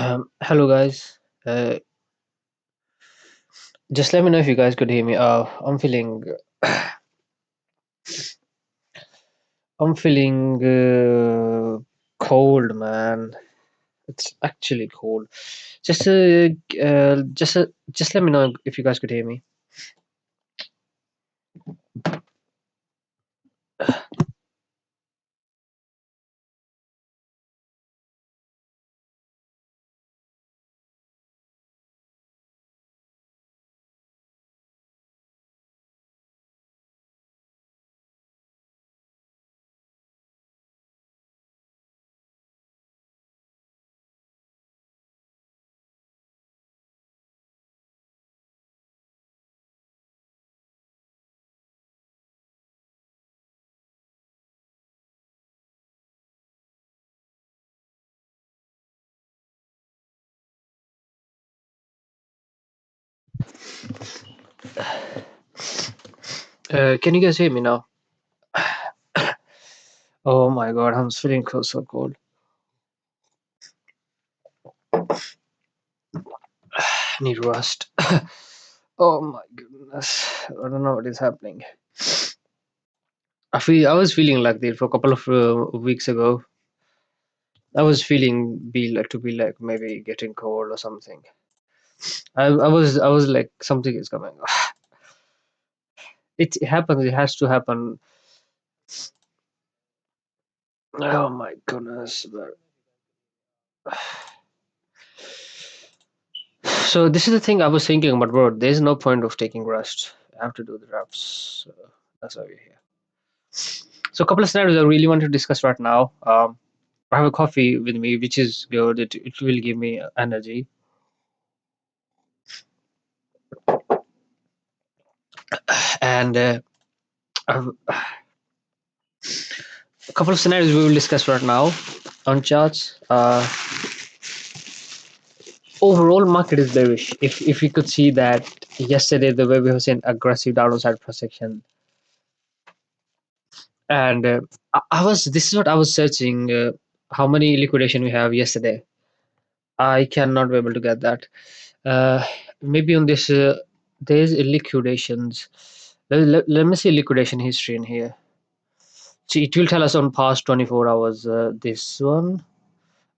Hello guys. Just let me know if you guys could hear me. I'm feeling cold, man. It's actually cold. Just just let me know if you guys could hear me. Can you guys hear me now? Oh my god, I'm feeling so cold. I need rust. Oh my goodness, I don't know what is happening. I was feeling like that for a couple of weeks ago. I was feeling to be like maybe getting cold or something. I was like something is coming. It happens. It has to happen. Oh my goodness. So this is the thing I was thinking about, bro. There's no point of taking rest. I have to do the reps. So that's why we're here. So a couple of scenarios I really want to discuss right now. I have a coffee with me, which is good. It will give me energy. And I've, a couple of scenarios we will discuss right now on charts. Overall market is bearish. If we could see that yesterday, the way we have seen aggressive downside protection, and I was this is what I was searching, how many liquidation we have yesterday. I cannot be able to get that. Maybe on this, there's liquidations. Let me see liquidation history in here. See, it will tell us on past 24 hours. This one,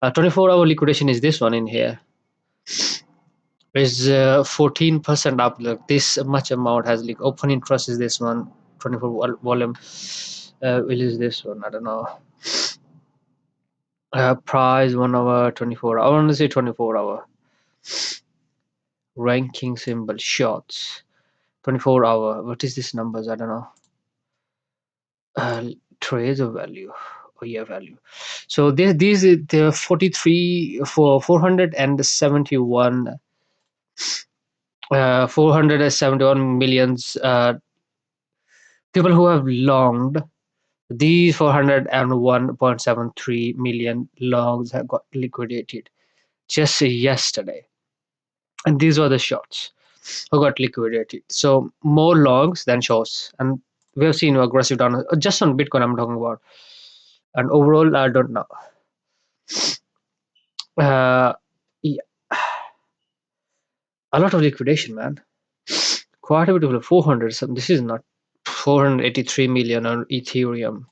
24-hour liquidation is this one in here. Is 14% up. Look, this much amount has like open interest is this one. 24 volume. Will is this one? I don't know. Price 1 hour 24. I want to say 24-hour. Ranking symbol shorts 24-hour. What is this numbers? I don't know. Trades or value. Oh yeah, value. So these the 43 for 471 471 millions people who have longed. These 401.73 million longs have got liquidated just yesterday, and these were the shorts who got liquidated. So more longs than shorts, and we have seen aggressive down just on Bitcoin. I'm talking about, and overall, I don't know. Uh, yeah, a lot of liquidation, man. Quite a bit of 400. This is not 483 million on Ethereum.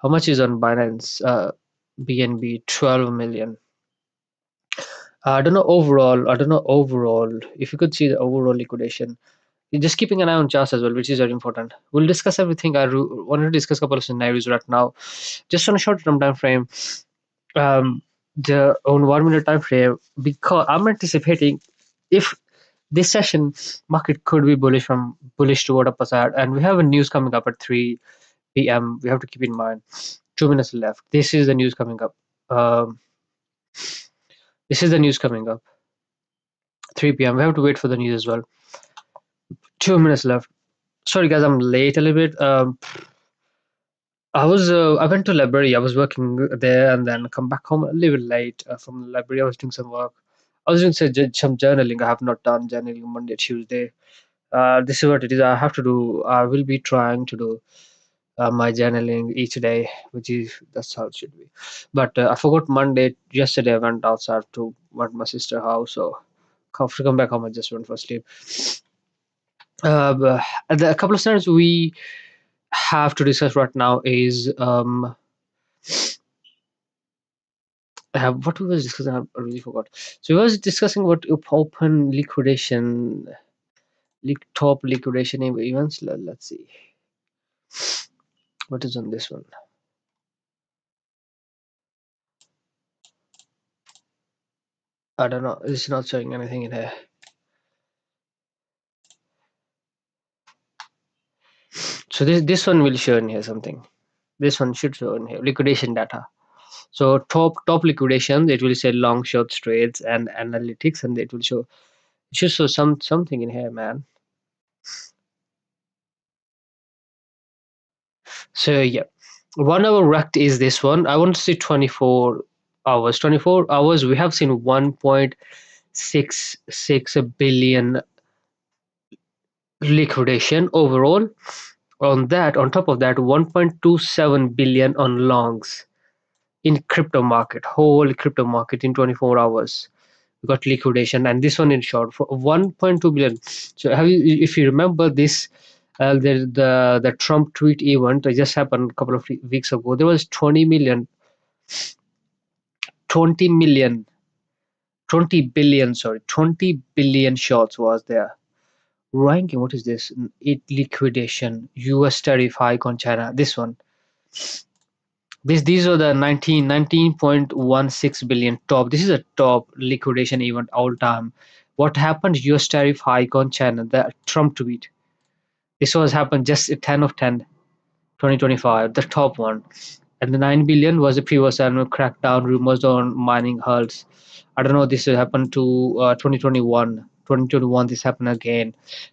How much is on Binance? BNB 12 million. I don't know overall. I don't know overall. If you could see the overall liquidation, you're just keeping an eye on charts as well, which is very important. We'll discuss everything. Wanted to discuss a couple of scenarios right now, just on a short-term time frame. The on 1 minute time frame, because I'm anticipating if this session market could be bullish toward upper side, and we have a news coming up at 3 p.m. We have to keep in mind. 2 minutes left. This is the news coming up. Um, this is the news coming up. 3 p.m. We have to wait for the news as well. 2 minutes left. Sorry guys, I'm late a little bit. I went to library. I was working there and then come back home a little late from the library. I was doing some work. I was doing some journaling. I have not done journaling Monday, Tuesday. This is what it is. I have to do. I will be trying to do. my journaling each day, which is that's how it should be. But I forgot Monday. Yesterday I went outside to my sister house, so after come back home I just went for sleep. But a couple of scenarios we have to discuss right now is what we was discussing. I really forgot. So we was discussing what open liquidation, top liquidation events. Let's see what is on this one. I don't know. It's not showing anything in here. So this one will show in here something. This one should show in here liquidation data. So top liquidations, it will say long short trades and analytics, and it will show it should show something in here, man. So yeah, 1 hour rect is this one. I want to see 24 hours. 24 hours. We have seen 1.66 billion liquidation overall. On top of that, 1.27 billion on longs in crypto market, whole crypto market in 24 hours. We got liquidation, and this one in short for 1.2 billion. So have you, if you remember this, the Trump tweet event that just happened a couple of weeks ago, there was 20 million, 20 billion, sorry, 20 billion shorts was there. Ranking, what is this? It liquidation, US tariff hike on China. This one. These are the 19.16 billion top. This is a top liquidation event all time. What happened? US tariff hike on China. The Trump tweet. This was happened just 10 of 10, 2025, the top one. And the 9 billion was the previous annual crackdown rumors on mining halts. I don't know. This happened to 2021. 2021, this happened again.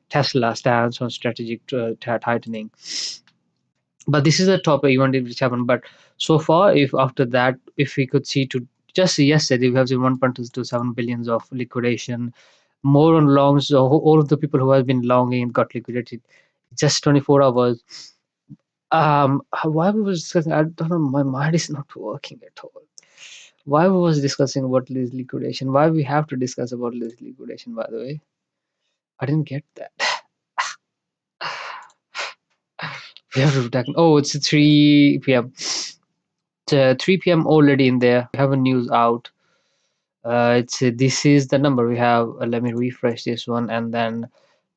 Tesla stands on strategic tightening. But this is a top event which happened. But so far, if after that, if we could see to just yesterday, we have seen 1.27 billions of liquidation, more on longs. So all of the people who have been longing got liquidated just 24 hours. Why we was discussing? I don't know. My mind is not working at all. Why we was discussing about this liquidation? Why we have to discuss about this liquidation? By the way, I didn't get that. We have to talk. Oh, it's 3 p.m. It's 3 p.m. already in there. We have a news out. It's this is the number we have. Let me refresh this one, and then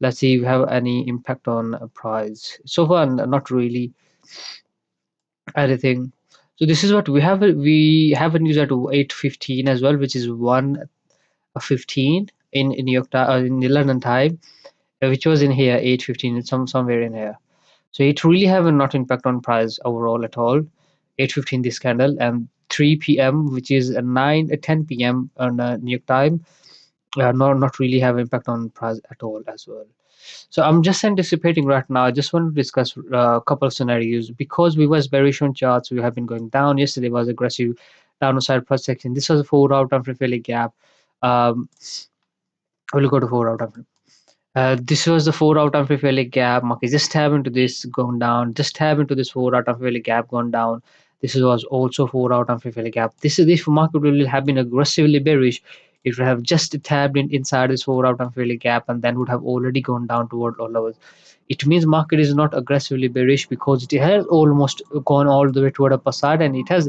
let's see if we have any impact on price. So far, not really anything. So this is what we have. We have a news at 8:15 as well, which is 1:15 in New York time, in the London time, which was in here 8:15. It's somewhere in here. So it really have a not impact on price overall at all. 8:15 this candle, and 3 p.m., which is 10 p.m. on New York time, not really have impact on price at all as well. So I'm just anticipating right now. I just want to discuss a couple of scenarios because we was bearish on charts. We have been going down. Yesterday was aggressive downside price section. This was a 4 hour time frame fairly gap. We'll go to 4 hour time frame. This was the 4 hour time frame fairly gap. Market just tap into this going down. Just tap into this 4 hour time frame fairly gap going down. This was also 4 hour time frame fairly gap. This market will have been aggressively bearish. It would have just tapped in inside this 4 hour time frame fairly gap and then would have already gone down toward all levels. It means market is not aggressively bearish because it has almost gone all the way toward upper side and it has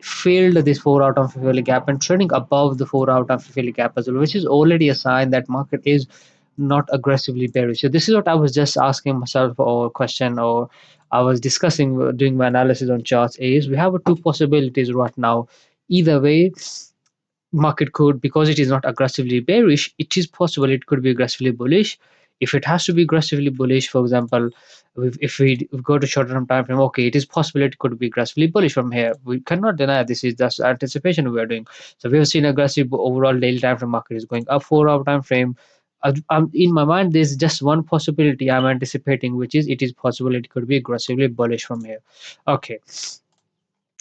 failed this 4 hour time frame fairly gap and trading above the 4 hour time frame fairly gap as well, which is already a sign that market is not aggressively bearish. So this is what I was just asking myself or question, or I was discussing doing my analysis on charts is we have two possibilities right now. Either way, market could, because it is not aggressively bearish, it is possible it could be aggressively bullish. If it has to be aggressively bullish, for example, if we go to short term time frame, okay, it is possible it could be aggressively bullish from here. We cannot deny this is just anticipation we are doing. So we have seen aggressive overall daily time frame market is going up 4 hour time frame. In my mind, there's just one possibility I'm anticipating, which is it is possible it could be aggressively bullish from here. Okay,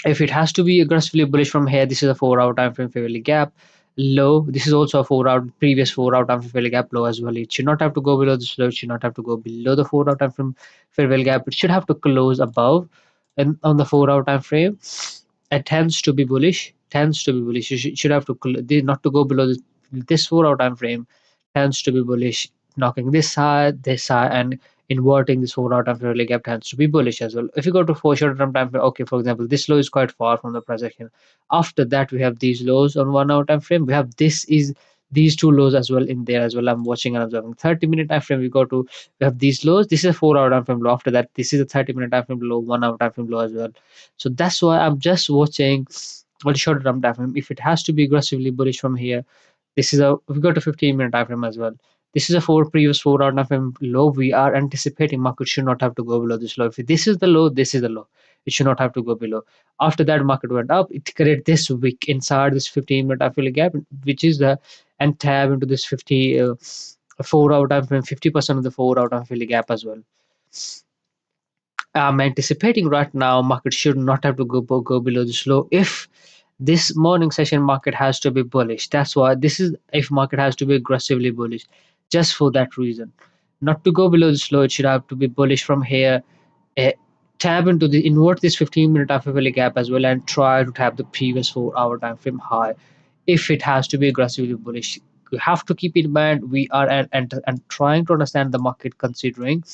if it has to be aggressively bullish from here, this is a 4 hour time frame fairly gap. low. This is also a 4 hour previous 4 hour time frame fair value gap low as well. It should not have to go below this low. It should not have to go below the 4 hour time frame fair value gap. It should have to close above and on the 4 hour time frame. It tends to be bullish. Tends to be bullish. You should have to not to go below this 4 hour time frame. Tends to be bullish, knocking this high, and inverting this 4 hour time frame fair value gap tends to be bullish as well. If you go to 4 shorter term time frame, okay, for example, this low is quite far from the price action. After that, we have these lows on 1 hour time frame. We have these two lows as well in there as well. I'm watching and observing. 30-minute time frame, we have these lows. This is a 4 hour time frame low. After that, this is a 30-minute time frame low, 1 hour time frame low as well. So that's why I'm just watching on shorter term time frame. If it has to be aggressively bullish from here, this is a we got a 15-minute time frame as well. This is a previous 4 hour time frame low. We are anticipating market should not have to go below this low. If this is the low, this is the low. It should not have to go below. After that, market went up. It created this wick inside this 15-minute time frame gap, which is the and tab into this 4 hour time frame, 50% of the 4 hour time frame gap as well. I'm anticipating right now market should not have to go below this low. If this morning session market has to be bullish, that's why this is if market has to be aggressively bullish, just for that reason, not to go below this low. It should have to be bullish from here. uh, Tab into the invert this 15-minute time frame gap as well, and try to tap the previous 4 hour time frame high. If it has to be aggressively bullish, you have to keep in mind we are and trying to understand the market, considering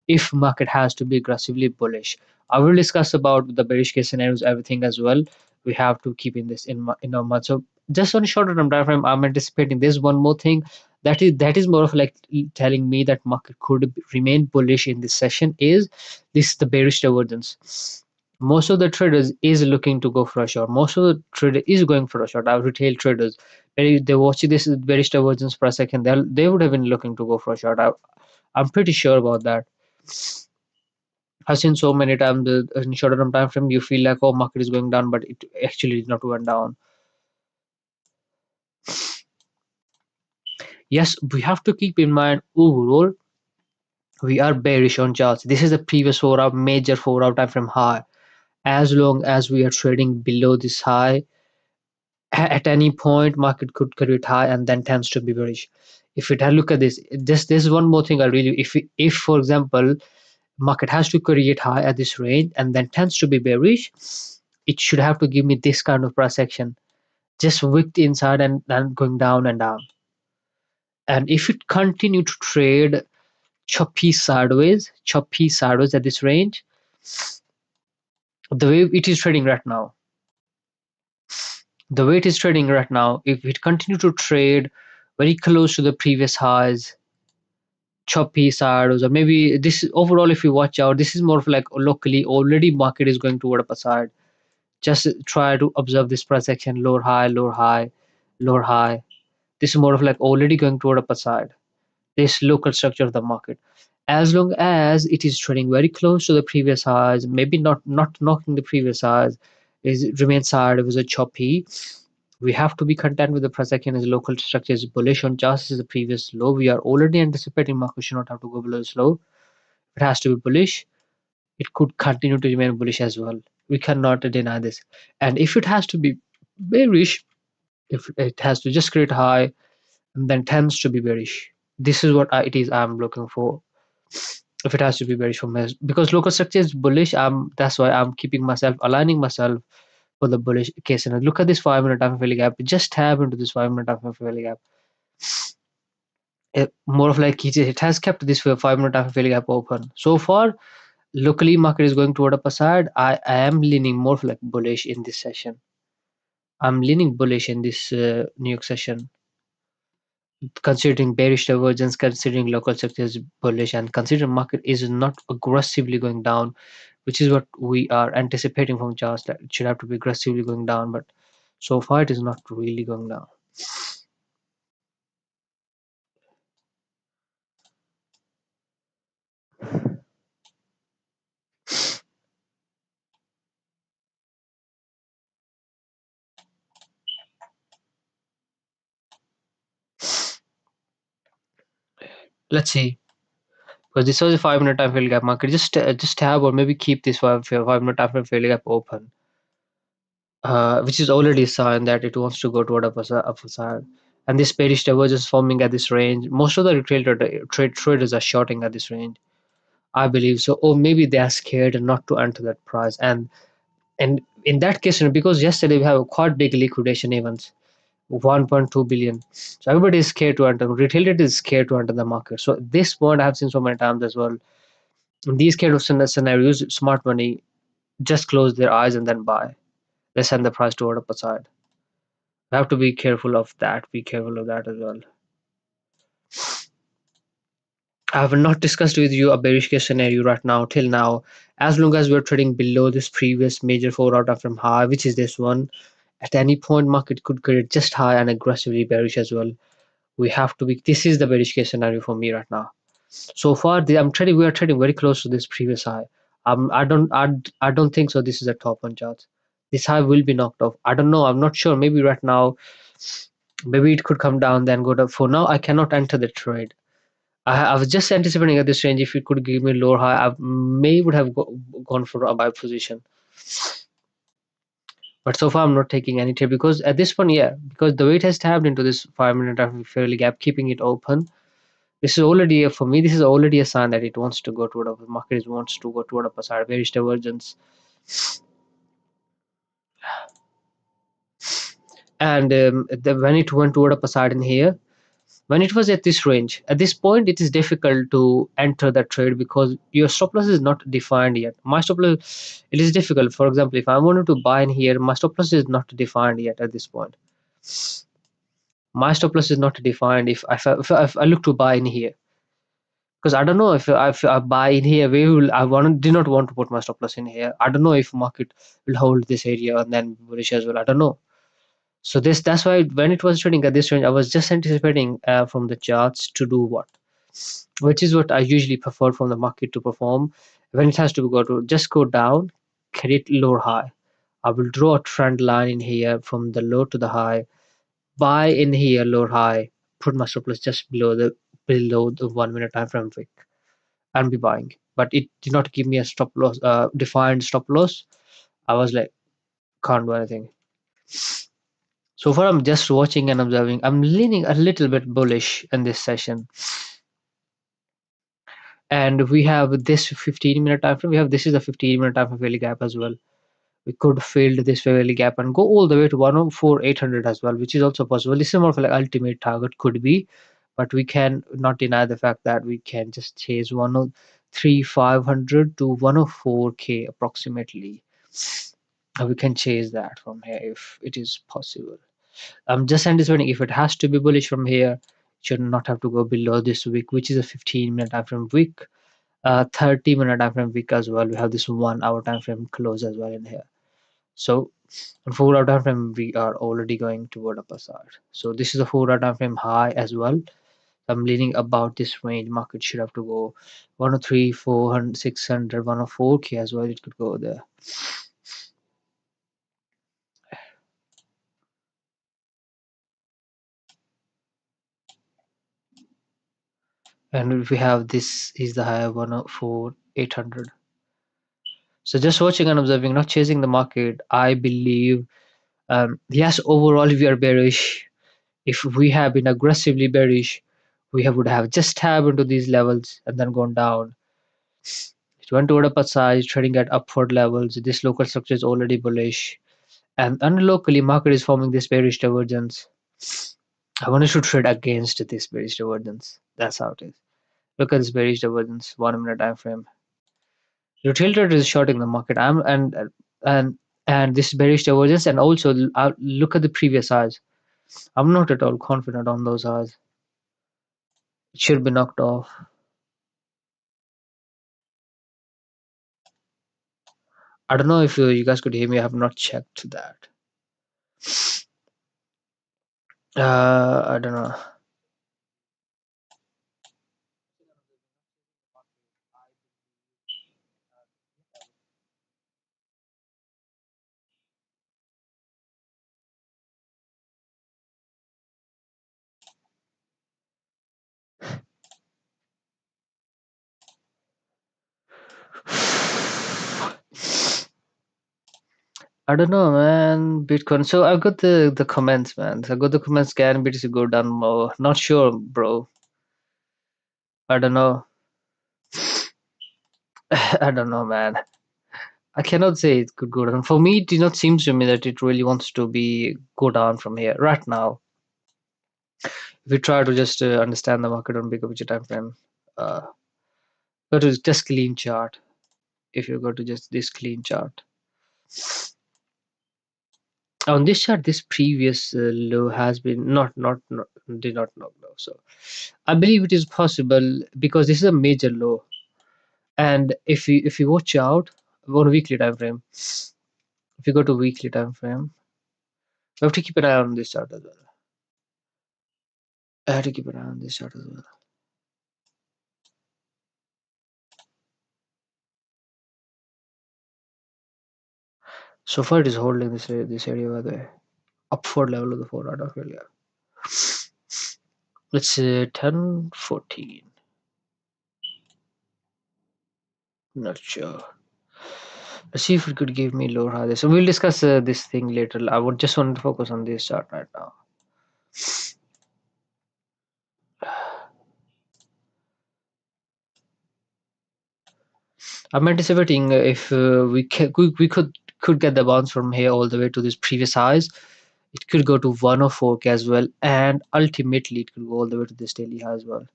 if market has to be aggressively bullish. I will discuss about the bearish case scenarios, everything as well. We have to keep in this in our mind. So just on shorter term time frame, I'm anticipating there's one more thing that is more of like telling me that market could remain bullish in this session is this the bearish divergence. Most of the traders is looking to go for a short. Most of the trader is going for a short. Our retail traders, they watch this bearish divergence for a second. They would have been looking to go for a short. I'm pretty sure about that. I've seen so many times in shorter term time frame, you feel like oh market is going down, but it actually is not went down. Yes, we have to keep in mind overall we are bearish on charts. This is the previous 4 hour major 4 hour time frame high. As long as we are trading below this high, at any point market could create high and then tends to be bearish. If it look at this is one more thing I really if for example market has to create high at this range and then tends to be bearish, it should have to give me this kind of price action, just wicked inside and then going down and down. And if it continue to trade choppy sideways at this range, the way it is trading right now, if it continue to trade very close to the previous highs, choppy sideways, or maybe this overall, if you watch out, this is more of like locally already market is going toward upper side. Just try to observe this price action, lower high, lower high, lower high. This is more of like already going toward upper side, this local structure of the market. As long as it is trading very close to the previous highs, maybe not knocking the previous highs, is remains hard, it was a choppy. We have to be content with the price action as local structure is bullish on just as the previous low. We are already anticipating market should not have to go below this low. It has to be bullish. It could continue to remain bullish as well. We cannot deny this. And if it has to be bearish, if it has to just create high and then tends to be bearish, this is what it is I'm looking for. If it has to be bearish from here, because local structure is bullish, that's why I'm keeping myself aligning myself for the bullish case. And look at this 5 minute time value gap. Just tap into this 5 minute time value gap. More of like it has kept this 5 minute time value gap open so far. Locally market is going toward upper side. I am leaning more of like bullish in this session. I'm leaning bullish in this New York session, considering bearish divergence, considering local sectors bullish, and considering market is not aggressively going down, which is what we are anticipating from charts, that it should have to be aggressively going down, but so far it is not really going down. Let's see, because this was a 5 minute time failure gap market. Just have or maybe keep this 5 minute time failure gap open. which is already a sign that it wants to go toward upper side. And this bearish divergence forming at this range. Most of the traders are shorting at this range, I believe so. Or maybe they are scared not to enter that price. And in that case, because yesterday we have a quite big liquidation events, 1.2 billion. So everybody is scared to enter. Retail trade is scared to enter the market. So at this point, I have seen so many times as well. In these kind of scenarios, smart money just close their eyes and then buy. They send the price toward upper side. We have to be careful of that. Be careful of that as well. I have not discussed with you a bearish case scenario right now till now. As long as we're trading below this previous major 4 out from high, which is this one, at any point market could create just high and aggressively bearish as well. We have to be. This is the bearish case scenario for me right now. So far, I'm trading. We are trading very close to this previous high. I don't think so. This is a top one chart. This high will be knocked off. I don't know. I'm not sure. Maybe right now, maybe it could come down then go down. For now, I cannot enter the trade. I was just anticipating at this range. If it could give me lower high, I may would have gone for a buy position. But so far, I'm not taking any trade because at this point, yeah, because the weight has tapped into this 5 minute fairly gap, keeping it open. This is already for me. This is already a sign that it wants to go toward the market. Wants to go toward a side bearish divergence, and when it went toward a side in here, when it was at this range, at this point, it is difficult to enter that trade because your stop loss is not defined yet. My stop loss, it is difficult. For example, if I wanted to buy in here, my stop loss is not defined yet at this point. My stop loss is not defined if I look to buy in here because I don't know if I buy in here, we will. Did not want to put my stop loss in here. I don't know if market will hold this area and then bullish as well. I don't know. So that's why when it was trading at this range, I was just anticipating from the charts to do what, which is what I usually prefer from the market to perform. When it has to go to just go down, create lower high. I will draw a trend line in here from the low to the high. Buy in here, lower high. Put my stop loss just below the 1 minute time frame wick and be buying. But it did not give me a stop loss, defined stop loss. I was like, can't do anything. So far, I'm just watching and observing. I'm leaning a little bit bullish in this session. And we have this 15-minute time frame. We have this is a 15-minute time frame fairly gap as well. We could fill this fairly gap and go all the way to 104,800 as well, which is also possible. This is more of like ultimate target could be, but we can not deny the fact that we can just chase 103,500 to 104k approximately. And we can chase that from here if it is possible. I'm just anticipating if it has to be bullish from here, it should not have to go below this week, which is a 15-minute time frame week. 30-minute time frame week as well. We have this 1 hour time frame close as well in here. So on 4 hour time frame, we are already going toward upper side. So this is a 4 hour time frame high as well. I'm leaning about this range. Market should have to go 103, 400, 600, 104k as well. It could go there. And if we have this is the high 104, 800. So just watching and observing, not chasing the market. I believe, yes, overall we are bearish. If we have been aggressively bearish, would have just tapped into these levels and then gone down. It went toward upper side, trading at upward levels. This local structure is already bullish, and locally market is forming this bearish divergence. I wanted to trade against this bearish divergence. That's how it is. Look at this bearish divergence, 1 minute time frame. Retail trader is shorting the market. And and this bearish divergence, and also look at the previous highs. I'm not at all confident on those highs. It should be knocked off. I don't know if you guys could hear me. I have not checked that. I don't know. I don't know, man. Bitcoin. So I've got the comments, man. So I got the comments. Can BTC go down more? Not sure, bro. I don't know. I don't know, man. I cannot say it could go down. For me, it did not seem to me that it really wants to be go down from here right now. If we try to just understand the market on bigger picture time frame, uh, go to just clean chart. If you go to just this clean chart, on this chart, this previous low has been not did not knock low. So I believe it is possible because this is a major low. And if you watch out on weekly time frame, if you go to weekly time frame, you have to keep an eye on this chart as well. I have to keep an eye on this chart as well. So far, it is holding this area by the way. Upward level of the 4 hour failure. Let's say 1014. Not sure. Let's see if it could give me lower high. So we'll discuss this thing later. I would just want to focus on this chart right now. I'm anticipating if we could get the bounce from here all the way to this previous highs. It could go to 104k as well, and ultimately it could go all the way to this daily high as well.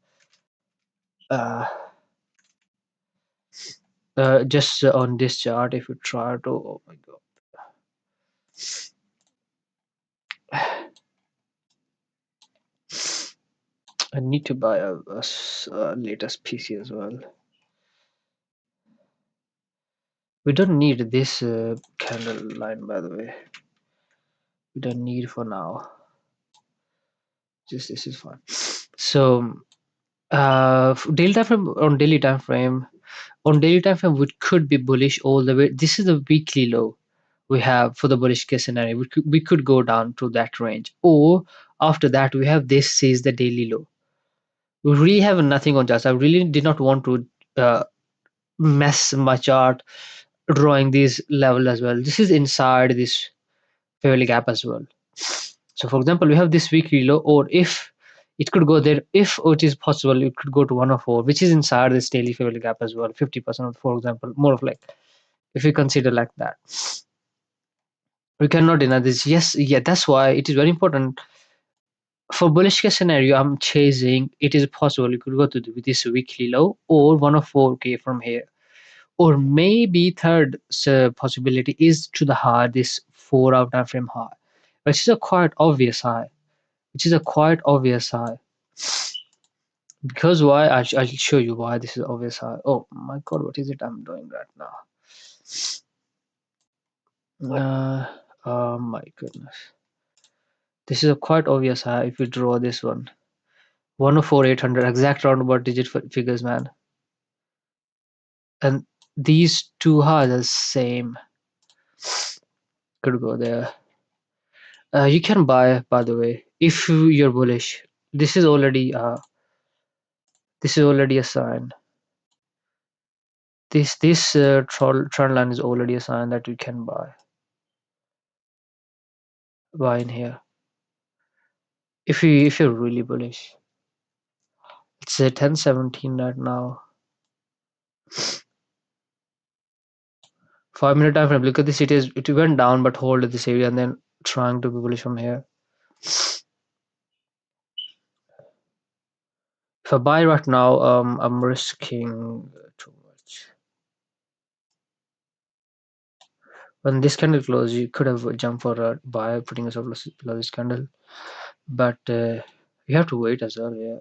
Uh, just on this chart, if you try to, oh my god, I need to buy a latest PC as well. We don't need this candle line, by the way. We don't need for now. Just this is fine. So, daily time frame, on daily time frame, we could be bullish all the way. This is the weekly low we have for the bullish case scenario. We could go down to that range, or after that we have this is the daily low. We really have nothing on just. I really did not want to uh, mess my chart drawing this level as well. This is inside this fairly gap as well. So for example, we have this weekly low, or if it could go there, if it is possible, it could go to 104, which is inside this daily fairly gap as well, 50%, for example, more of like, if we consider like that. We cannot deny this. Yes, yeah, that's why it is very important. For bullish case scenario, I'm chasing, it is possible you could go to this weekly low or 104k from here. Or maybe third possibility is to the high, this 4 hour time frame high, which is a quite obvious high, because why I'll show you why this is obvious high. Oh my god, what is it I'm doing right now? Oh my goodness, this is a quite obvious high. If we draw this one, 104,800 exact roundabout digit figures, man, and these two highs are same. Could go there. You can buy, by the way, if you're bullish. This is already a sign. This trend line is already a sign that you can buy in here. If you're really bullish, it's a 1017 right now. 5 minute time frame. Look at this. It went down but hold at this area and then trying to be bullish from here. If I buy right now, I'm risking too much. When this candle closed, you could have jumped for a buy, putting a stop loss below this candle, but you have to wait as well. Yeah,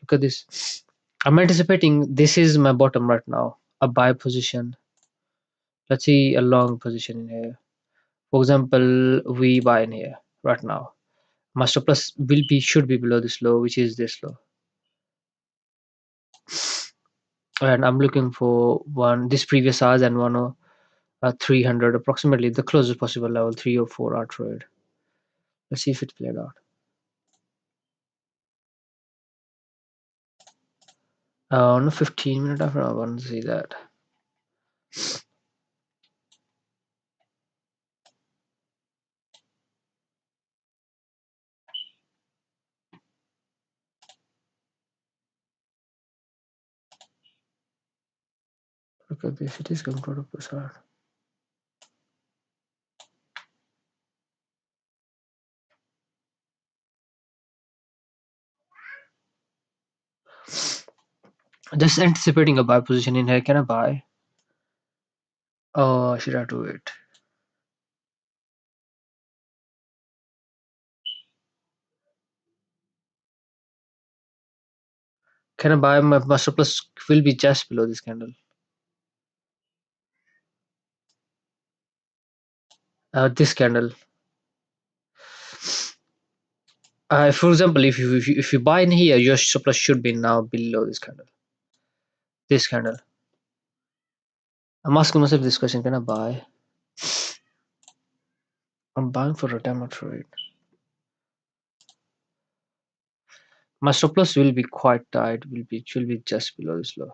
look at this. I'm anticipating this is my bottom right now, a buy position. Let's see a long position in here. For example, we buy in here right now. My stop loss should be below this low, which is this low, and I'm looking for this previous hours and 300 approximately the closest possible level, 3 or 4 hour trade. Let's see if it played out. On a 15 minute after, I want to see that. Look at this, it is going to upside. Just anticipating a buy position in here. Can I buy? Oh, I should have to wait. Can I buy? My surplus will be just below this candle. This candle. For example, if you buy in here, your surplus should be now below this candle. This candle. I'm asking myself this question: can I buy? I'm buying for a demo trade. My surplus will be quite tight. It will be just below this low.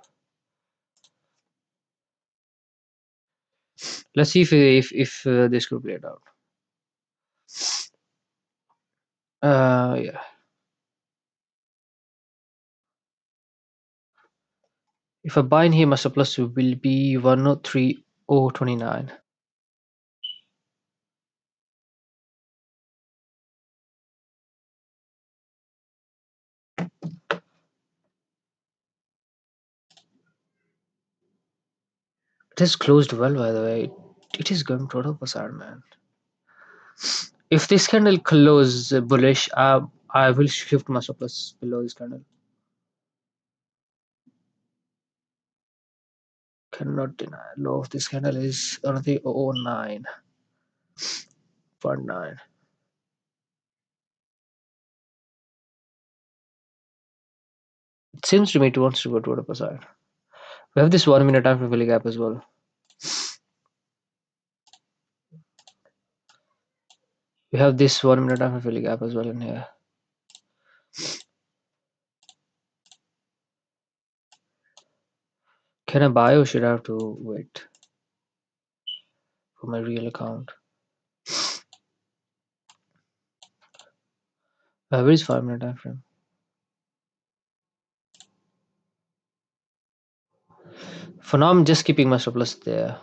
Let's see if this could play it out. Yeah. If I buy in here, my surplus will be 103,029. It has closed well, by the way. It is going total bazaar, man. If this candle closes bullish, I will shift my surplus below this candle. Cannot deny. Low of this candle is only 009.9. It seems to me it wants to go to the upper side. We have this 1 minute time for filling gap as well. We have this 1 minute time for filling gap as well in here. Can I buy or should I have to wait for my real account? Where is 5 minute time frame? For now, I'm just keeping my surplus there.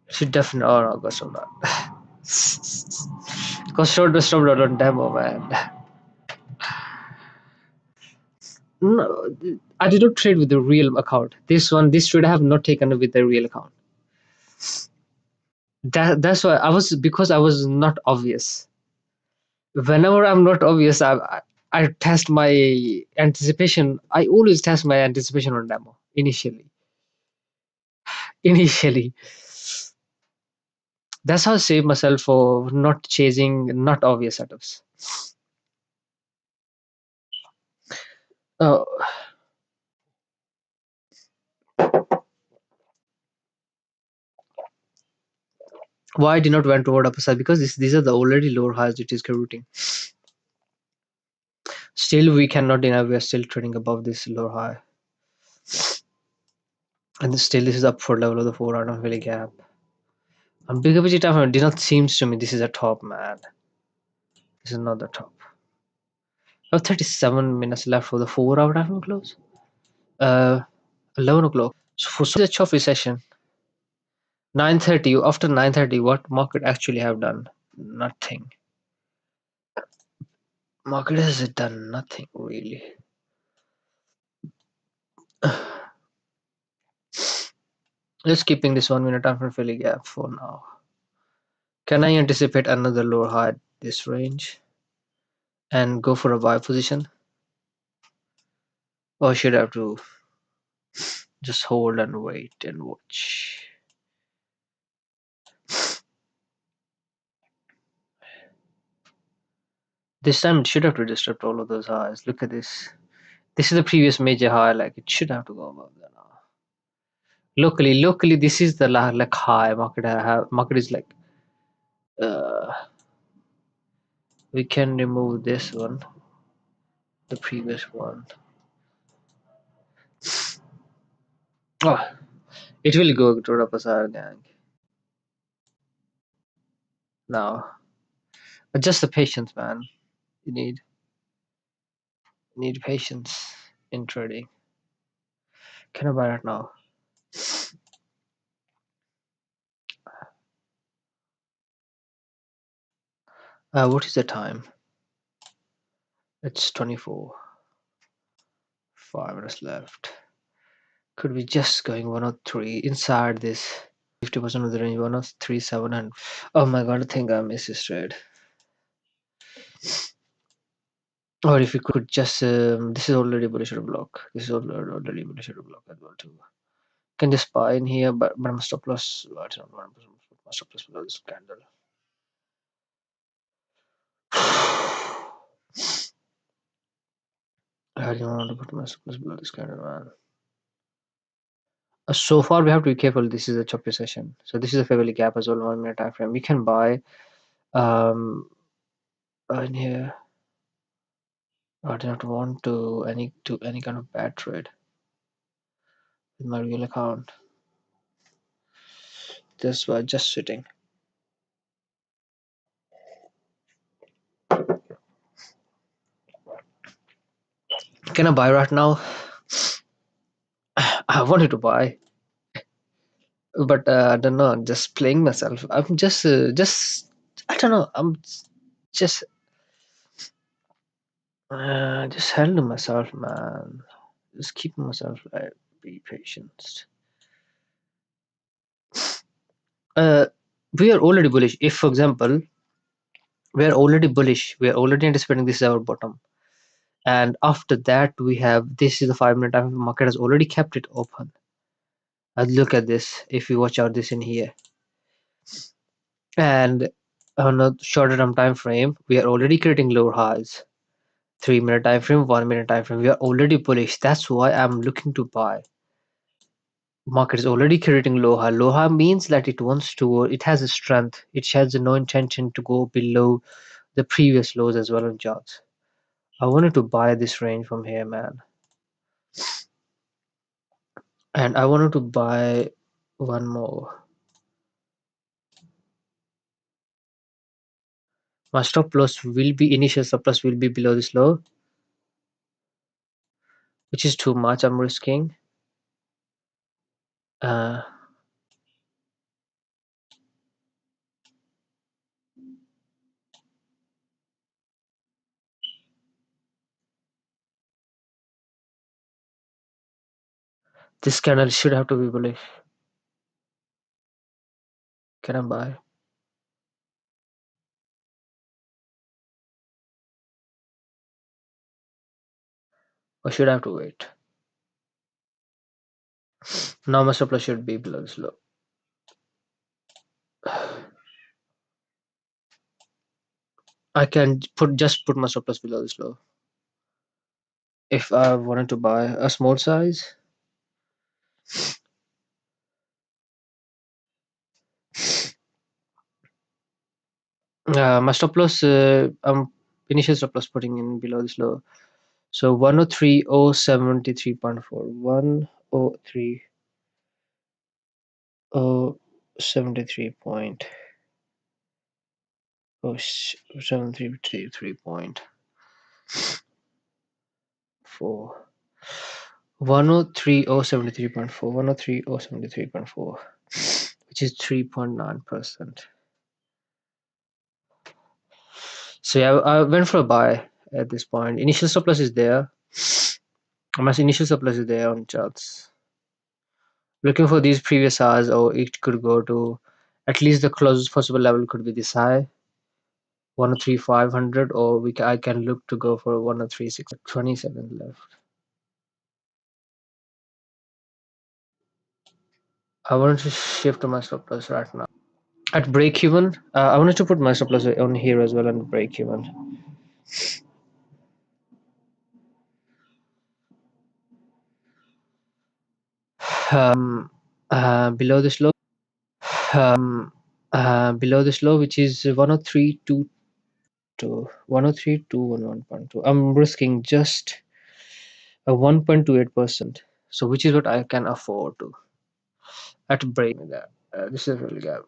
Should definitely. Oh no, got some that. Because short the stop on demo, man. No, I did not trade with the real account. This trade I have not taken with the real account. That's why because I was not obvious. Whenever I'm not obvious, I test my anticipation. I always test my anticipation on demo initially. Initially, that's how I save myself for not chasing not obvious setups. Uh, why I did not went toward upper side? Because these are the already lower highs it is routing. Still, we cannot deny we are still trading above this lower high, and still this is up for level of the 4 hour really gap. And bigger budget time did not seems to me this is a top, man. This is not the top. I have 37 minutes left for the 4 hour time close. 11 o'clock. So for the choppy session, 9:30. After 9:30, what market actually have done? Nothing. Market has done nothing really. Just keeping this 1 minute after filling gap for now. Can I anticipate another lower high at this range and go for a buy position? Or should I have to just hold and wait and watch? This time it should have to disrupt all of those highs. Look at this. This is the previous major high, like it should have to go above that now. Locally, this is the like high market. Market is like uh, we can remove this one, the previous one. Oh, it will go to Rapasar gang now. But just the patience, man. You need. Need patience in trading. Can I buy right now? What is the time? It's 24. 5 minutes left. Could be just going 103 inside this 50% of the range. 103 700. Oh my god, I think I missed this trade. Or if we could just this is already bullish at a block. This is already bullish at a block as well too. Can just buy in here, but I'm stop loss. I don't want to put my stop loss below this candle. I don't want to put my stop loss below this candle, man. So far we have to be careful. This is a choppy session, so this is a fairly gap as well. 1 minute time frame. We can buy in here. I don't want any kind of bad trade with my real account. This was just sitting. Can I buy right now? I wanted to buy, but I don't know. I'm just playing myself. I'm just I don't know. I'm just just handling myself, man. Just keeping myself like be patient. Uh, we are already bullish. If, for example, we are already bullish, we are already anticipating this is our bottom, and after that we have this is the 5 minute time. Market has already kept it open. And look at this. If you watch out this in here, and on a shorter term time frame, we are already creating lower highs. 3 minute time frame, 1 minute time frame. We are already bullish. That's why I'm looking to buy. Market is already creating low high. Low high means that it wants to. It has a strength. It has no intention to go below the previous lows as well on charts. I wanted to buy this range from here, man, and I wanted to buy one more. My stop loss will be initial stop loss will be below this low, which is too much. I'm risking. Uh, this candle should have to be bullish. Can I buy? Or should I have to wait? Now my stop loss should be below this low. I can put my stop loss below this low. If I wanted to buy a small size, my stop loss, initial stop loss putting in below this low. So 103.073.4. 103.073 point. Oh, 733.4. 103.073.4. 103.073.4, which is 3.9%. So yeah, I went for a buy at this point. Initial stop loss is there. My initial stop loss is there on charts. Looking for these previous highs, or it could go to at least the closest possible level could be this high, 103,500, or I can look to go for 103,600. 20 seconds left. I wanted to shift to my stop loss right now. At break even, I wanted to put my stop loss on here as well and break even. Um, below this low, below this low, which is 103.2 to 103.211.2. I'm risking just a 1.28%. So which is what I can afford to at break that. This is a real gap.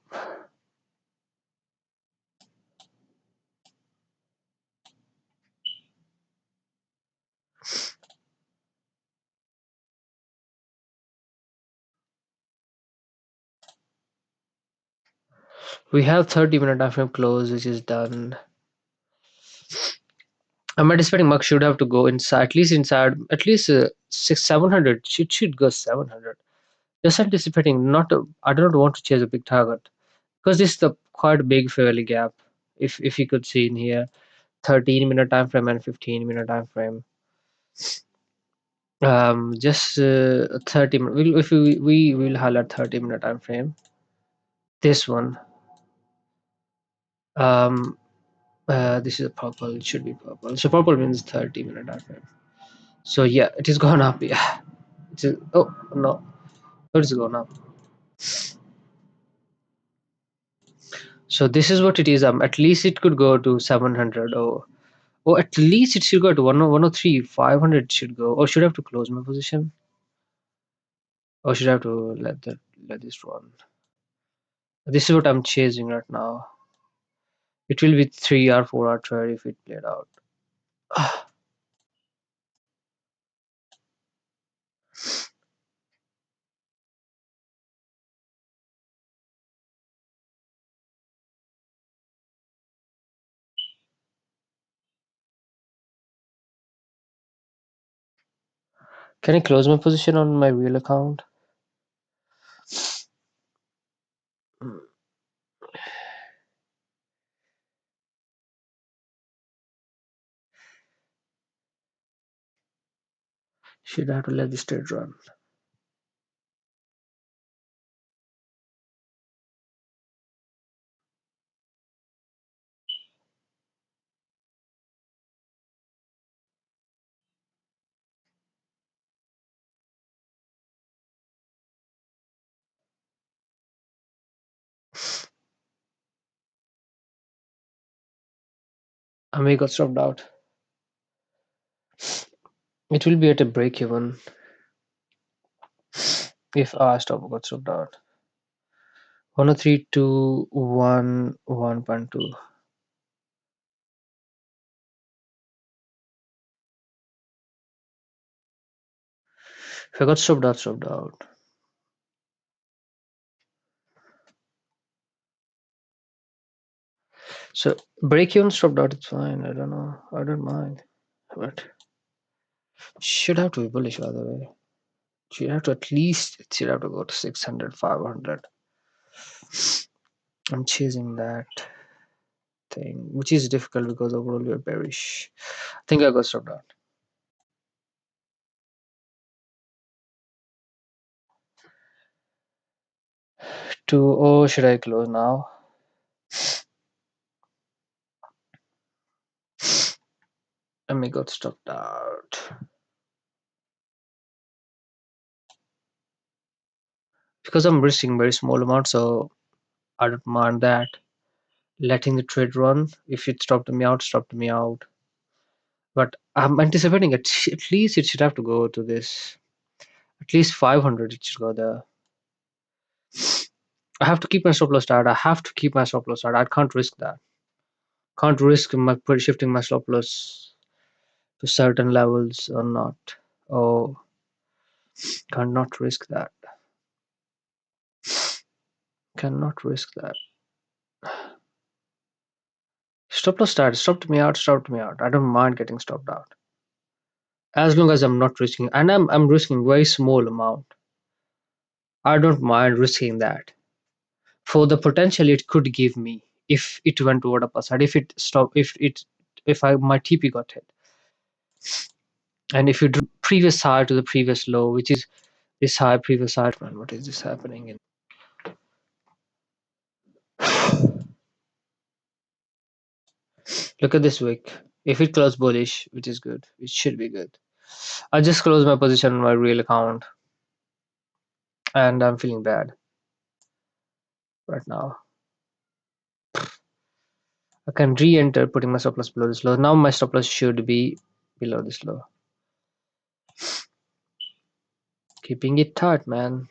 We have 30-minute time frame close, which is done. I'm anticipating Mux should have to go inside at least 700. Should go 700. Just anticipating not. I don't want to chase a big target because this is the quite big fairly gap. If you could see in here, 13-minute time frame and 15-minute time frame. Just 30 minute. If we will highlight 30-minute time frame. This one. Um, this is a purple. It should be purple. So purple means 30-minute time frame. So yeah, it is gone up. Yeah. Oh no, it is gone up. So this is what it is. At least it could go to 700 or at least it should go to 103, 500 should go. Or should I have to close my position? Or should I have to let this run? This is what I'm chasing right now. It will be 3 or 4 hour trade if it played out. Can I close my position on my real account? Should I have to let this trade run? I may got stopped out. It will be at a break even if our stop got stopped out. 103 to 1.2. If I got stopped out, stopped out. So break even stopped out, it's fine. I don't know. I don't mind. But should have to be bullish by the way. Should have to at least it should have to go to 600, 500. I'm chasing that thing, which is difficult because overall we're bearish. I think I got stopped out. Should I close now? I may got stopped out. Because I'm risking very small amount, so I don't mind that. Letting the trade run. If it stopped me out, stopped me out. But I'm anticipating at least it should have to go to this. At least 500 it should go there. I have to keep my stop loss tight. I have to keep my stop loss tight. I can't risk that. Can't risk shifting my stop loss to certain levels or not. Oh, cannot risk that. Cannot risk that. Stop loss tight. Stopped me out. Stopped me out. I don't mind getting stopped out as long as I'm not risking, and I'm risking very small amount. I don't mind risking that for the potential it could give me if it went toward upper side. If it stop, if I my TP got hit, and if you do previous high to the previous low, which is this high previous high, man, what is this happening in? Look at this wick. If it closed bullish, which is good, it should be good. I just closed my position on my real account, and I'm feeling bad right now. I can re-enter putting my stop loss below this low. Now my stop loss should be below this low. Keeping it tight, man.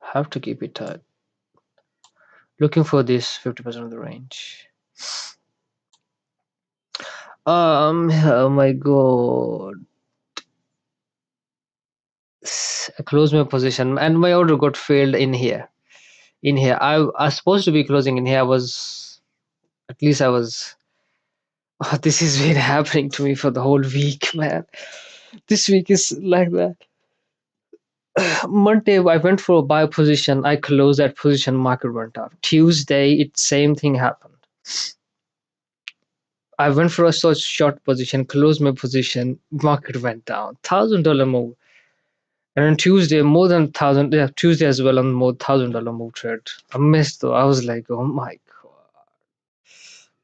Have to keep it tight. Looking for this 50% of the range. Oh my god. I closed my position and my order got failed in here. in here. I was supposed to be closing in here. I was at least I was. Oh, this has been happening to me for the whole week, man. This week is like that. Monday, I went for a buy position. I closed that position. Market went up. Tuesday, it same thing happened. I went for a such short position, closed my position. Market went down. $1,000 move. And on Tuesday, more than thousand. Yeah, Tuesday as well on more $1,000 move trade. I missed though. I was like, oh my god,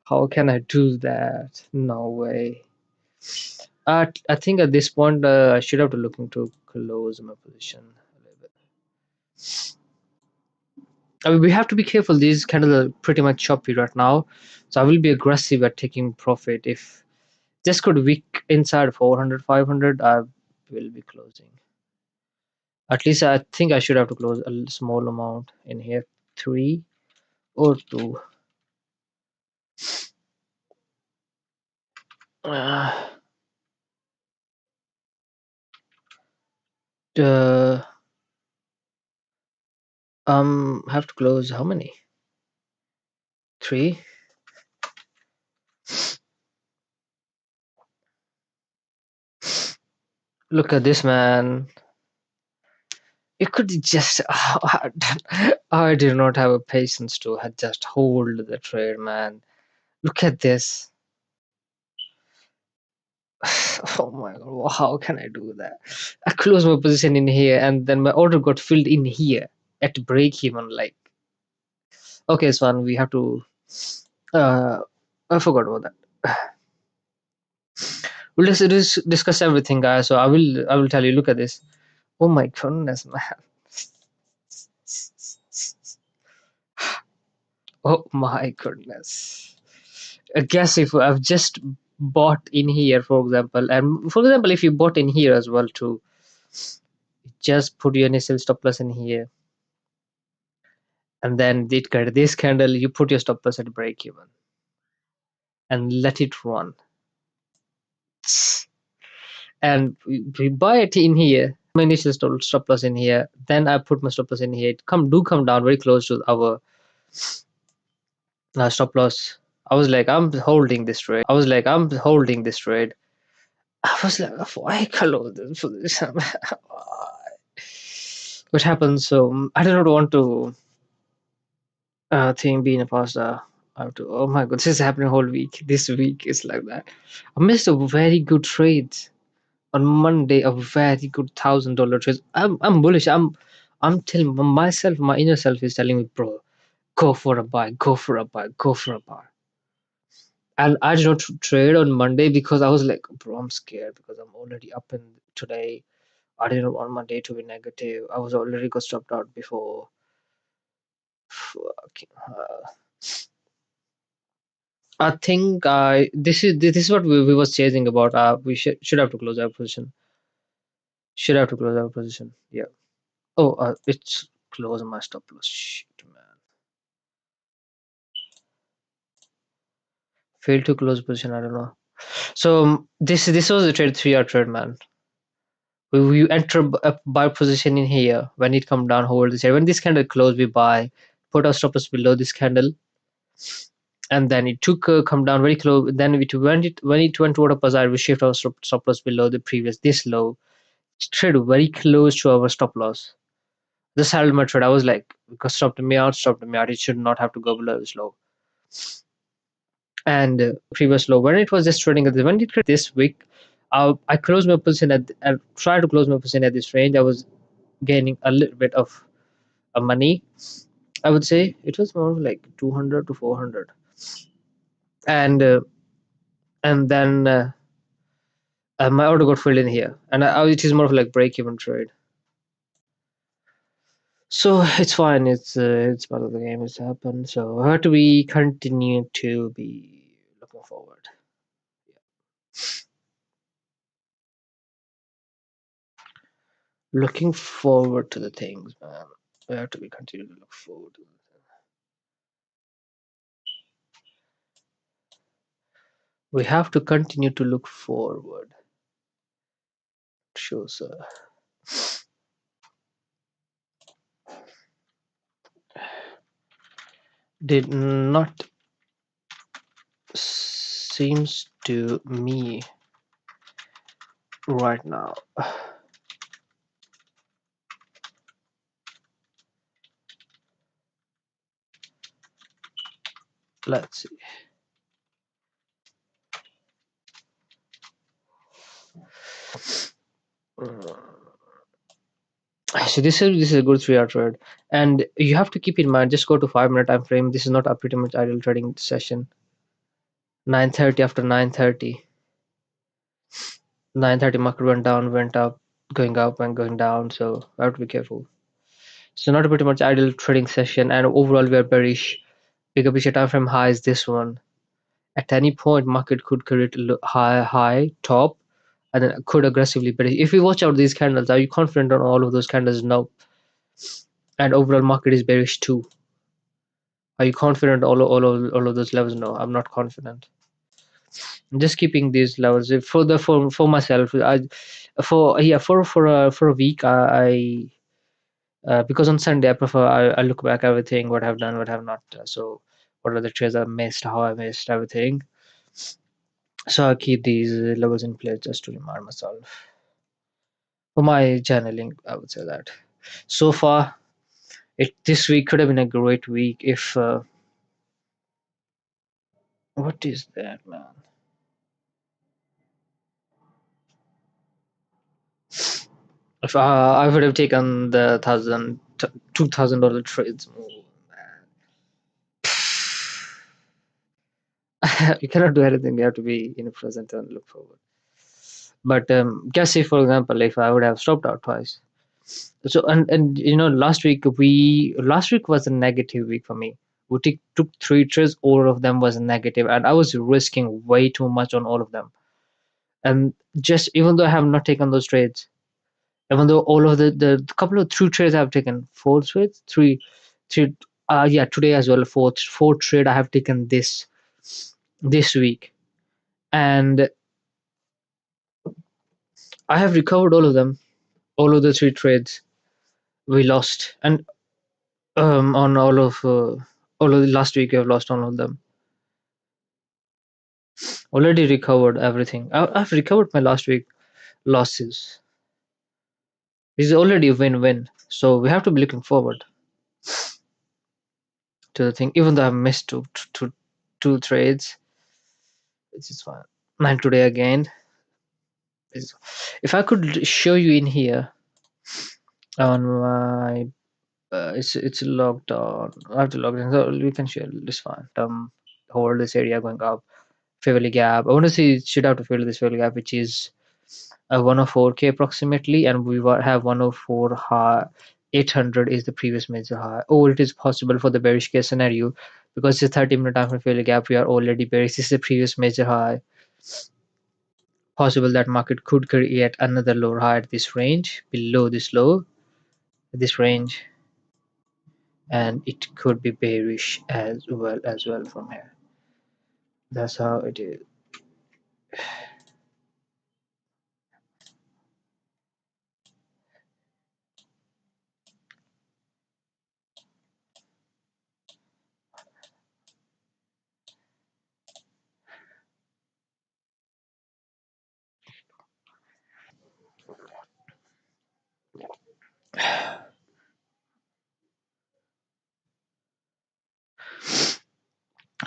how can I do that? No way. I think at this point I should have to look into close my position a little bit. I mean, we have to be careful. These candles are pretty much choppy right now, so I will be aggressive at taking profit. If this could wick inside 400, 500, I will be closing. At least I think I should have to close a small amount in here, three or two. Uh, uh, have to close how many? Three. Look at this, man. You could just. I do not have a patience to just hold the trade, man. Look at this. Oh my god, how can I do that? I closed my position in here and then my order got filled in here at break even. Like, okay, Swan, we have to. Uh, I forgot about that. We'll just discuss everything, guys. So I will tell you. Look at this. Oh my goodness, man. Oh my goodness. I guess if I've just bought in here, for example, and for example, if you bought in here as well too, just put your initial stop loss in here, and then it got this candle. You put your stop loss at break even, and let it run. And we buy it in here. My initial stop loss in here. Then I put my stop loss in here. It come down very close to our stop loss. I was like, I'm holding this trade. I was like, why close this position? What happens? So I do not want to think being a pastor. I have to. Oh my god, this is happening whole week. This week is like that. I missed a very good trade on Monday. A very good $1,000 trade. I'm bullish. I'm telling myself. My inner self is telling me, bro, go for a buy. Go for a buy. Go for a buy. And I did not trade on Monday because I was like, bro, I'm scared because I'm already up in today. I didn't want my day to be negative. I was already got stopped out before. Fucking hell. I think this is what we was chasing about. We should have to close our position. Should have to close our position. Yeah. Oh, it's close my stop loss. Shit, man. Failed to close position. I don't know. So this was a trade 3 hour trade, man. We enter a buy position in here. When it come down, hold this here. When this candle close, we buy. Put our stop loss below this candle, and then it took come down very close. Then when it went toward opposite, we shift our stop loss below the previous this low. Trade very close to our stop loss. This held my trade. I was like, because stopped me out. It should not have to go below this low. And previous low when it was just trading at when it traded this week, I closed my position I tried to close my position at this range. I was gaining a little bit of money. I would say it was more like 200 to 400, and then my order got filled in here, and it is more of like break even trade. So it's fine. It's part of the game. It's happened. So how do we continue to be looking forward? Looking forward to the things, man. We have to be continue to look forward to them. We have to continue to look forward. Sure, sir. did not seems to me right now. Let's see. So this is a good 3 hour trade, and you have to keep in mind. Just go to 5 minute time frame. This is not a pretty much ideal trading session. 9:30 after 9:30. 9:30 market went down, went up and going down. So I have to be careful. So not a pretty much ideal trading session, and overall we are bearish. Big up time frame high is this one. At any point, market could create high top, and then could aggressively bearish. If we watch out these candles, are you confident on all of those candles? No. And overall market is bearish too. Are you confident all of those levels? No, I'm not confident. I'm just keeping these levels. If for myself, I for yeah for a week because on Sunday I prefer I look back everything what I've done, what I've not. So what are the trades I missed, how I missed everything. So I keep these levels in place just to remind myself for my channeling. I would say that so far this week could have been a great week if what is that, man? If I would have taken the $2,000 trades. You cannot do anything. You have to be in the present and look forward. But just say, for example, if I would have stopped out twice. So and last week was a negative week for me. We took 3 trades, all of them was negative, and I was risking way too much on all of them. And just even though I have not taken those trades, even though all of the couple of 3 trades I've taken, 4 trades, three, yeah, today as well, four trade I have taken this week, and I have recovered all of them, all of the 3 trades we lost, and on all of the last week I've lost all of them. Already recovered everything. I've recovered my last week losses. This is already a win-win. So we have to be looking forward to the thing, even though I've missed two trades, which is fine. And today again, if I could show you in here on my, it's logged on. I have to log in, so we can share this fine. Hold this area going up, fairly gap. I want to see should have to fill this fairly gap, which is 104k approximately, and we have 104 high. 800 is the previous major high, or it is possible for the bearish case scenario because it's 30-minute time frame fairly gap. We are already bearish. This is the previous major high. Possible that market could create another lower high at this range, below this low, this range, and it could be bearish as well from here. That's how it is.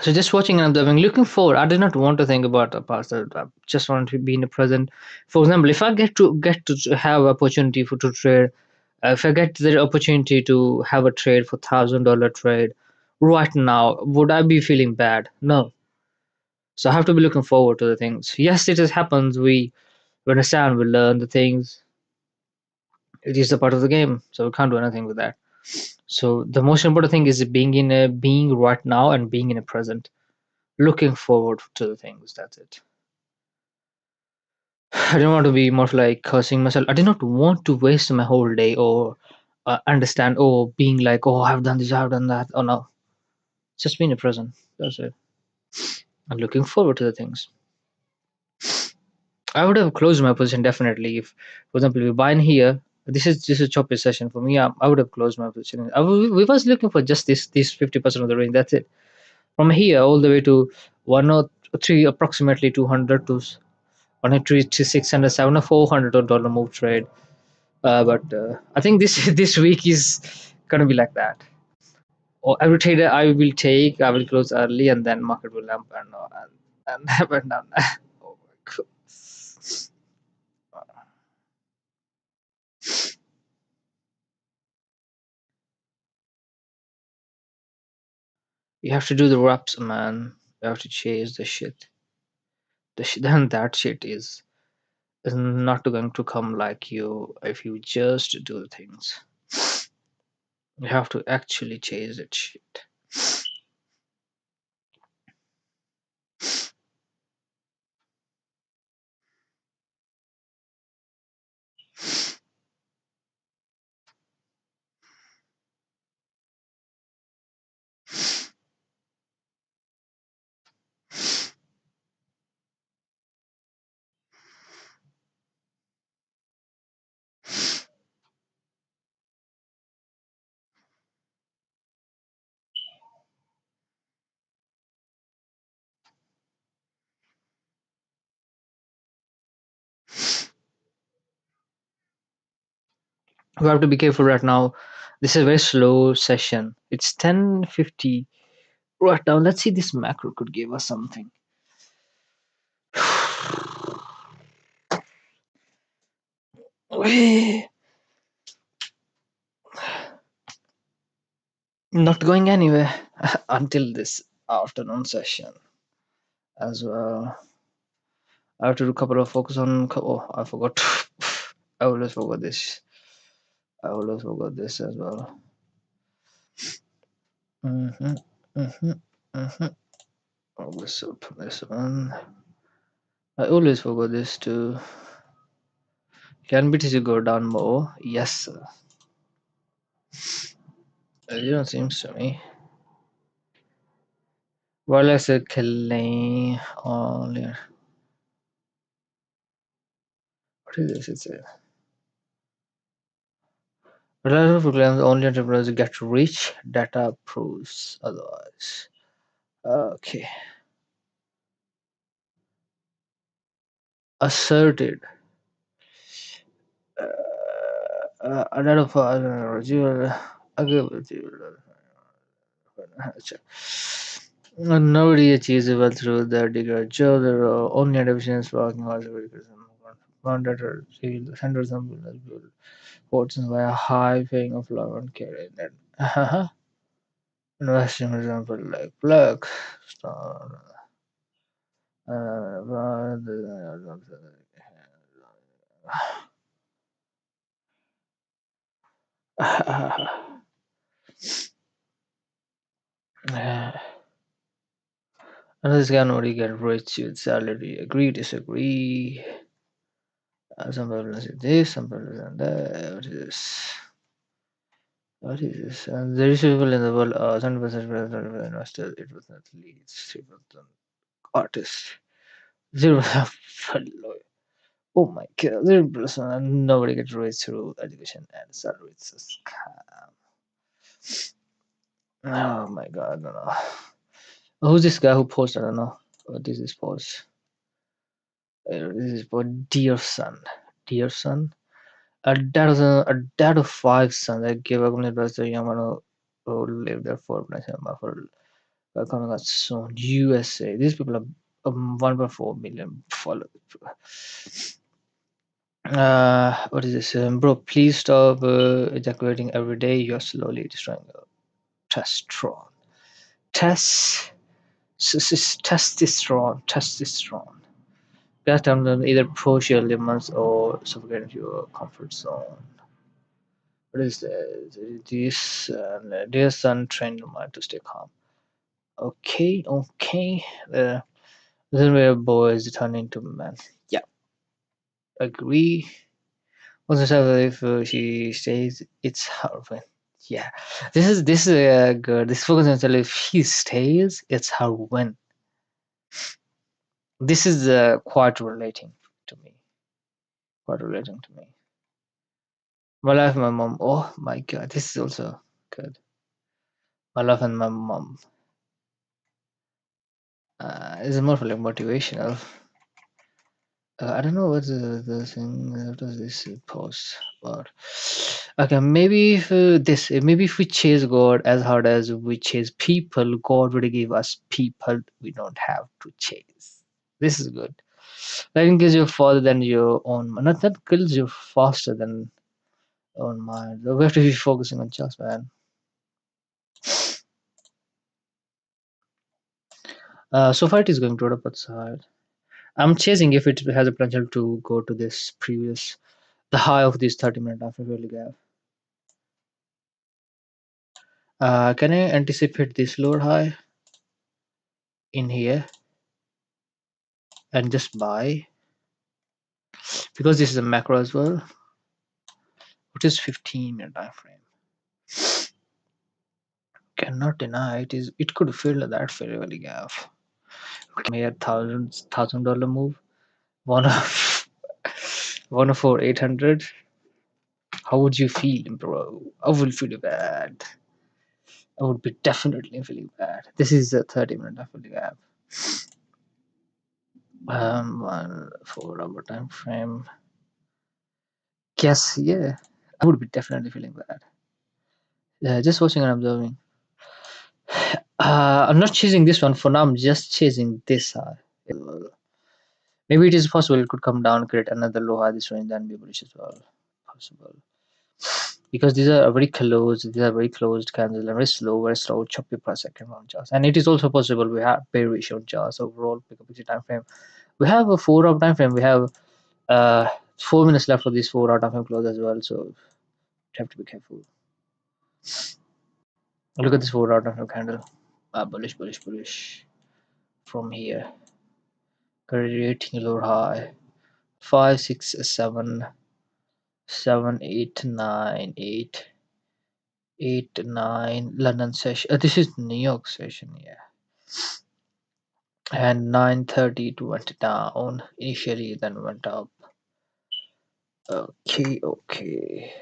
So just watching and observing, looking forward. I did not want to think about the past. I just want to be in the present. For example, if I get to have opportunity to trade, if I get the opportunity to have a trade for $1,000 trade right now, would I be feeling bad? No. So I have to be looking forward to the things. Yes, it just happens. We understand, we learn the things. It is a part of the game, so we can't do anything with that. So the most important thing is being right now and being in a present, looking forward to the things. That's it. I didn't want to be more like cursing myself. I did not want to waste my whole day or understand or being like, oh, I've done this, I've done that. Oh no, just be in the present. That's it. I'm looking forward to the things. I would have closed my position definitely if, for example, we buy in here This is choppy session for me. I would have closed my position. We was looking for just this 50% of the range. That's it. From here all the way to 103, approximately 200 to 103 to 600, 700, $400 move trade. But I think this this week is gonna be like that. Or every trader I will take, I will close early, and then market will lamp and happen down. Oh my god! You have to do the reps, man. You have to chase the shit. Then that shit is not going to come like you if you just do the things. You have to actually chase that shit. You have to be careful right now. This is a very slow session. It's 10:50 right now. Let's see, this macro could give us something. Not going anywhere until this afternoon session as well. I have to do a couple of focus on. Oh, I forgot. I always forgot this. I always forgot this as well. Mm-hmm, mm-hmm, mm-hmm. Always open this one. I always forgot this too. Can BTC go down more? Yes, sir. It don't seem to me. Well, I said claim only. What is this? It says. Reliable proclaims only entrepreneurs get rich. Data proves otherwise. Okay. Asserted. A lot of residual. Nobody achieves well through the digger job. There are only deficiencies working hours content or centers and fortunes by a high paying of love and care in it. Investing example like luck. Uh, and this guy already get rich with salary. Agree, disagree. Some people say this, some people say that. What is this? What is this? And the rich people in the world are 70% investors. It was not leads. 3% artists. 0% oh my god, 0%. And nobody gets rich through education and salary. It's a scam. Oh my god, I don't know. Who's this guy who posted? I don't know. What is this post? This is for dear son. Dear son. A dad of five sons. I gave up on advice to a young man who lived there for coming out soon. USA. These people are 1.4 million followers. What is this? Bro, please stop ejaculating every day. You're slowly destroying your testosterone. Test. Testosterone. Testosterone. Gas them either push your limits or suffocate into your comfort zone. What is this? Dear son, train your mind to stay calm. Okay, okay. This is where boys turn into men. Yeah, agree. Also, if she stays, it's her win. Yeah, this is good. This focus on if she stays, it's her win. This is quite relating to me. Quite relating to me. My life, my mom. Oh my god, this is also good. My life and my mom. It's more for like motivational. I don't know what the thing. What does this post about? Okay, maybe if maybe if we chase God as hard as we chase people, God would give us people we don't have to chase. This is good. Nothing kills you farther than your own mind. Not that kills you faster than own mind. We have to be focusing on just man. So far it is going to the upward side. I'm chasing if it has a potential to go to this previous the high of this 30-minute after really gap. Can I anticipate this lower high in here and just buy because this is a macro as well, which is 15-minute time frame. Cannot deny it is. It could fill that fairly well gap. Here $1,000 move. One of one of four 800. How would you feel, bro? I would feel bad. I would be definitely feeling bad. This is a 30-minute after gap. 4 hour time frame. Yes, yeah. I would be definitely feeling bad. Just watching and observing. I'm not chasing this one for now. I'm just chasing this high. Maybe it is possible it could come down, create another low high this range, then be bullish as well. Possible because these are very close. These are very closed candles and very slow, choppy per second on charts. And it is also possible we have bearish on charts overall. Pick up the time frame. We have a 4 hour time frame. We have 4 minutes left for this 4 hour time frame close as well. So you have to be careful. Look at this 4 hour time frame candle. Bullish, bullish, bullish. From here, creating lower high. 5, 6, 7, 7, 8, 9, 8, 8, 9. London session. This is New York session, yeah. And 9:30 it went down initially, then went up. Okay, okay.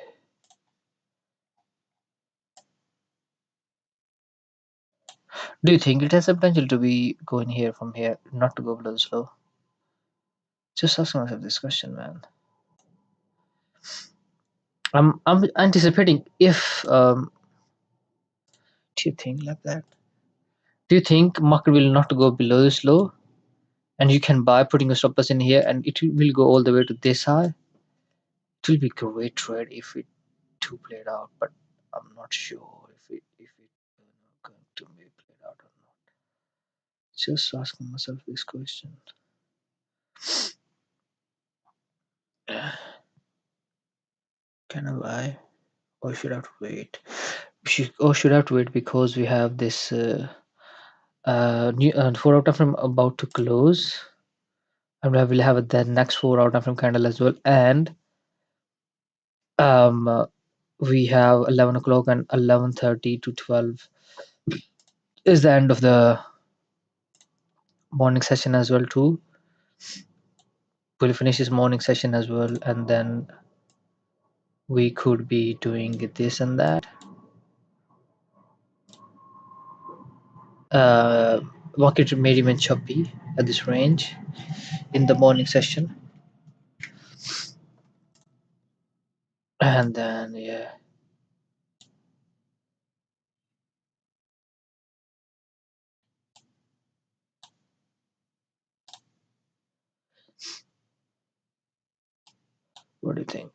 Do you think it has a potential to be going here from here, not to go below the slow? Just asking myself this question, man. I'm anticipating if do you think like that? Do you think market will not go below this low and you can buy putting a stop loss in here and it will go all the way to this high? It will be great trade if it to play it out, but I'm not sure if it going to be played out or not. Just asking myself this question. Can I buy or should I have to wait? Should I have to wait because we have this new 4 out of from about to close, and we will have the next 4 out of from candle as well, and um uh, we have 11 o'clock and 11:30 to 12 is the end of the morning session as well too. We'll finish this morning session as well, and then we could be doing this and that. uh Market may remain choppy at this range in the morning session, and then yeah. What do you think?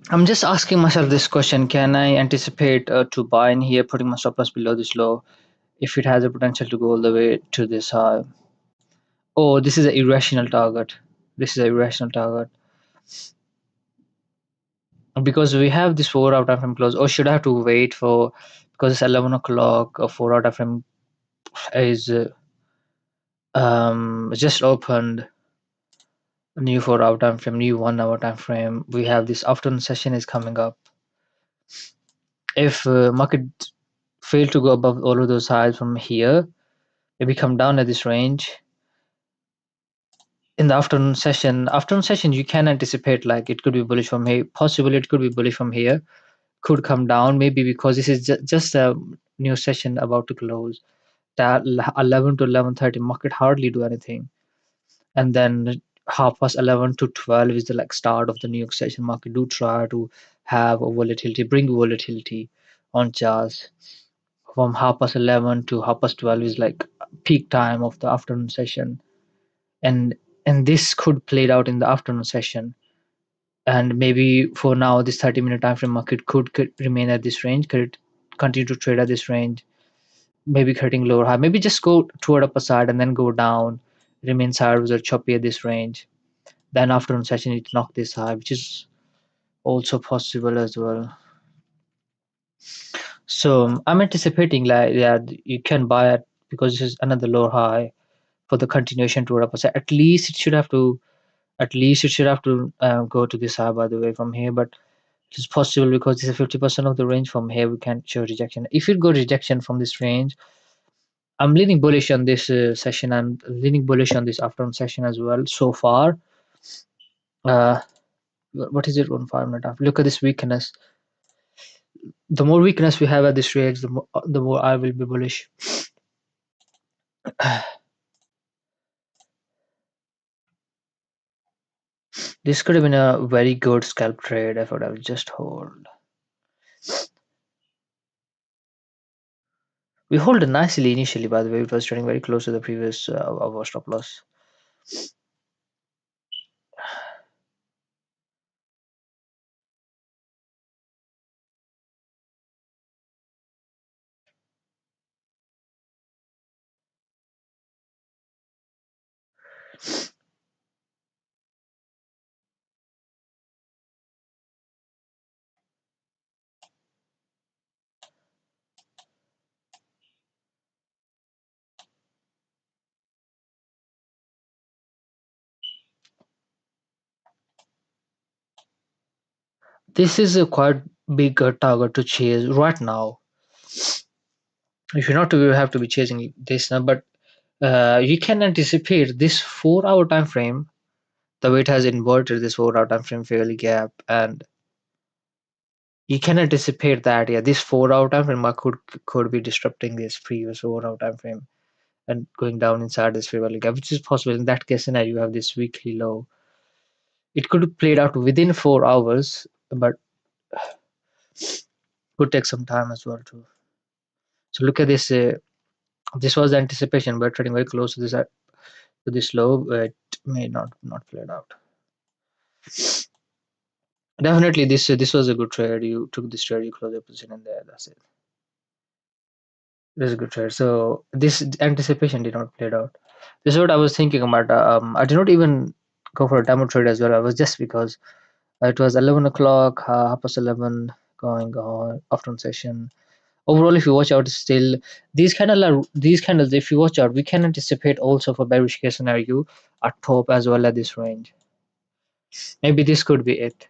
I'm just asking myself this question: can I anticipate to buy in here, putting my stop loss below this low, if it has a potential to go all the way to this high? Oh, this is an irrational target. This is an irrational target because we have this 4 hour time frame close. Or should I have to wait for, because it's 11 o'clock? A 4 hour time frame is just opened. New 4 hour time frame, new 1 hour time frame. We have this afternoon session is coming up. If market fail to go above all of those highs from here, maybe come down at this range in the afternoon session you can anticipate like it could be bullish from here, possibly it could be bullish from here, could come down maybe because this is just a new session about to close. That 11 to 11:30 market hardly do anything, and then half past 11 to 12 is the like start of the new york session. Market do try to have a volatility, bring volatility on charts. From half past 11 to half past 12 is like peak time of the afternoon session, and this could play out in the afternoon session. And maybe for now this 30-minute time frame market could remain at this range, could continue to trade at this range, maybe creating lower high, maybe just go toward upper side and then go down, remain sideways or choppy at this range. Then afternoon session it knock this high, which is also possible as well. So I'm anticipating like, yeah, you can buy it because this is another lower high for the continuation toward upper side. At least it should have to go to this high, by the way, from here. But it is possible because this is 50% of the range. From here we can show rejection. If it go rejection from this range, I'm leaning bullish on this session. I'm leaning bullish on this afternoon session as well so far. uh what is it on 5 minute after? Look at this weakness. The more weakness we have at this range, the more I will be bullish. This could have been a very good scalp trade if I would have just hold. We hold it nicely initially, by the way. It was trading very close to the previous our stop loss. This is a quite big target to chase right now. If you're not to have to be chasing this now, but you can anticipate this 4 hour time frame. The way it has inverted this 4 hour time frame fairly gap, and you can anticipate that yeah, this 4 hour time frame could be disrupting this previous 4 hour time frame and going down inside this fairly gap, which is possible. In that case scenario, you have this weekly low. It could have played out within 4 hours, but could take some time as well too. So look at this. This was the anticipation. We're trading very close to this low. It may not play out. Definitely, this was a good trade. You took this trade. You closed your position in there. That's it. This is a good trade. So this anticipation did not play out. This is what I was thinking about. I did not even go for a demo trade as well. I was just because it was 11 o'clock, half past 11, going on afternoon session. Overall, if you watch out, still these candles. If you watch out, we can anticipate also for bearish case scenario at top as well at this range. Maybe this could be it.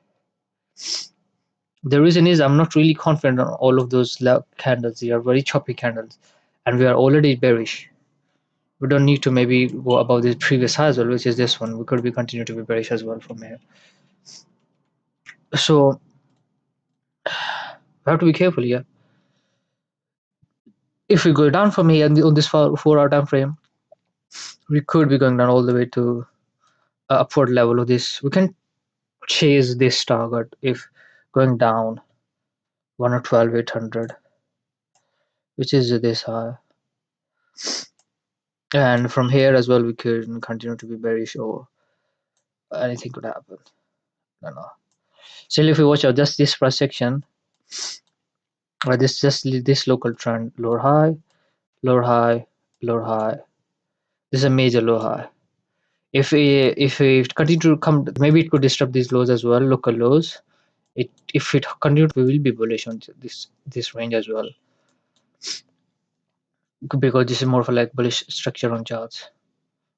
The reason is I'm not really confident on all of those candles. They are very choppy candles, and we are already bearish. We don't need to maybe go above the previous high as well, which is this one. We could be continue to be bearish as well from here. So we have to be careful here. If we go down from here on this 4 hour time frame, we could be going down all the way to upward level of this. We can chase this target if going down 112,800, which is this high. And from here as well, we could continue to be bearish, or anything could happen. I don't know. Still, if you watch out just this price section, or this just this local trend, lower high, lower high, lower high. This is a major low high. If we continue to come, maybe it could disrupt these lows as well, local lows. It if it continues, we will be bullish on this range as well, because this is more of a like bullish structure on charts.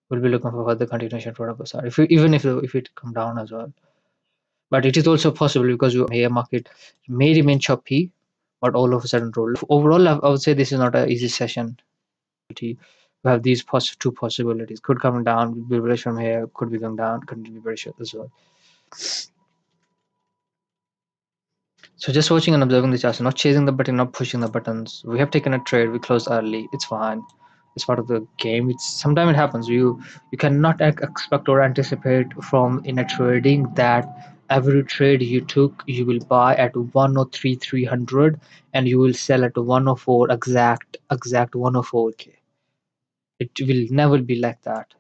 We'll be looking for further continuation for upper side. Even if it come down as well, but it is also possible because your here market may remain choppy, but all of a sudden roll. Overall, I would say this is not an easy session. We have these two possibilities: could come down, be bullish from here, could be come down, could be bullish as well. So just watching and observing the charts, not chasing the button, not pushing the buttons. We have taken a trade, we closed early. It's fine. It's part of the game. It's sometimes it happens. You cannot expect or anticipate from in a trading that every trade you took you will buy at 103 300 and you will sell at 104 exact 104k. It will never be like that.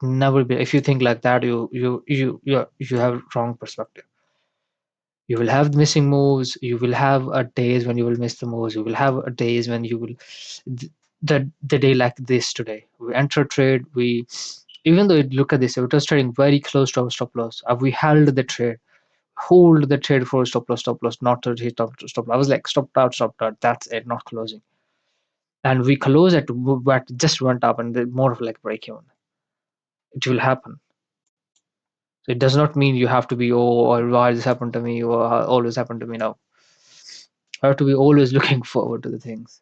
Never be. If you think like that, you have wrong perspective. You will have missing moves, you will have days when you will miss the moves, you will have days when you will the day like this today. We enter trade, we even though you look at this, it was trading very close to our stop loss. We held the trade, hold the trade for stop loss, not to hit stop loss. I was like stopped out, that's it, not closing. And we close at what just went up and more of like break even. It will happen. So it does not mean you have to be, oh, or why this happened to me, or always happened to me now. I have to be always looking forward to the things.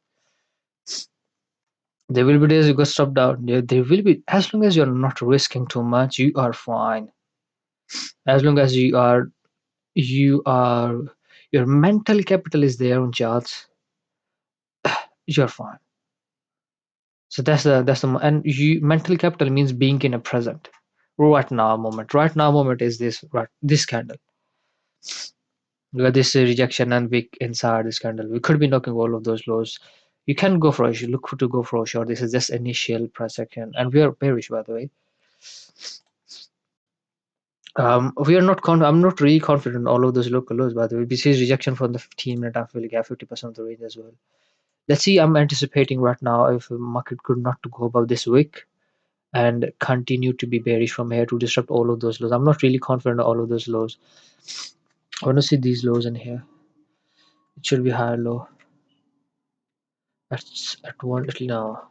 There will be days you get stopped out. There will be, as long as you're not risking too much, you are fine. As long as you are, your mental capital is there on charts, you're fine. So and you mental capital means being in a present, right now moment. Right now moment is this candle. Look at this rejection and wick inside this candle. We could be knocking all of those lows. You can go for a short. Look to go for a short. This is just initial price action, and we are bearish by the way. We are not. I'm not really confident in all of those local lows. By the way, we see rejection from the 15-minute after we get 50% of the range as well. Let's see. I'm anticipating right now if the market could not to go above this wick and continue to be bearish from here to disrupt all of those lows. I'm not really confident in all of those lows. I want to see these lows in here. It should be higher low. At one little now.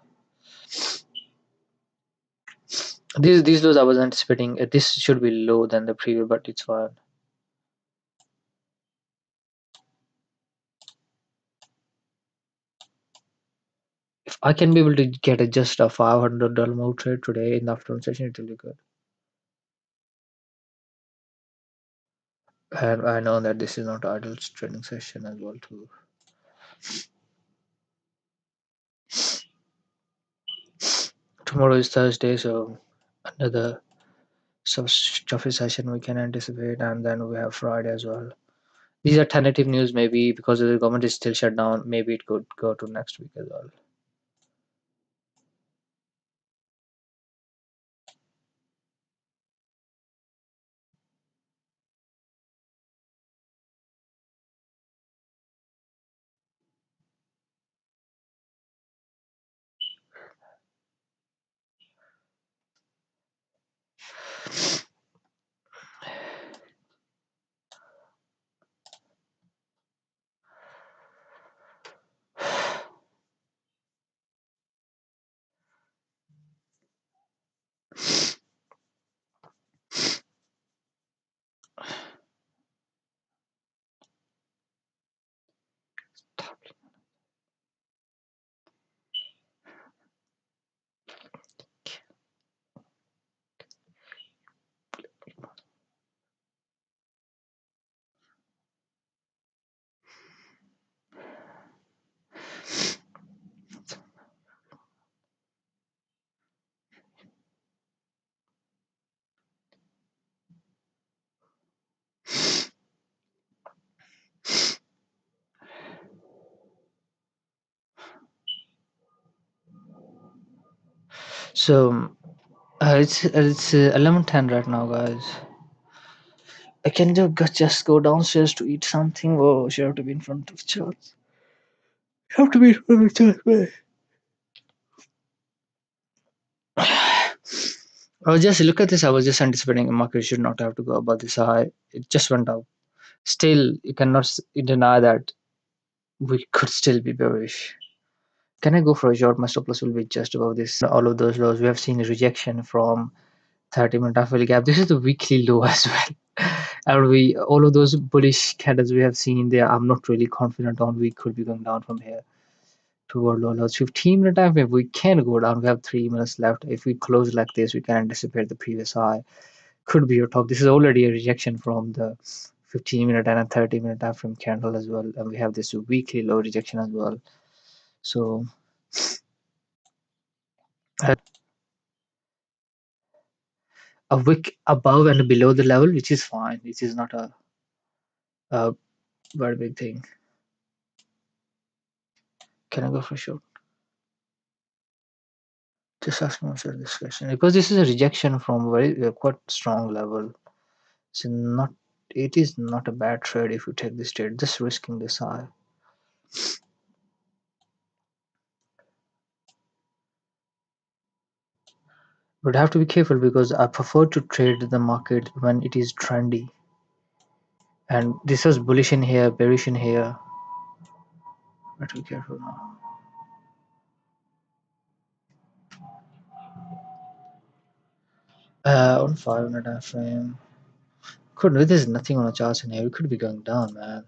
These lows I was anticipating. This should be low than the previous, but it's fine. If I can be able to get just a $500 mode trade today in the afternoon session, it will be good. And I know that this is not idle trading session as well too. Tomorrow is Thursday, so another stuffy session we can anticipate, and then we have Friday as well. These are tentative news, maybe because the government is still shut down. Maybe it could go to next week as well. So it's 11:10 right now, guys. I can just go downstairs to eat something. Oh, she have to be in front of charts. You have to be in front of charts, man. I was just look at this. I was just anticipating the market should not have to go above this high. It just went up. Still, you cannot deny that we could still be bearish. Can I go for a short? My stop loss will be just above this. All of those lows we have seen a rejection from 30-minute half-yearly gap. This is the weekly low as well. And we all of those bullish candles we have seen there, I'm not really confident on. We could be going down from here toward low lows. 15-minute time frame, we can go down. We have 3 minutes left. If we close like this, we can anticipate the previous high. Could be your top. This is already a rejection from the 15-minute and a 30-minute time frame candle as well. And we have this weekly low rejection as well. So a wick above and below the level, which is fine. Which is not a very big thing. Can I go for sure? Just asking myself this question because this is a rejection from very quite strong level. So not it is not a bad trade if you take this trade. Just risking this high. But I have to be careful because I prefer to trade the market when it is trendy. And this was bullish in here, bearish in here. I have to be careful now. On 5-minute time frame. Couldn't there's nothing on a chart in here. We could be going down, man.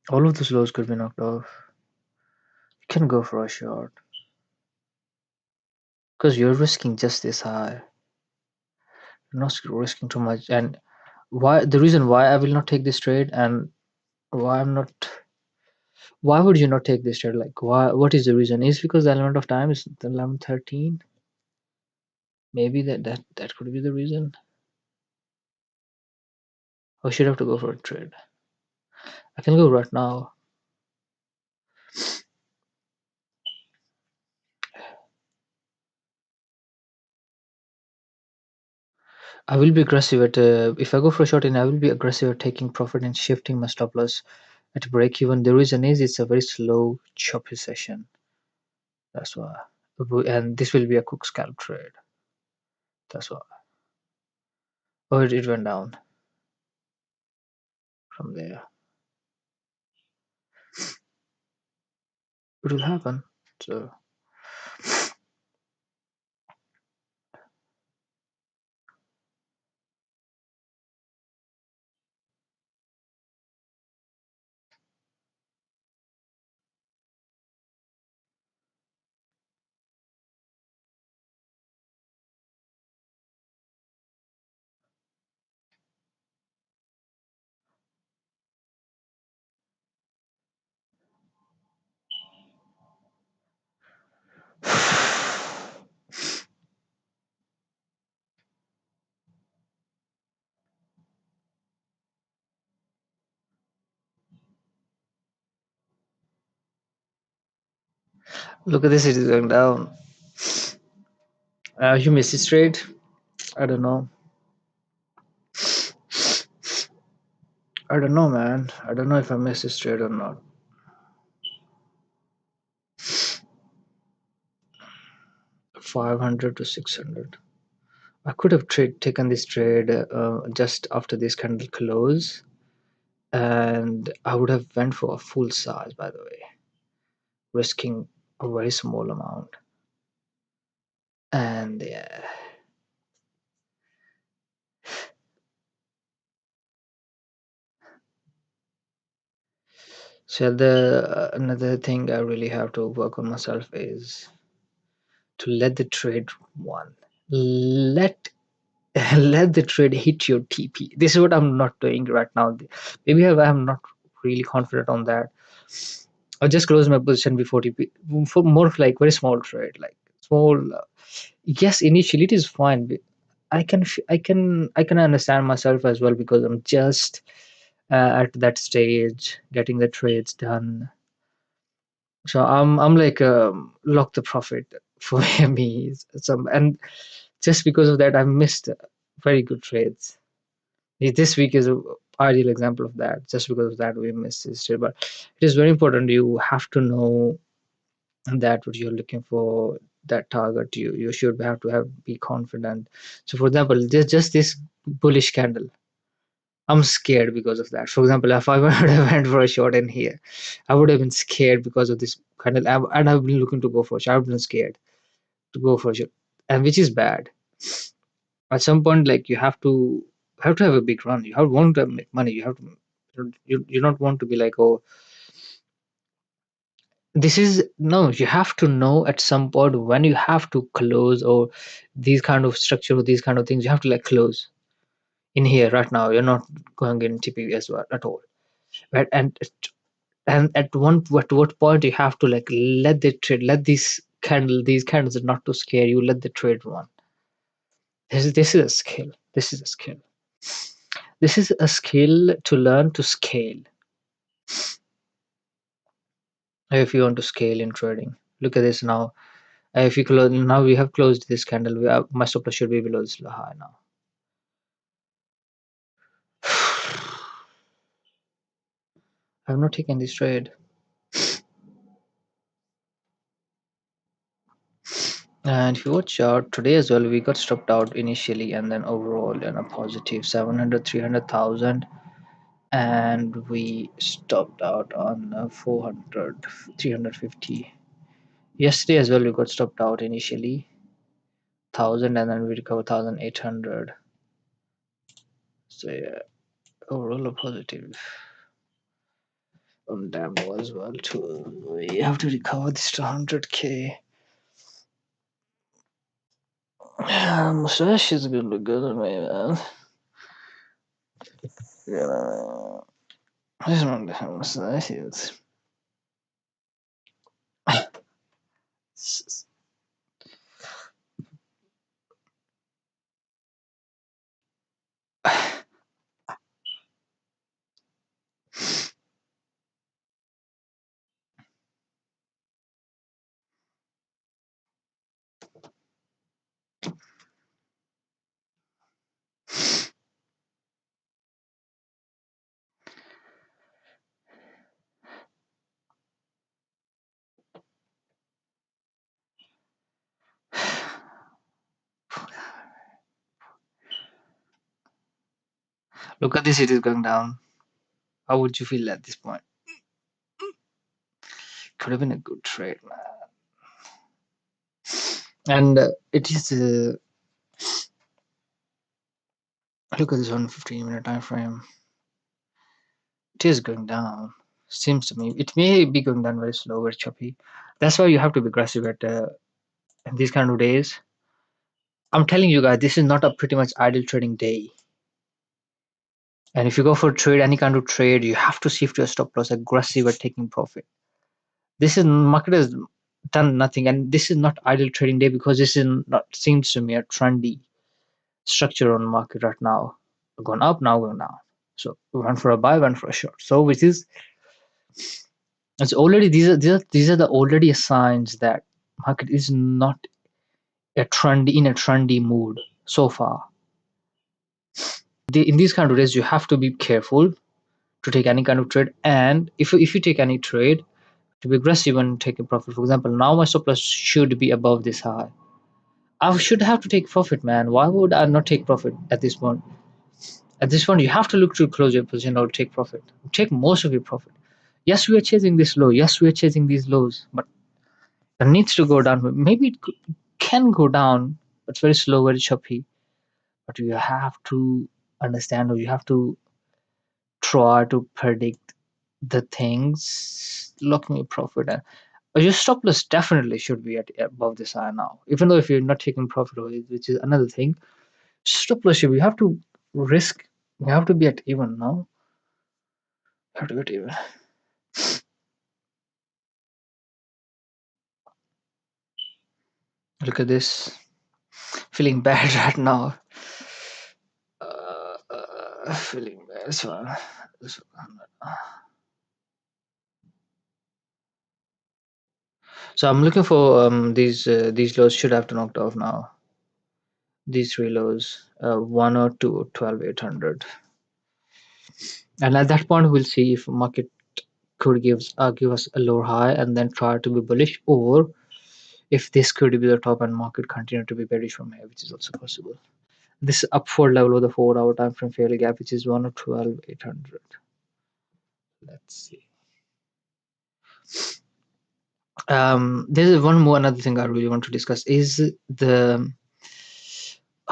All of those lows could be knocked off. You can go for a short. Because you're risking just this high. You're not risking too much. And why the reason why I will not take this trade and why would you not take this trade? Like what is the reason? Is because the element of time is the 11:13? Maybe that could be the reason. Or should have to go for a trade. I can go right now. I will be aggressive at if I go for a short and I will be aggressive at taking profit and shifting my stop loss at break even. The reason is it's a very slow choppy session. That's why. And this will be a cook scalp trade. That's why. Oh, it went down from there. It will happen. So look at this, it is going down. You missed this trade. I don't know. I don't know, man. I don't know if I missed this trade or not. 500 to 600. I could have taken this trade just after this candle close, and I would have went for a full size. By the way, risking a very small amount. And yeah, so the another thing I really have to work on myself is to let the trade one. Let let the trade hit your TP. This is what I'm not doing right now. Maybe I'm not really confident on that. I'll just close my position before TP for more of like very small trade, like small. Yes, initially it is fine. I can understand myself as well because I'm just at that stage getting the trades done. So I'm like lock the profit for me. Some, and just because of that, I missed very good trades. This week is a ideal example of that. Just because of that, we missed this trade. But it is very important. You have to know that what you're looking for, that target. You should have to have be confident. So, for example, just this bullish candle. I'm scared because of that. For example, if I would have went for a short in here, I would have been scared because of this candle, and I've been looking to go for a short. I've been scared to go for a short, and which is bad. At some point, like you have to have a big run. You have want to make money. You have to. You don't want to be like, oh, this is no. You have to know at some point when you have to close, or these kind of structure or these kind of things. You have to like close in here right now. You're not going in TP as well at all, right? And at what point you have to like let the trade, let these candles are not to scare you, let the trade run. This is a skill. This is a skill to learn to scale. If you want to scale in trading, look at this now. If you close now, we have closed this candle. My stop loss should be below this high now. I have not taken this trade. And if you watch out today as well, we got stopped out initially and then overall in a positive 700, 300,000, and we stopped out on 400, 350. Yesterday as well, we got stopped out initially 1,000 and then we recovered 1,800. So yeah, overall a positive on demo as well too. We have to recover this to 100k. Mustache is gonna look good on me, man. Yeah, I just want to have mustaches. Look at this, it is going down. How would you feel at this point? Could have been a good trade, man. And it is. Look at this on 15-minute time frame. It is going down. Seems to me it may be going down very slow, very choppy. That's why you have to be aggressive at in these kind of days. I'm telling you guys, this is not a pretty much idle trading day. And if you go for a trade, any kind of trade, you have to shift your stop loss aggressive at taking profit. This is market has done nothing, and this is not idle trading day because this is not seems to me a trendy structure on market right now. Going up now, going down. So one for a buy, one for a short. So which is it's already these are the already signs that market is not a trendy in a trendy mood so far. In these kind of days, you have to be careful to take any kind of trade, and if you take any trade, to be aggressive and take a profit. For example, now my stop loss should be above this high. I should have to take profit, man. Why would I not take profit at this point? At this point, you have to look to close your position or take profit. Take most of your profit. Yes, we are chasing this low. Yes, we are chasing these lows, but it needs to go down. Maybe can go down, but it's very slow, very choppy. But you have to understand, or you have to try to predict the things. Looking at profit, and your stop loss definitely should be at above this high now. Even though if you're not taking profit, which is another thing, stop loss should you have to risk. You have to be at even now. You have to be at even. Look at this. Feeling bad right now. Feeling bad as well. So I'm looking for these lows should have to knocked off now. These three lows, one or two, 12,800, and at that point we'll see if market could give us a lower high and then try to be bullish, or if this could be the top and market continue to be bearish from here, which is also possible. This upward level of the 4 hour time frame failure gap, which is 1 or 12,800. Let's see. There's one more another thing I really want to discuss is the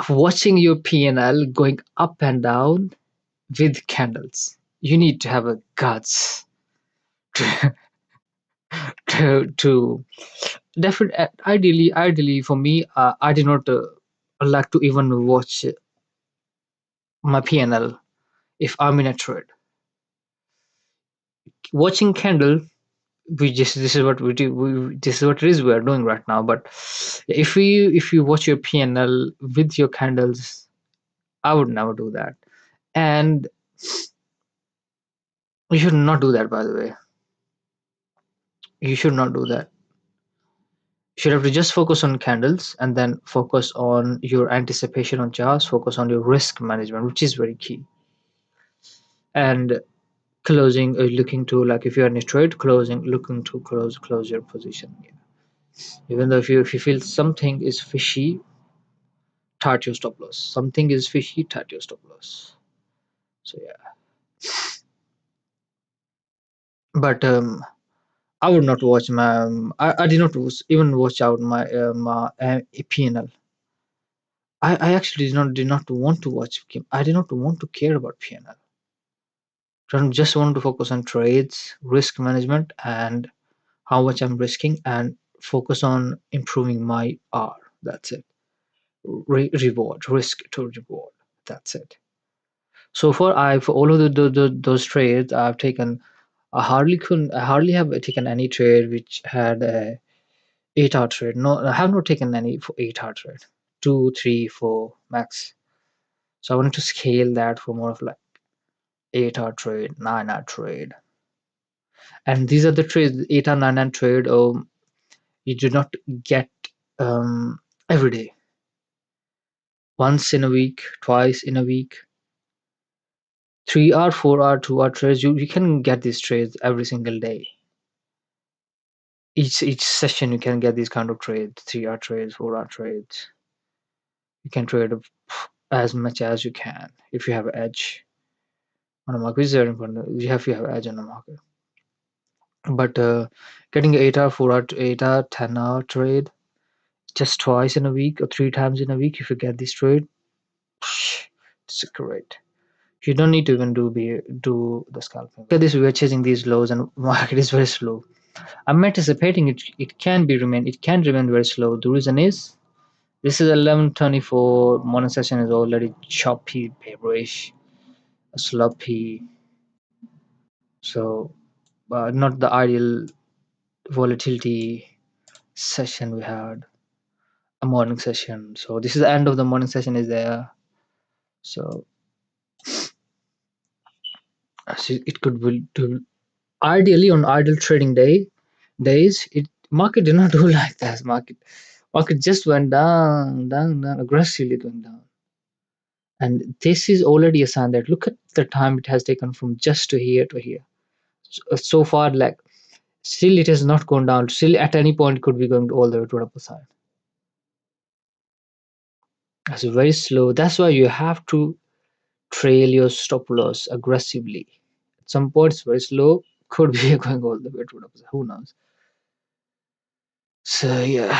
watching your PNL going up and down with candles. You need to have a guts to to definitely. Ideally for me, I do not like to even watch my PNL if I'm in a trade. Watching candle, we just this is what we do. This is what it is we are doing right now. But if you watch your PNL with your candles, I would never do that. And you should not do that, by the way. You should not do that. You should have to just focus on candles and then focus on your anticipation on charts, focus on your risk management, which is very key. And closing, looking to, like, if you're in a trade, closing, looking to close your position. Yeah. Even though if you feel something is fishy, start your stop loss. Something is fishy, start your stop loss. So yeah, but I would not watch my. I did not even watch out my PNL. I actually did not want to watch. I did not want to care about PNL. I just want to focus on trades, risk management, and how much I'm risking, and focus on improving my R. That's it. Reward, risk to reward. That's it. So far, I for all of those trades I've taken, I hardly have taken any trade which had a 8 hour trade. No, I have not taken any for 8 hour trade. Two, three, four max. So I wanted to scale that for more of like 8 hour trade, 9 hour trade. And these are the trades, 8 or 9 hour trade. You do not get every day. Once in a week, twice in a week, 3 hour, 4 hour, 2 hour trades. You can get these trades every single day. Each session you can get these kind of trades, 3 hour trades, 4 hour trades. You can trade as much as you can if you have an edge on the market. Which is very important. You have edge on the market. But getting 8 hour, 4 hour, 8 hour, 10 hour trade just twice in a week or three times in a week, if you get this trade, it's great. You don't need to even do the scalping. Look at this, we are chasing these lows and market is very slow. I'm anticipating it can remain very slow. The reason is this is 11:24. Morning session is already choppy, bearish, sloppy. So not the ideal volatility session we had. A morning session. So this is the end of the morning session is there. So it could will do ideally on ideal trading days. It market did not do like that. Market just went down aggressively going down. And this is already a sign that look at the time it has taken from just to here to here. So far, like still it has not gone down. Still at any point it could be going all the way to the upper side. It's very slow. That's why you have to trail your stop loss aggressively. At some points very slow, could be going all the way to the upper side. Who knows? So yeah.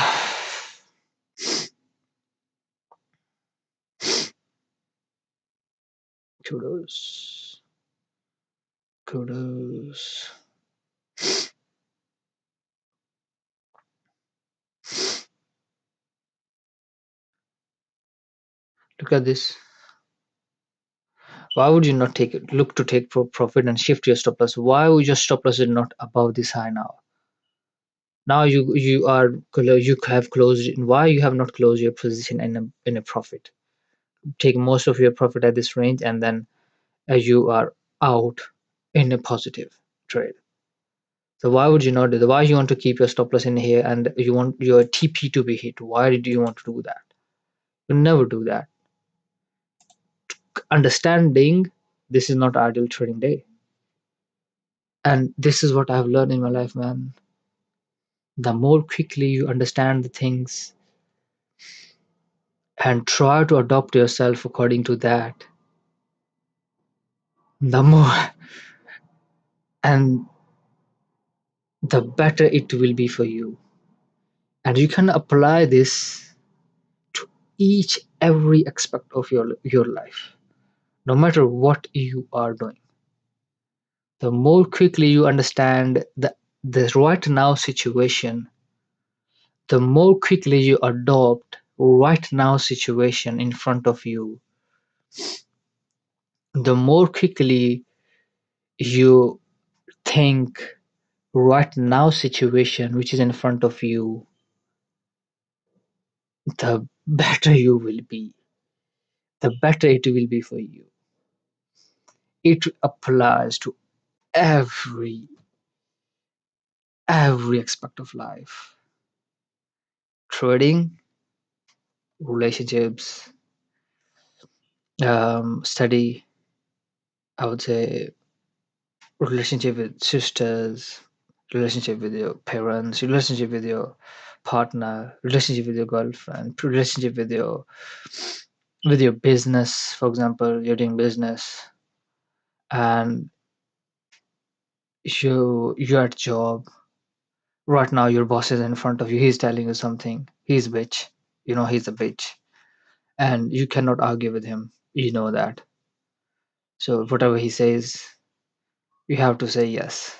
Kudos. Kudos. Look at this. Why would you not look to take profit and shift your stop loss? Why would your stop loss is not above this high now? Now you have closed. Why you have not closed your position in a profit? Take most of your profit at this range, and then you are out in a positive trade. So why would you not do that? Why you want to keep your stop loss in here and you want your TP to be hit? Why did you want to do that? You never do that. Understanding this is not ideal trading day. And this is what I've learned in my life, man. The more quickly you understand the things and try to adopt yourself according to that, the more and the better it will be for you. And you can apply this to each every aspect of your life, no matter what you are doing. The more quickly you understand the right now situation, the more quickly you adopt right now situation in front of you, the more quickly you think right now situation which is in front of you, the better you will be, the better it will be for you. It applies to every every aspect of life: trading, relationships, study, I would say, relationship with sisters, relationship with your parents, relationship with your partner, relationship with your girlfriend, relationship with your business. For example, you're doing business and you're at job. Right now your boss is in front of you, he's telling you something, he's a bitch, he's a bitch, and you cannot argue with him, that. So whatever he says, you have to say yes.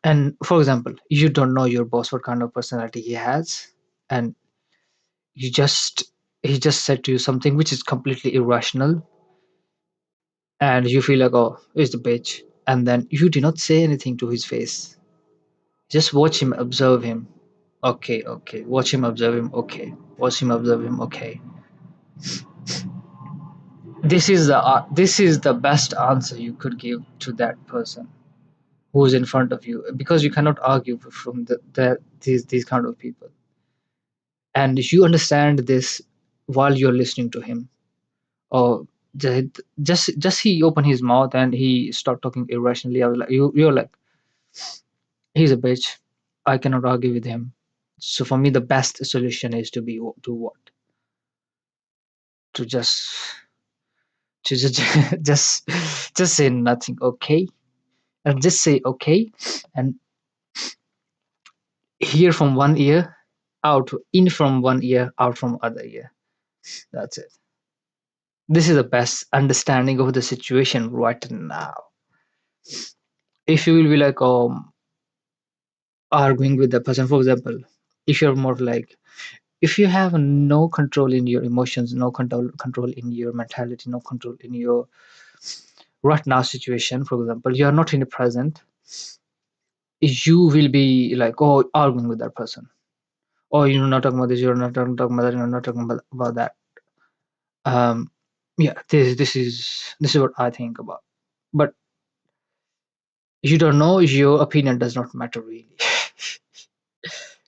And for example, you don't know your boss what kind of personality he has, and you just he just said to you something which is completely irrational, and you feel like, oh, he's the bitch, and then you do not say anything to his face. Just watch him, observe him. Okay, okay. Watch him, observe him. Okay. Watch him, observe him. Okay. This is the best answer you could give to that person who's in front of you, because you cannot argue from these kind of people. And you understand this while you're listening to him, or just he open his mouth and he start talking irrationally. I was like, you're like, he's a bitch, I cannot argue with him. So for me the best solution is to what, to just just just say nothing. Okay, and just say okay, and hear from one ear, out in from one ear, out from other ear. That's it. This is the best understanding of the situation right now. If you will be like, arguing with the person, for example, if you're more like, if you have no control in your emotions, no control in your mentality, no control in your right now situation, for example, you are not in the present, you will be like, oh, arguing with that person. Oh, you're not talking about this, you're not talking about that, you're not talking about that. Yeah, this is what I think about. But you don't know, your opinion does not matter really.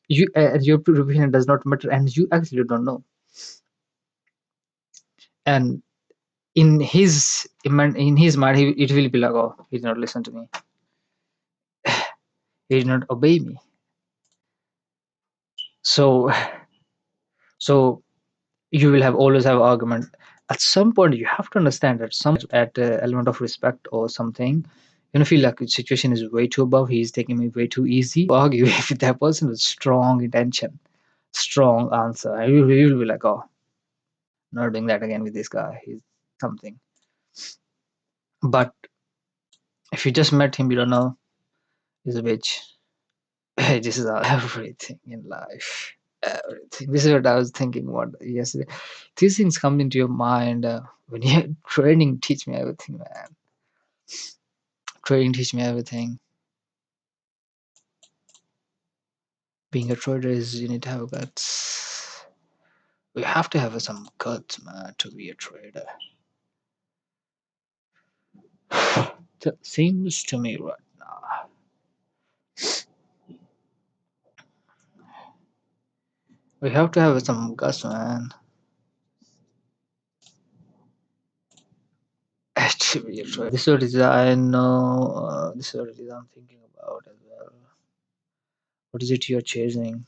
Your opinion does not matter, and you actually don't know. And in his mind, it will be like, oh, he did not listen to me, he did not obey me. So so you will have always have argument. At some point you have to understand that some at element of respect or something, feel like the situation is way too above, he's taking me way too easy, argue with that person with strong intention, strong answer, and you will be like, oh, not doing that again with this guy, he's something. But if you just met him, you don't know, he's a bitch. This is everything in life. Everything. This is what I was thinking about yesterday. These things come into your mind when you're training. Teach me everything, man. Trading teach me everything. Being a trader is, you need to have guts. We have to have some guts, man, to be a trader. That seems to me right now. We have to have some guts, man. Actually, this is what is I know. This is what it is I'm thinking about as well. What is it you're chasing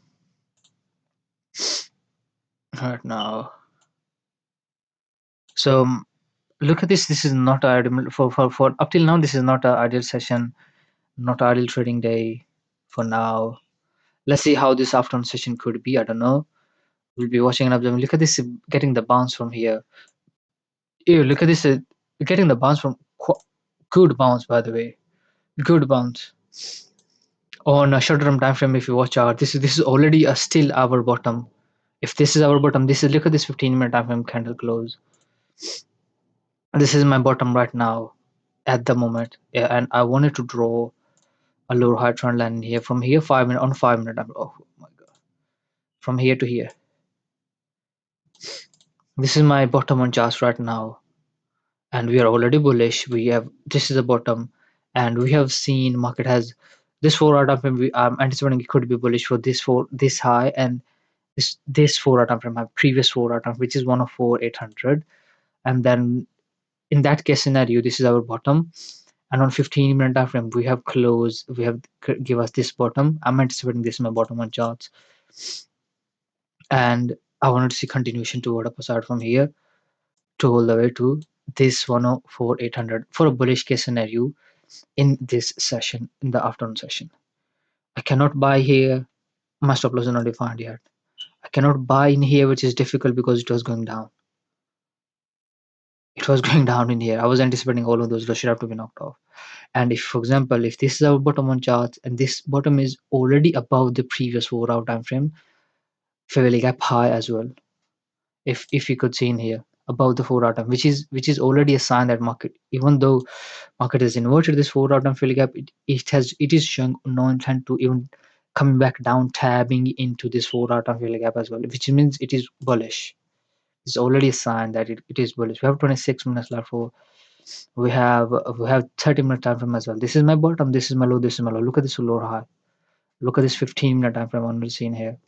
right now? So look at this. This is not ideal for up till now. This is not an ideal session, not ideal trading day for now. Let's see how this afternoon session could be. I don't know. We'll be watching and observing. Look at this, getting the bounce from here. Ew, look at this, getting the bounce from good bounce, by the way. Good bounce. On a shorter term time frame, if you watch out, this is already a still our bottom. If this is our bottom, this is, look at this 15-minute time frame candle close. This is my bottom right now at the moment. Yeah, and I wanted to draw a lower high trend line here from here 5 minute on 5 minute. Oh my god, from here to here. This is my bottom on charts right now, and we are already bullish. We have, this is the bottom, and we have seen market has this 4 hour time frame. I'm anticipating it could be bullish for this high, and this 4 hour time frame, my previous 4 hour time, which is 104,800, and then in that case scenario, this is our bottom, and on 15-minute time frame we have closed, we have give us this bottom. I'm anticipating this is my bottom on charts, and I wanted to see continuation toward upside from here to all the way to this 104,800 for a bullish case scenario in this session, in the afternoon session. I cannot buy here, my stop loss is not defined yet. I cannot buy in here, which is difficult because it was going down. It was going down in here. I was anticipating all of those should have to be knocked off. And if, for example, if this is our bottom on charts and this bottom is already above the previous 4 hour time frame, fairly gap high as well. If you could see in here above the 4 hour time, which is already a sign that market, even though market has inverted this 4 hour time fairly gap, it is showing no intent to even coming back down, tabbing into this 4 hour time fairly gap as well, which means it is bullish. It's already a sign that it is bullish. We have 26 minutes left for, we have 30-minute time frame as well. This is my bottom, this is my low, this is my low. Look at this lower high. Look at this 15-minute time frame on the scene here.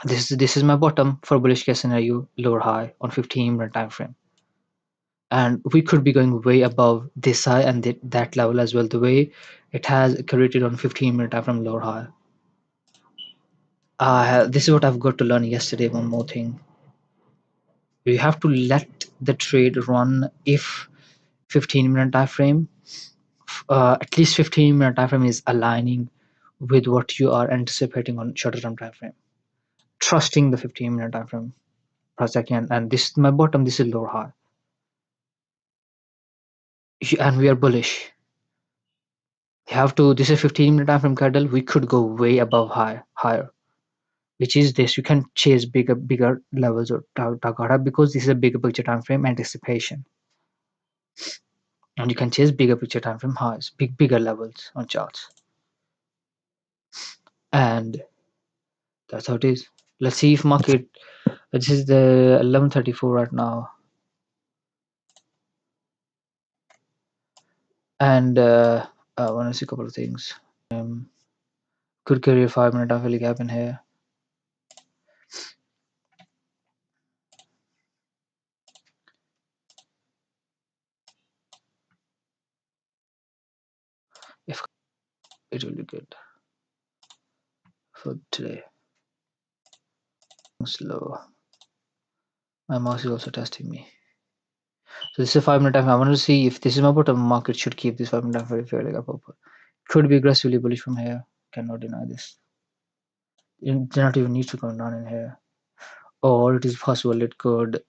This is my bottom for bullish case scenario, lower high on 15-minute time frame. And we could be going way above this high and that level as well, the way it has created on 15-minute time frame lower high. This is what I've got to learn yesterday. One more thing. You have to let the trade run if 15-minute time frame, at least 15-minute time frame is aligning with what you are anticipating on shorter term time frame. Trusting the 15-minute time frame for a second, and this is my bottom, this is lower high, and we are bullish. You have to, this is 15-minute time frame candle, we could go way above higher, which is this. You can chase bigger levels or target because this is a bigger picture time frame anticipation, and you can chase bigger picture time frame highs, bigger levels on charts, and that's how it is. Let's see if market, this is the 11:34 right now, and I want to see a couple of things. Could carry a 5-minute hourly gap in here. If it will be good for today. Slow. My mouse is also testing me. So this is a 5-minute time. I want to see if this is my bottom. Market should keep this 5-minute time very fairly up. Could be aggressively bullish from here. Cannot deny this. It does not even need to come down in here. Or it is possible it could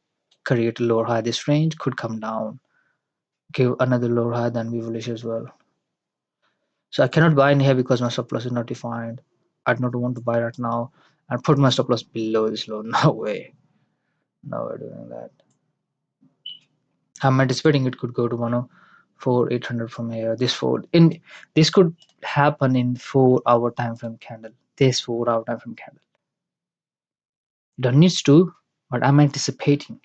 create a lower high. This range could come down, give another lower high, then be bullish as well. So I cannot buy in here because my stop loss is not defined. I do not want to buy right now and put my stop loss below this low. No way. No way doing that. I'm anticipating it could go to 104,800 from here. This could happen in 4 hour time frame candle. This 4 hour time frame candle. Don't needs to, but I'm anticipating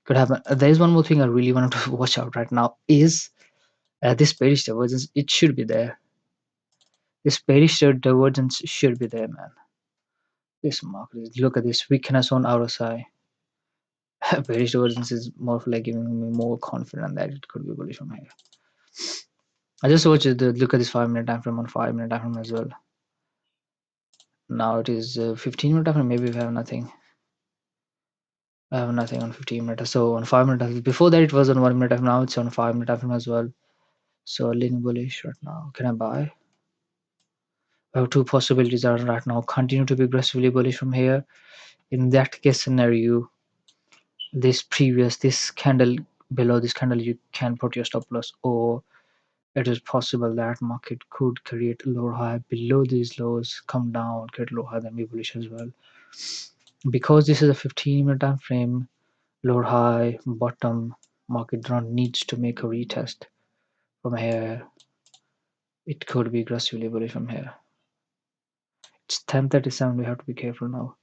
could happen. There is one more thing I really wanted to watch out right now is this bearish divergence. It should be there. This bearish divergence should be there, man. This market is, look at this weakness on RSI. Bearish divergence is more of like giving me more confidence that it could be bullish from here. I just watched the look at this 5 minute time frame on 5 minute time frame as well. Now it is 15 minute time frame. Maybe we have nothing. I have nothing on 15 minute. So on 5 minute, before that it was on 1 minute time. Now it's on 5 minute time frame as well. So leaning bullish right now. Can I buy? I have two possibilities are right now. Continue to be aggressively bullish from here. In that case scenario, this candle below this candle, you can put your stop loss, or it is possible that market could create a lower high below these lows, come down, create lower high, then be bullish as well. Because this is a 15 minute time frame, lower high, bottom, market run needs to make a retest from here. It could be aggressively bullish from here. It's 10:37. We have to be careful now.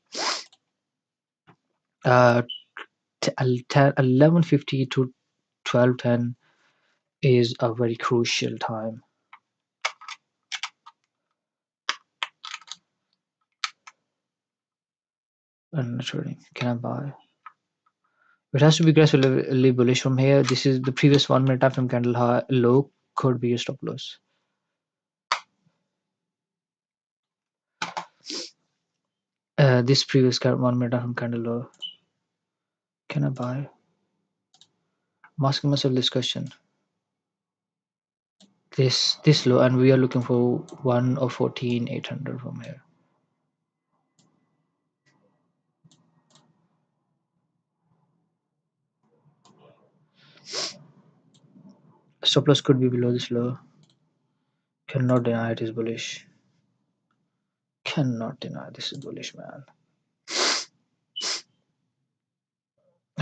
11:50 to 12:10 is a very crucial time. And trading, can I buy? It has to be aggressively bullish from here. This is the previous 1 minute time frame candle high low, could be a stop loss. This previous 1 minute time frame candle low. Can I buy? I'm asking myself this question. This low, and we are looking for 1 or 14,800 from here. Stop loss could be below this low. Cannot deny it is bullish. Cannot deny this is bullish, man.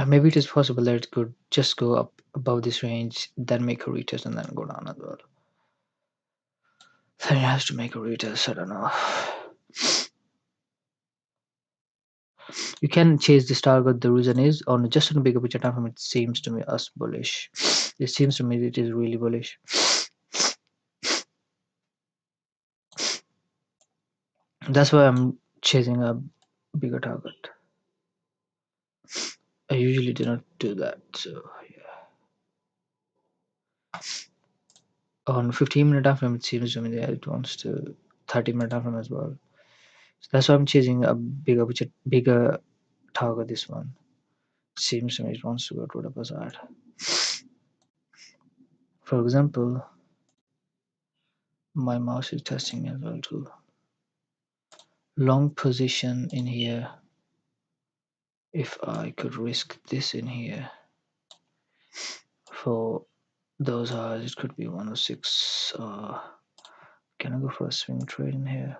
Maybe it is possible that it could just go up above this range, then make a retest, and then go down as well. Then it has to make a retest. I don't know. You can chase this target. The reason is on just on a bigger picture time frame, it seems to me us bullish. It seems to me it is really bullish. That's why I'm chasing a bigger target. I usually do not do that. So yeah. On 15 minute time frame, it seems to me that it wants to 30 minute time frame as well. So that's why I'm chasing a bigger target. This one seems to me it wants to go to the upper side. For example, my mouse is testing as well too. Long position in here. If I could risk this in here for those highs, it could be 106. Can I go for a swing trade in here?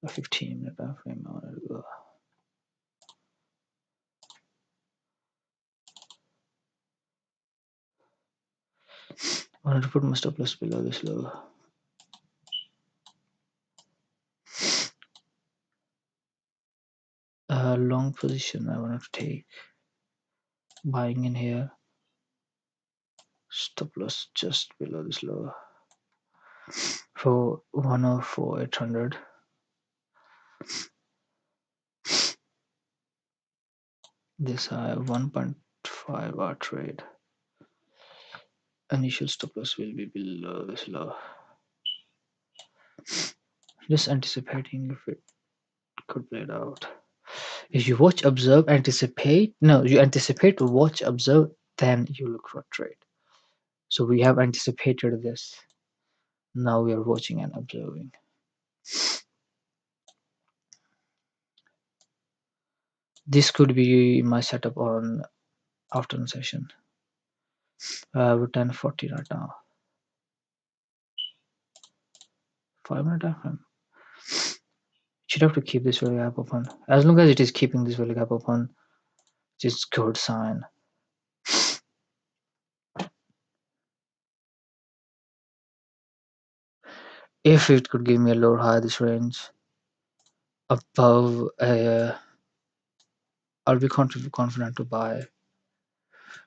A 15 minute time frame. I wanted to go. I wanted to put my stop loss below this low. Long position I wanted to take. Buying in here. Stop loss just below this low. For 104,800. This high 1.5 hour trade. Initial stop loss will be below this low. Just anticipating if it could play it out. If you watch, observe, anticipate. No, you anticipate, watch, observe, then you look for a trade. So we have anticipated this. Now we are watching and observing. This could be my setup on afternoon session. We're 10:40 right now. 5 minute time frame. Should have to keep this value gap open. As long as it is keeping this value gap open, it's good sign. If it could give me a lower high this range above, I'll be confident to buy.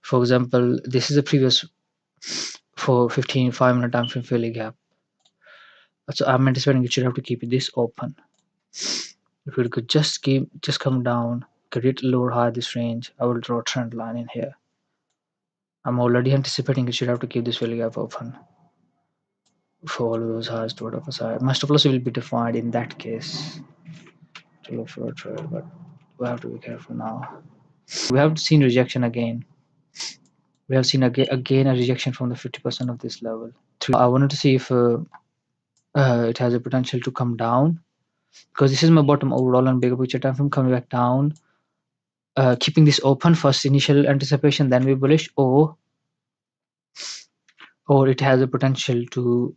For example, this is the previous for 15 5 minute time frame fairly gap. So I'm anticipating it should have to keep this open. If it could just come down, create a lower high this range, I will draw a trend line in here. I'm already anticipating it should have to keep this fairly gap open for all of those highs to the side. My stop loss will be defined in that case to look for a trade, but we have to be careful now. We have seen rejection again. We have seen again a rejection from the 50% of this level. I wanted to see if it has a potential to come down because this is my bottom overall on bigger picture time frame coming back down. Keeping this open first initial anticipation, then we bullish, or it has a potential to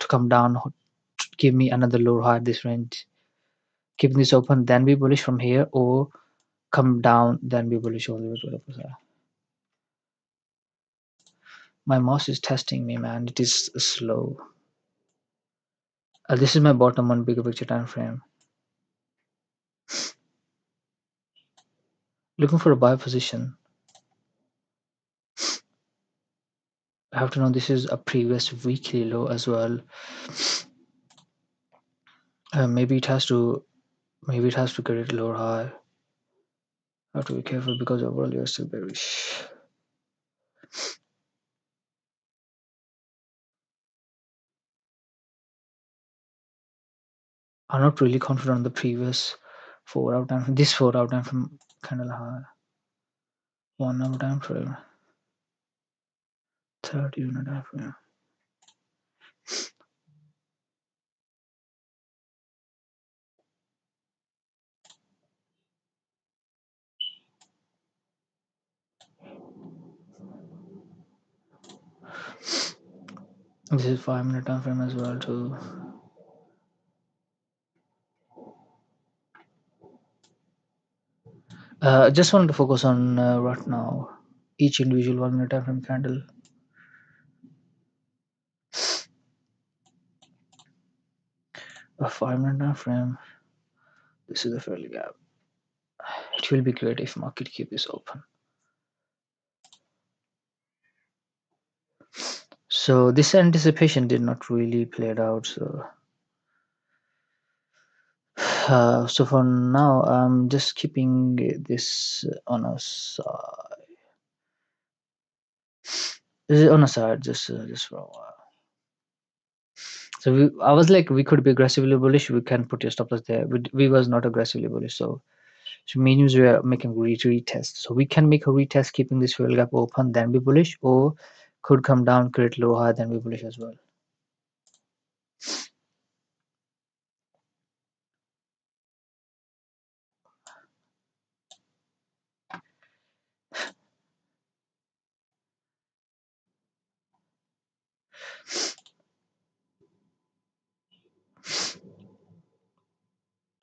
come down to give me another lower high at this range. Keeping this open, then be bullish from here, or come down, then be bullish all the way to the upper side. My mouse is testing me, man. It is slow. This is my bottom on bigger picture time frame. Looking for a buy position. I have to know this is a previous weekly low as well. Maybe it has to create a lower high. I have to be careful because overall you're still bearish. I'm not really confident on the previous 4 hour time frame. This 4 hour time frame candle high. 1 hour time frame. 30 unit time frame. This is 5 minute time frame as well too. Just wanted to focus on right now each individual 1 minute time frame candle. A 5 minute time frame. This is a fairly gap. It will be great if market keep this open. So this anticipation did not really play it out. So for now, I'm just keeping this on a side. This is on a side just for a while. So I was like, we could be aggressively bullish. We can put your stop loss there. We was not aggressively bullish. So means we are making retest. So we can make a retest, keeping this fuel gap open, then be bullish, or could come down, create low high, then be bullish as well.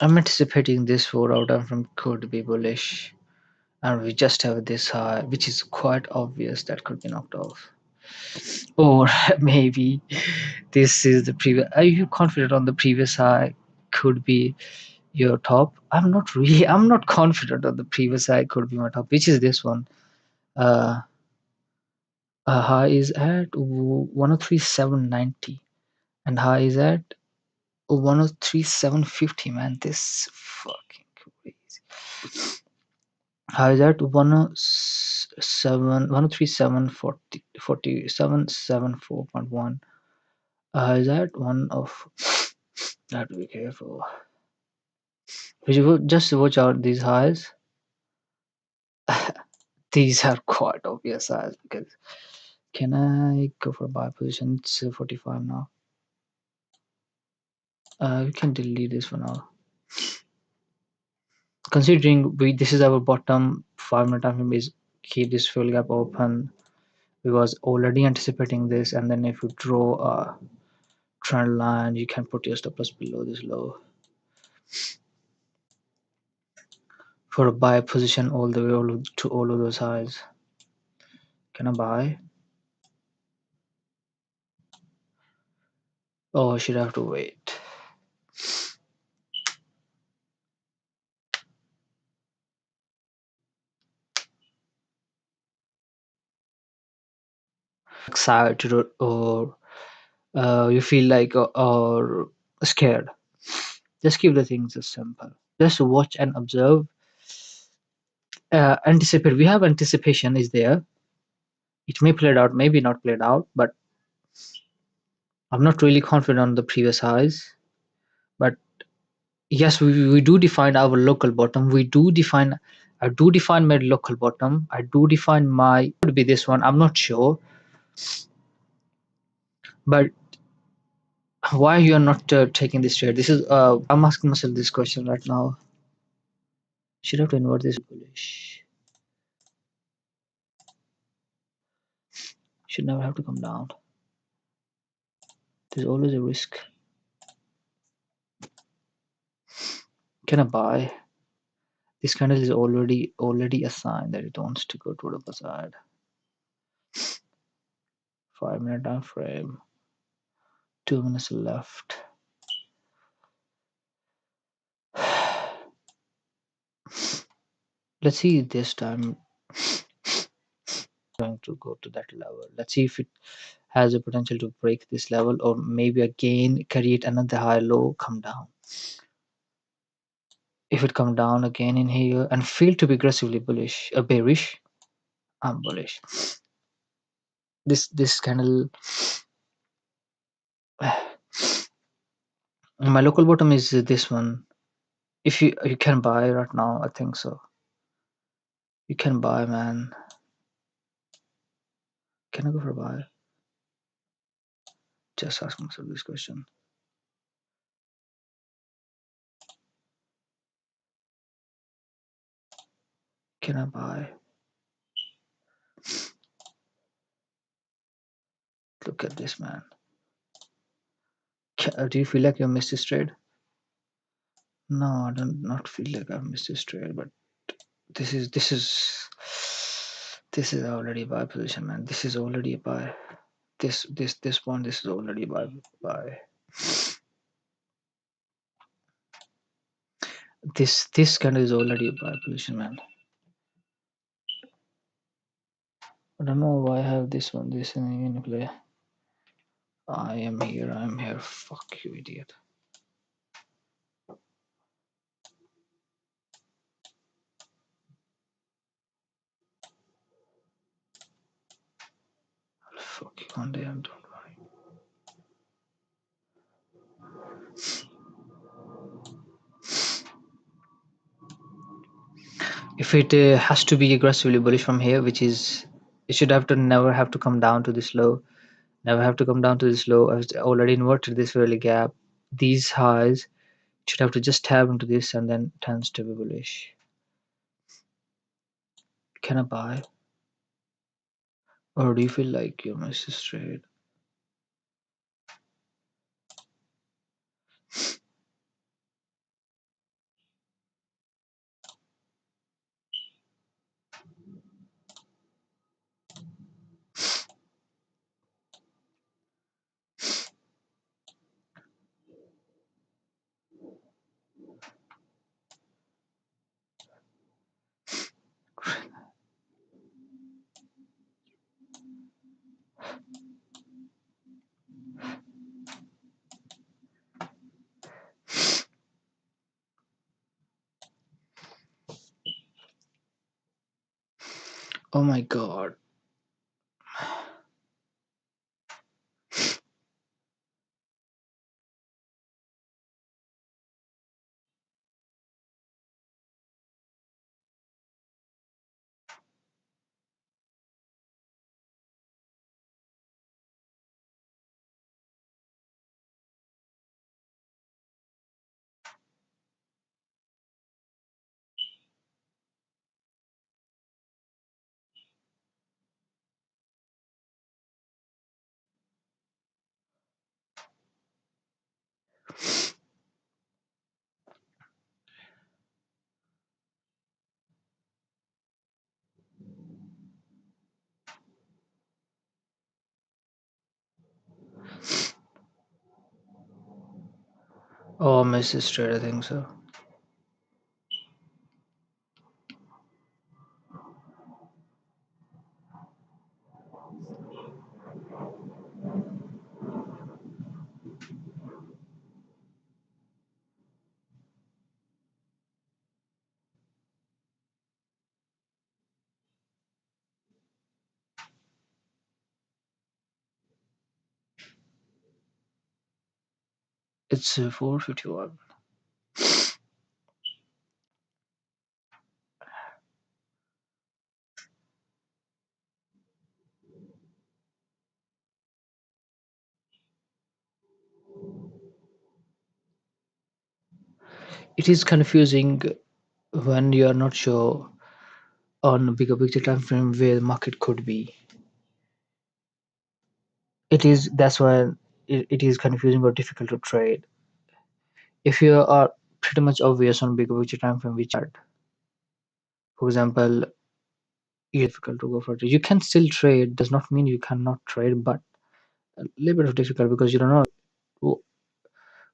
I'm anticipating this 4 hour time frame could be bullish, and we just have this high, which is quite obvious that could be knocked off. Or maybe this is the previous. Are you confident on the previous high could be your top? I'm not confident on the previous high could be my top, which is this one. Uh, High is at 103,790, and high is at 103,750. Man, this fucking crazy. High is at 103,740 is at one of. I have to be careful. Just watch out these highs. These are quite obvious highs because can I go for a buy position? It's 45 now. We can delete this for now. Considering this is our bottom 5 minute time frame is keep this fuel gap open. We was already anticipating this, and then if you draw a trend line, you can put your stop loss below this low for a buy position all the way to all of those highs. Can I buy? Oh, I should have to wait. excited, or you feel like or scared. Just keep the things as simple. Just watch and observe. Anticipate. We have anticipation is there. It may played out, maybe not played out, but I'm not really confident on the previous highs. But yes, we do define our local bottom. We do define. I do define my local bottom. I do define my could be this one. I'm not sure, but why you are not taking this trade? This is I'm asking myself this question right now. Should I have to invert this bullish? Should never have to come down. There's always a risk. Can I buy? This candle is already a sign that it wants to go to the upper side. 5 minute time frame. 2 minutes left. Let's see this time going to go to that level. Let's see if it has a potential to break this level or maybe again create another high low, come down. If it come down again in here and feel to be aggressively bullish, bearish, I'm bullish. This candle, my local bottom is this one. If you can buy right now, I think so. You can buy, man. Can I go for a buy? Just ask myself this question. Can I buy? Look at this, man. Do you feel like you missed this trade? No, I don't not feel like I've missed this trade, but this is already a buy position, man. This is already a buy. This point, this is already a buy. This kind of is already a buy position, man. I don't know why I have this one. This in play. I am here. I'm here. Fuck you, idiot. I'll fuck you one day. I'm don't worry. If it has to be aggressively bullish from here, which is it should have to never have to come down to this low. Never have to come down to this low. I've already inverted this early gap. These highs should have to just tap into this and then tends to be bullish. Can I buy? Or do you feel like you missed this trade? Oh my god. Oh, I missed this trade, I think so. It's 4:51. It is confusing when you are not sure on a bigger picture time frame where the market could be. It is that's why it is confusing or difficult to trade. If you are pretty much obvious on bigger picture time frame, which chart, for example, it's difficult to go for it. You can still trade. Does not mean you cannot trade, but a little bit of difficult because you don't know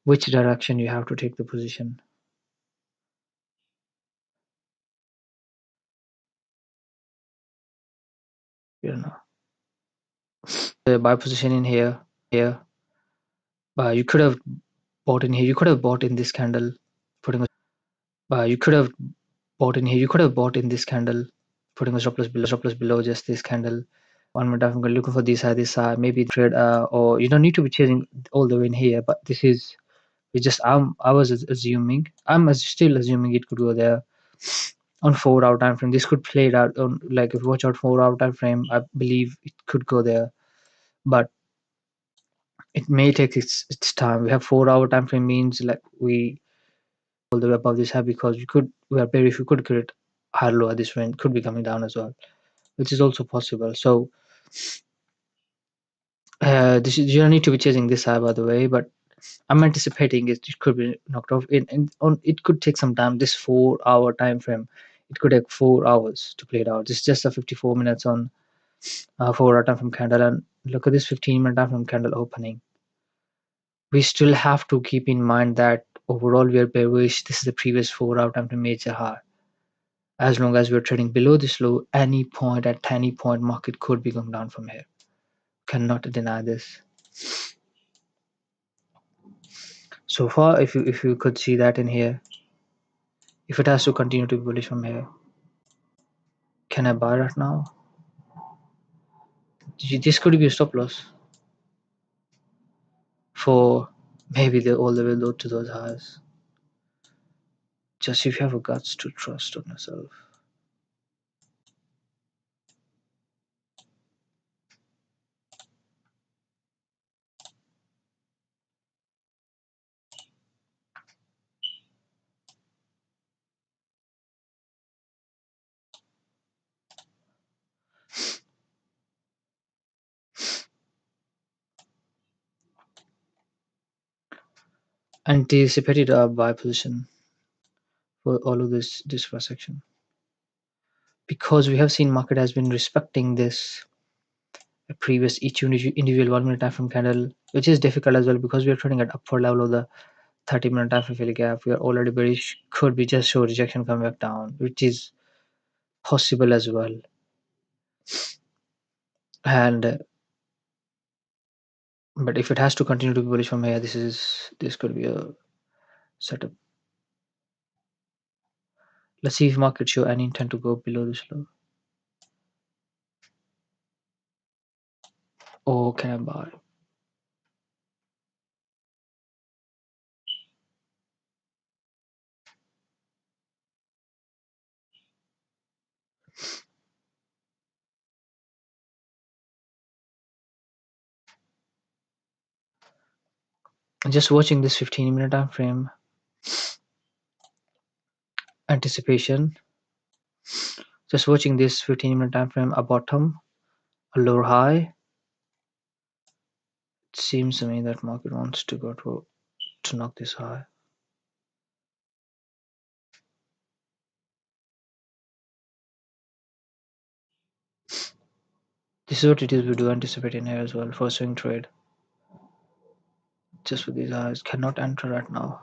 which direction you have to take the position. You don't know. The buy position in here. You could have bought in here. You could have bought in this candle, putting a you could have bought in here. You could have bought in this candle, putting a stop loss below just this candle. 1 minute I'm looking for this high, maybe trade, or you don't need to be chasing all the way in here. But this is we just I was assuming still assuming it could go there on 4 hour time frame. This could play it out on like if you watch out 4 hour time frame. I believe it could go there, but it may take its time. We have 4 hour time frame means like we all the way above this high because we are very if we could create higher low at this range could be coming down as well, which is also possible. So this is you don't need to be chasing this high by the way, but I'm anticipating it could be knocked off in on it could take some time. This 4 hour time frame, it could take 4 hours to play it out. This is just a 54 minutes on 4 hour time frame candle, and look at this 15-minute time frame candle opening. We still have to keep in mind that overall we are bearish. This is the previous 4 hour time frame major high. As long as we're trading below this low, at any point, market could be going down from here. Cannot deny this. So far, if you could see that in here, if it has to continue to be bullish from here, can I buy right now? This could be a stop loss for maybe all the way low to those highs. Just if you have a guts to trust on yourself. Anticipated a buy position for all of this first section because we have seen market has been respecting this previous each individual 1 minute time frame candle, which is difficult as well because we are trading at upper level of the 30-minute time frame gap. We are already bearish, could be just show rejection coming back down, which is possible as well. And but if it has to continue to be bullish from here, this could be a setup. Let's see if market show any intent to go below this low. Or can I buy? Just watching this 15-minute time frame anticipation. Just watching this 15-minute time frame, a bottom, a lower high. It seems to me that market wants to go to knock this high. This is what it is we do anticipate in here as well for swing trade. Just with these highs, cannot enter right now.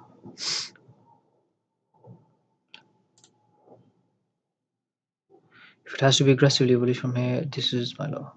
If it has to be aggressively bullish from here, this is my low.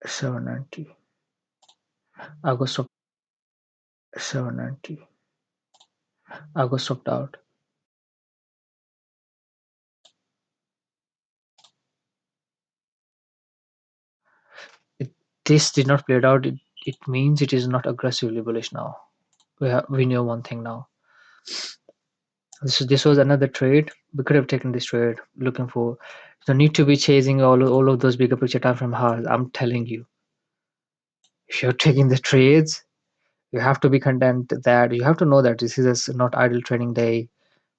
790. August of 790. August stopped out. It, this did not play it out. It means it is not aggressively bullish now. We know one thing now. This was another trade. We could have taken this trade looking for. You don't need to be chasing all of those bigger picture time frame highs. I'm telling you, if you're taking the trades, you have to be content that you have to know that this is not idle trading day.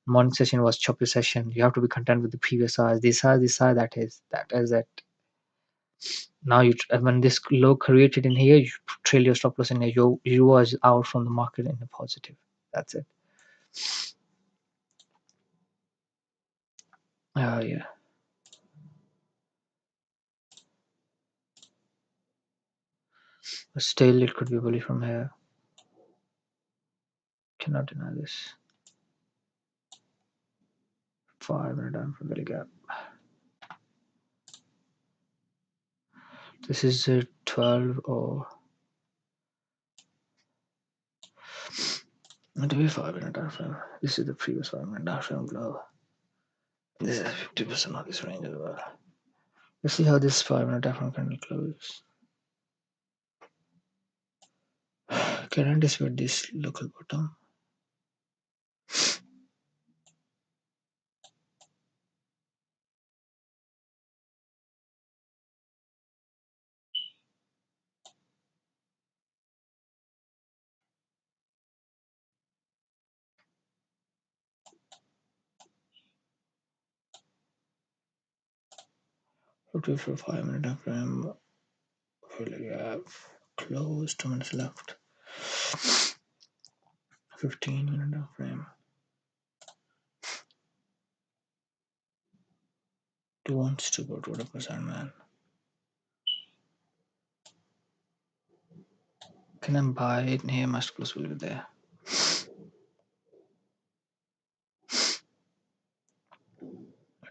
Morning session was choppy session. You have to be content with the previous highs. This high, that is it. Now when this low created in here, you trail your stop loss in here. You was out from the market in a positive. That's it. Yeah. But still, it could be bullish from here. Cannot deny this. 5 minute down from belly gap. This is a 12 or not be 5 minute down frame. This is the previous 5 minute down frame glow. This is 50% of this range as well. Let's see how this 5 minute down frame candle closes. Can I anticipate this local bottom? Looking for 5 minute down frame. We have close, 2 minutes left. 15 minute down frame. Who wants to go to 20%, man? Can I buy it here? Master plus will be there.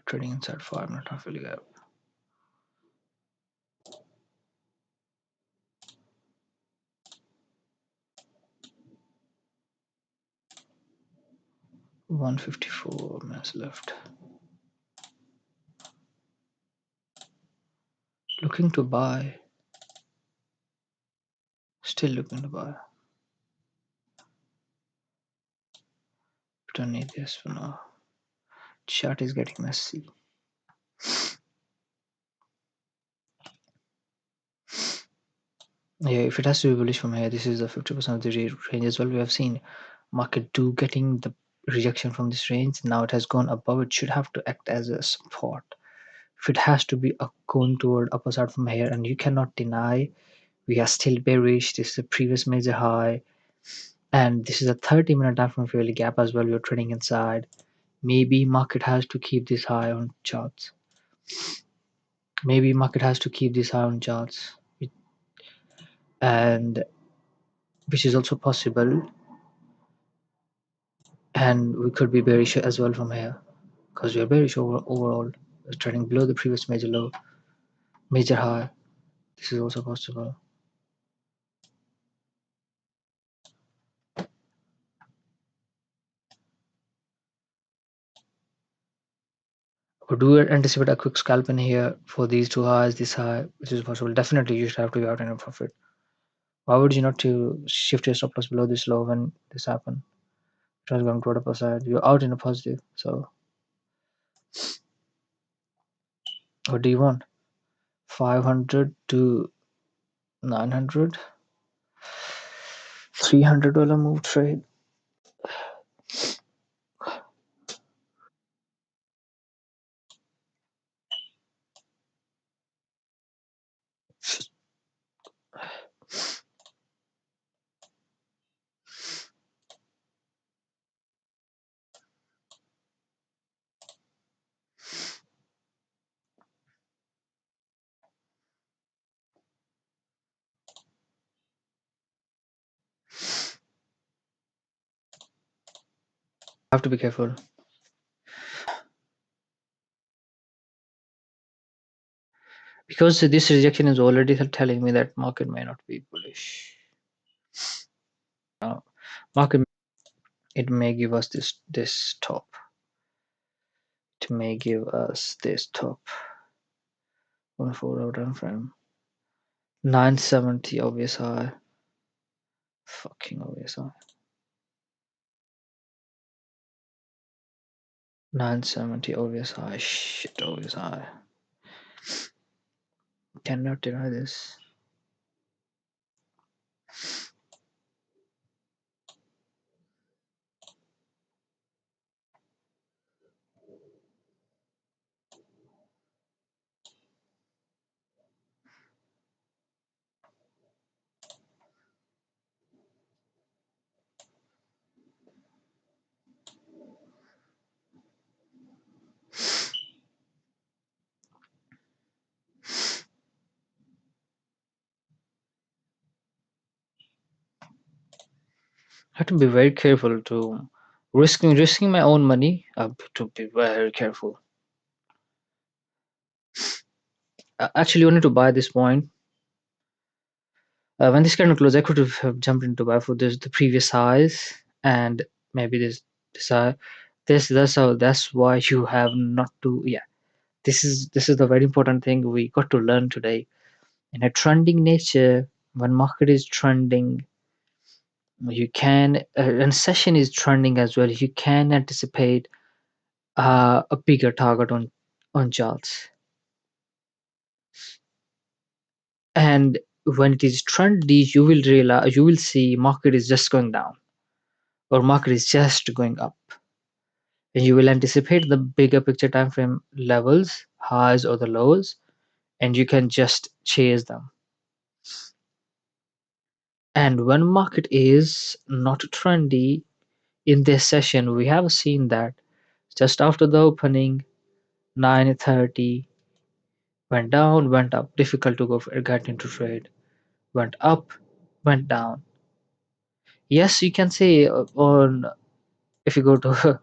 Trading inside 5 minute half really gap. $154 left. Looking to buy. Still looking to buy. Don't need this for now. Chart is getting messy. Yeah, if it has to be bullish from here, this is the 50% of the range as well. We have seen market do getting the rejection from this range. Now it has gone above. It should have to act as a support. If it has to be going toward upper side from here, and you cannot deny we are still bearish. This is the previous major high, and this is a 30-minute time frame fairly gap as well. We're trading inside. Maybe market has to keep this high on charts. Maybe market has to keep this high on charts, and which is also possible. And we could be bearish as well from here because we are bearish overall. We're trading below the previous major low, major high. This is also possible. We do anticipate a quick scalp in here for these two highs, this high, which is possible. Definitely, you should have to be out in a profit. Why would you not to shift your stop loss below this low when this happened? It was going toward the upper side. You're out in a positive. So, what do you want? 500 to 900, $300 move trade. Have to be careful. because this rejection is already telling me that market may not be bullish. Market, it may give us this top. It may give us this top on 4-hour time frame. 970 obvious high. Fucking obvious high. 970 obvious high. Shit, obvious high. Cannot deny this. I have to be very careful to risking my own money. I have to be very careful. I actually wanted to buy this point. When this kind of close, I could have jumped into buy for this the previous highs and maybe this high. That's why you have not to. Yeah, this is the very important thing we got to learn today. In a trending nature, when market is trending, you can and session is trending as well. You can anticipate a bigger target on charts, and when it is trendy, you will see market is just going down or market is just going up, and you will anticipate the bigger picture time frame levels, highs or the lows, and you can just chase them. And when market is not trendy, in this session we have seen that just after the opening 9:30 went down, went up, difficult to go for get into trade, went up, went down. Yes, you can say on if you go to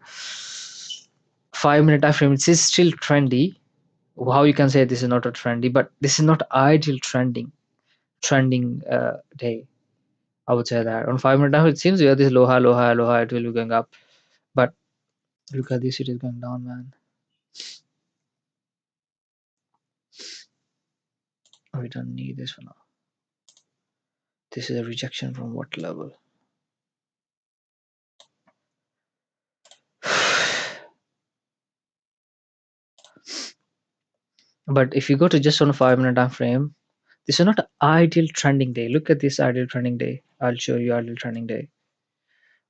5 minute time frame, it is still trendy. How you can say this is not a trendy, but this is not ideal trending day. I would say that on 5 minute time it seems yeah this low high, low high, low high, it will be going up, but look at this, it is going down, man. We don't need this for now. This is a rejection from what level? But if you go to just on a 5 minute time frame, this is not an ideal trending day. Look at this ideal trending day. I'll show you ideal trending day.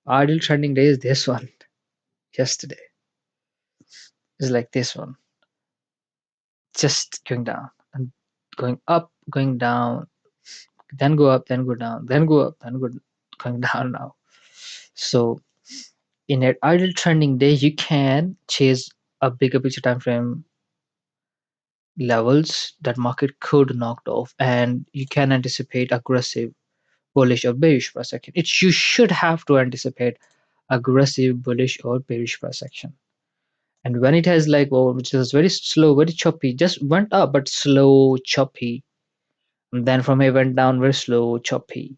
Ideal trending day is this one. Yesterday is like this one, just going down and going up, going down, then go up, then go down, then go up, then going down now. So in an ideal trending day, you can chase a bigger picture time frame levels that market could knocked off, and you can anticipate aggressive bullish or bearish price action. You should have to anticipate aggressive bullish or bearish price action. And when it has like which is very slow, very choppy, just went up but slow, choppy, and then from here went down very slow, choppy,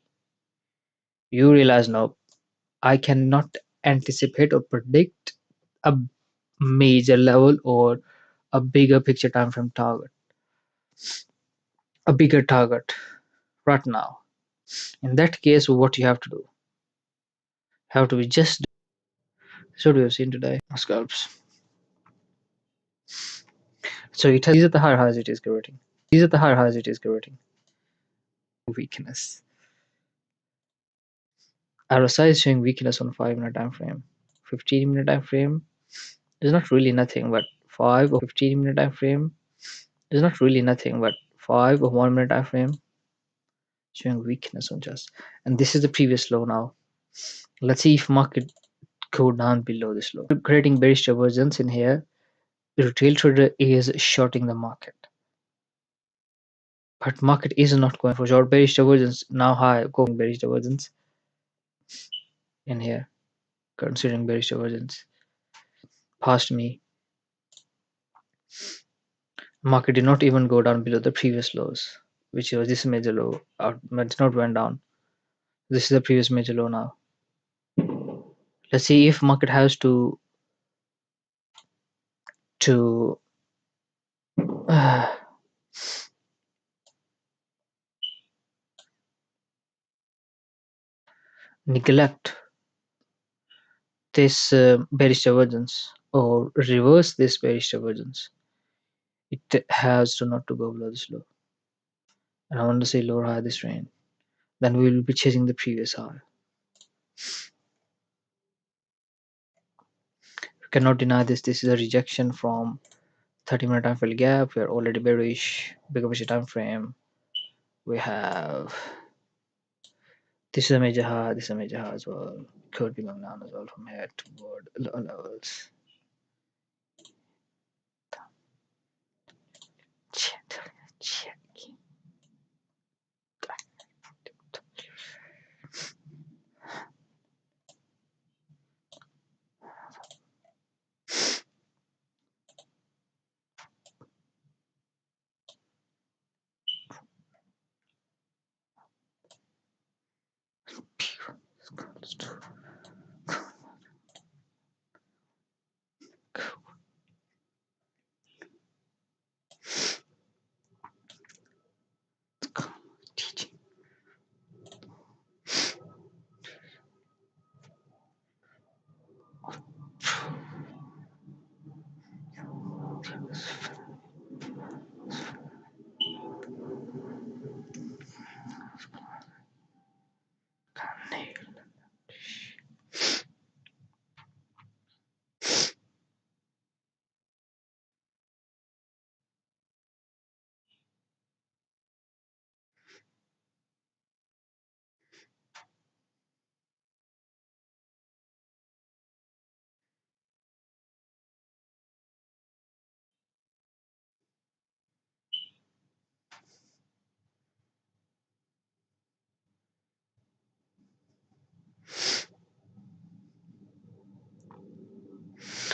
you realize no, I cannot anticipate or predict a major level or a bigger picture time frame target, a bigger target right now. In that case, what you have to do, have to be just so we have seen today scalps. So it has, these are the higher highs it is creating. These are the higher highs it is creating. Weakness. RSI is showing weakness on 5 minute time frame. 15 minute time frame is not really nothing but 5 or 15 minute time frame is not really nothing but 5 or 1 minute time frame showing weakness on just, and this is the previous low now. Let's see if market go down below this low, creating bearish divergence in here. The retail trader is shorting the market, but market is not going for short. Bearish divergence now high, going bearish divergence in here, considering bearish divergence past me. Market did not even go down below the previous lows, which was this major low. Did not went down. This is the previous major low now. Let's see if market has to neglect this bearish divergence or reverse this bearish divergence. It has to not to go below this low. And I want to say lower high this range. Then we will be chasing the previous high. You cannot deny this. This is a rejection from 30-minute time frame gap. We are already bearish. Bigger picture time frame. We have this is a major high. This is a major high as well. Could be going down as well from here toward lower levels.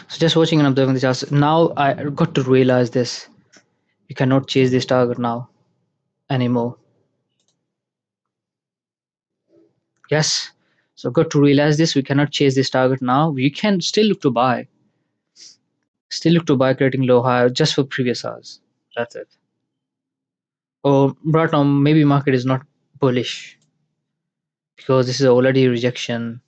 So just watching and observing the charts. Now I got to realize this. You cannot chase this target now anymore. Yes. So got to realize this. We cannot chase this target now. We can still look to buy. Still look to buy creating low high just for previous hours. That's it. Or right now maybe market is not bullish because this is already rejection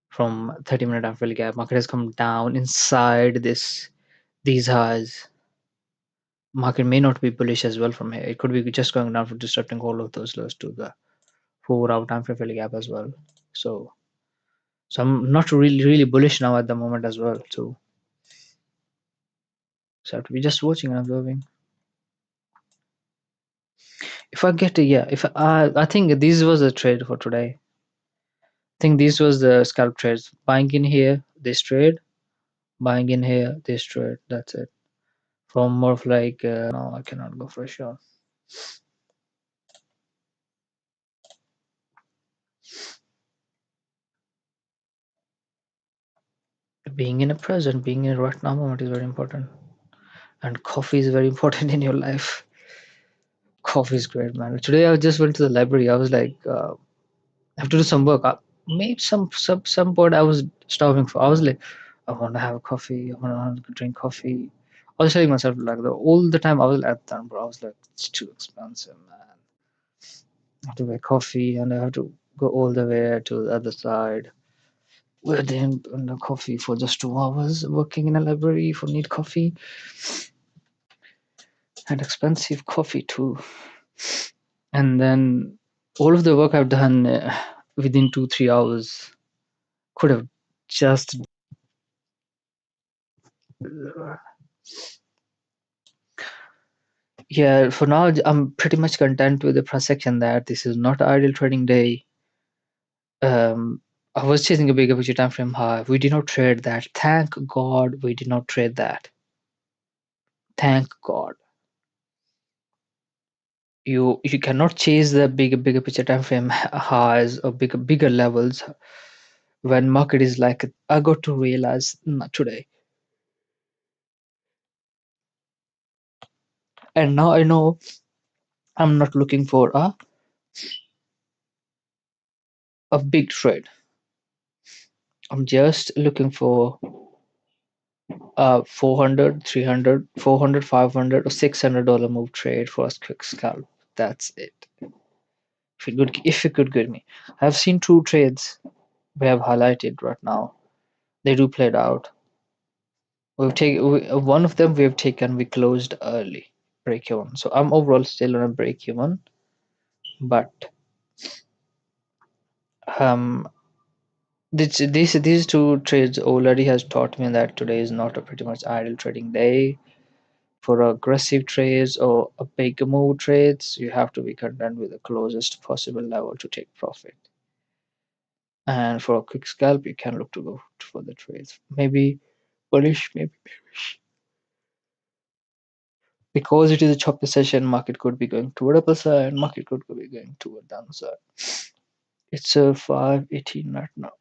from 30-minute after gap. Market has come down inside these highs. Market may not be bullish as well from here. It could be just going down for disrupting all of those lows to the 4-hour time frame fairly gap as well. So I'm not really bullish now at the moment as well. So I have to be just watching and observing. If I get a yeah, if I think this was a trade for today. I think this was the scalp trades. Buying in here, this trade. Buying in here, this trade. That's it. From more of like no, I cannot go for sure. Being in a present, being in a right now moment is very important. And coffee is very important in your life. Coffee is great, man. Today I just went to the library. I was like, I have to do some work. Maybe some point I was starving for. I was like, I want to have a coffee. I want to drink coffee. I was telling myself like all the time. I was at that, bro. I was like, it's too expensive, man. I have to buy coffee, and I have to go all the way to the other side. Waiting on the coffee for just 2 hours. Working in a library for need coffee and expensive coffee too. And then all of the work I've done within 2-3 hours could have just yeah. For now, I'm pretty much content with the perception that this is not an ideal trading day. I was chasing a bigger picture time frame high. We did not trade that. Thank God we did not trade that. Thank God. You cannot chase the bigger picture time frame highs or bigger levels when market is like I got to realize not today. And now I know I'm not looking for a big trade. I'm just looking for 400, 300, 400, 500, or $600 move trade for a quick scalp. That's it. If it could get me. I've seen two trades we have highlighted right now. They do play it out. One of them we've taken. We closed early, break even. So I'm overall still on a break even, but um, these two trades already has taught me that today is not a pretty much idle trading day. For aggressive trades or a big move trades, you have to be content with the closest possible level to take profit. And for a quick scalp, you can look to go for the trades. Maybe bullish, maybe bearish. Because it is a choppy session, market could be going toward upper side, market could be going toward downside. It's a 518 right now.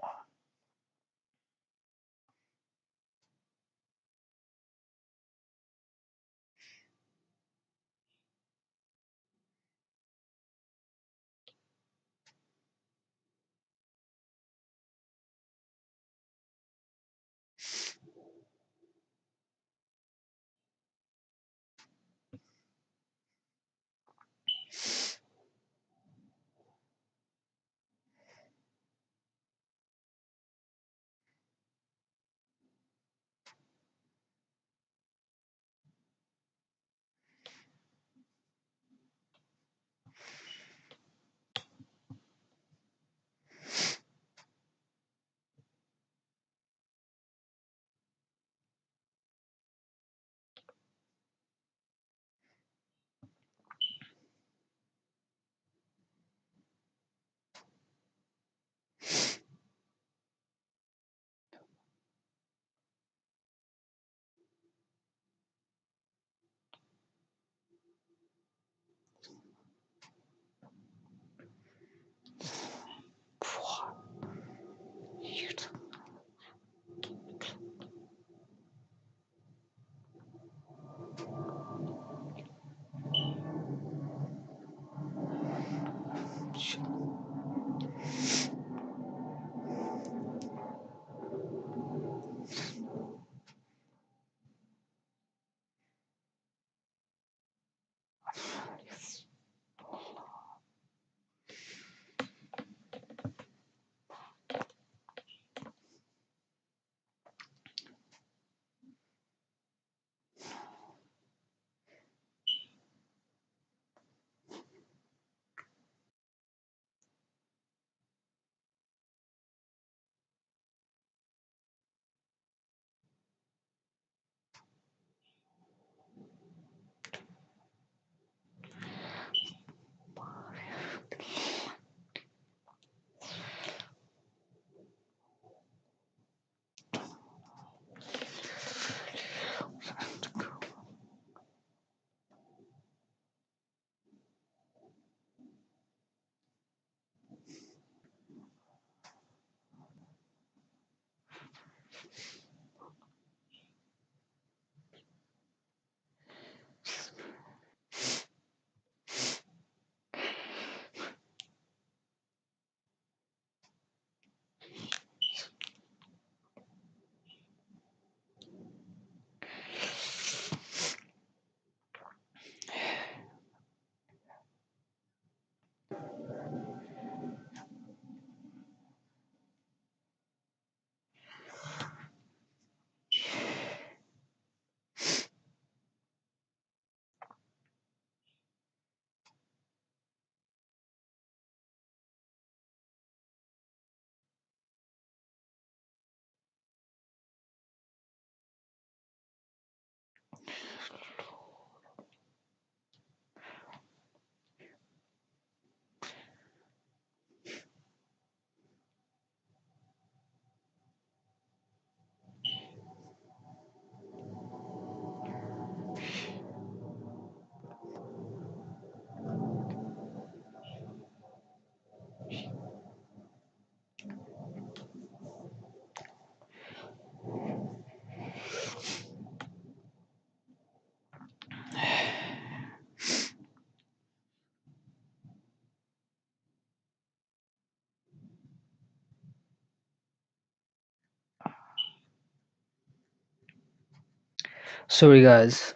Sorry, guys.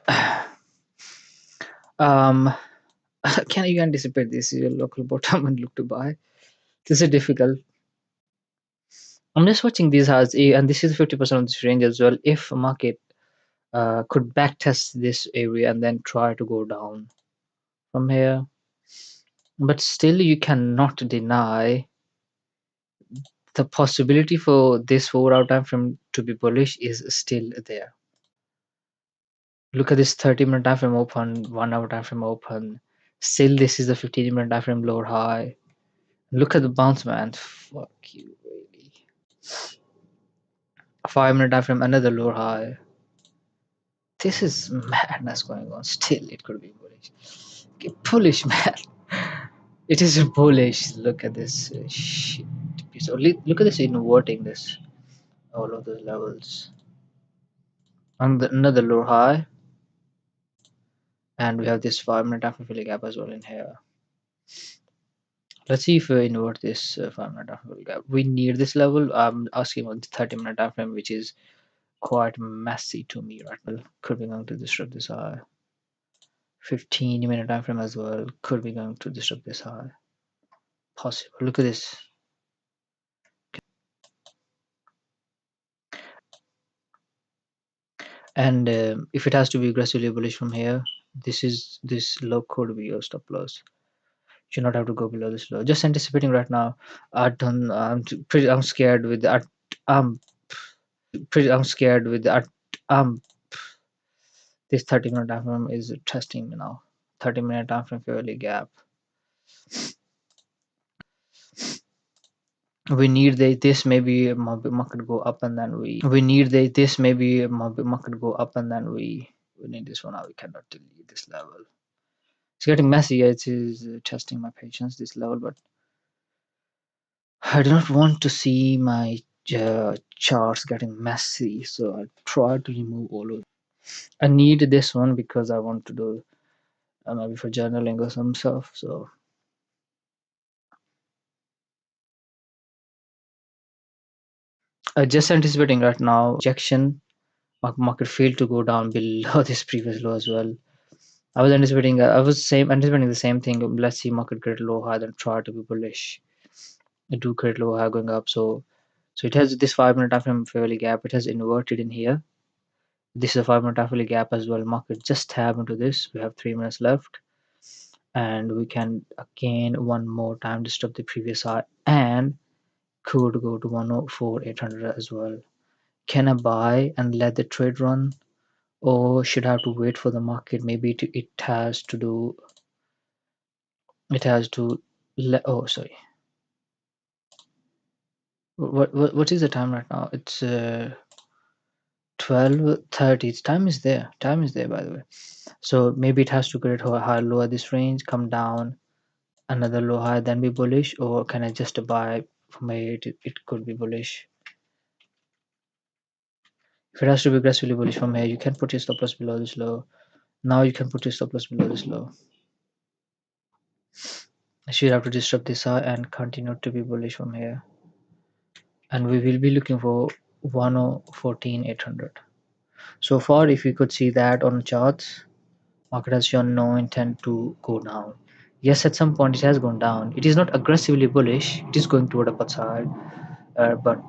Um, can you anticipate this? Your local bottom and look to buy. This is difficult. I'm just watching these as and this is 50% of this range as well. If a market could backtest this area and then try to go down from here, but still you cannot deny the possibility for this 4 hour time frame to be bullish is still there. Look at this 30-minute time frame open, 1 hour time frame open. Still, this is the 15-minute time frame lower high. Look at the bounce, man. Fuck you, really. 5 minute time frame, another lower high. This is madness going on. Still, it could be bullish. Okay, bullish, man. It is bullish. Look at this shit. So look at this inverting this all of those levels. And another lower high, and we have this 5 minute time frame filling gap as well in here. Let's see if we invert this 5 minute time frame gap. We need this level. I'm asking about the 30-minute time frame, which is quite messy to me right now. Could be going to disrupt this high. 15-minute time frame as well. Could be going to disrupt this high. Possible. Look at this. And if it has to be aggressively bullish from here, this low could be your stop loss. Should not have to go below this low. Just anticipating right now. I don't. I'm scared with that. I'm I'm scared with that. Um, this 30-minute time frame is testing me now. 30-minute time frame fairly gap. We need this maybe market go up and then we need this maybe market go up and then we need this one now. We cannot delete this level. It's getting messy. It is testing my patience this level, but I do not want to see my charts getting messy, so I try to remove all of. I need this one because I want to do maybe for journaling or some stuff. So just anticipating right now rejection. Market failed to go down below this previous low as well. I was anticipating. I was same anticipating the same thing. Let's see market create low high, then try to be bullish. It do create low high going up. So it has this 5 minute time frame fairly gap. It has inverted in here. This is a 5 minute time frame gap as well. Market just tap into this. We have 3 minutes left, and we can again one more time disturb the previous high and could go to 104,800 as well. Can I buy and let the trade run, or should I have to wait for the market? Maybe it has to do. It has to. Oh, sorry. What is the time right now? It's 12:30. Time is there. Time is there, by the way. So maybe it has to create a high low at this range, come down, another low high, then be bullish, or can I just buy from it? It could be bullish. If it has to be aggressively bullish from here, you can put your stop loss below this low. Now you can put your stop loss below this low. So you have to disrupt this high and continue to be bullish from here. And we will be looking for 114,800. So far, if you could see that on charts, market has shown no intent to go down. Yes, at some point it has gone down. It is not aggressively bullish. It is going toward upper side, but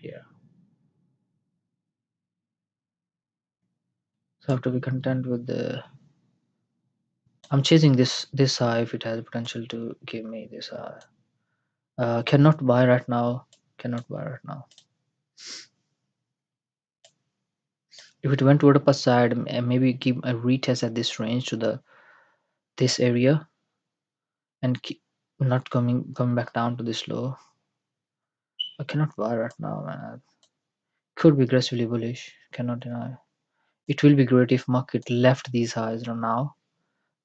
yeah. So I have to be content with the. I'm chasing this high if it has potential to give me this high. Cannot buy right now. Cannot buy right now. If it went toward upper side, maybe give a retest at this range to the this area and keep not coming back down to this low. I cannot buy right now, man. Could be aggressively bullish. Cannot deny. It will be great if market left these highs right now,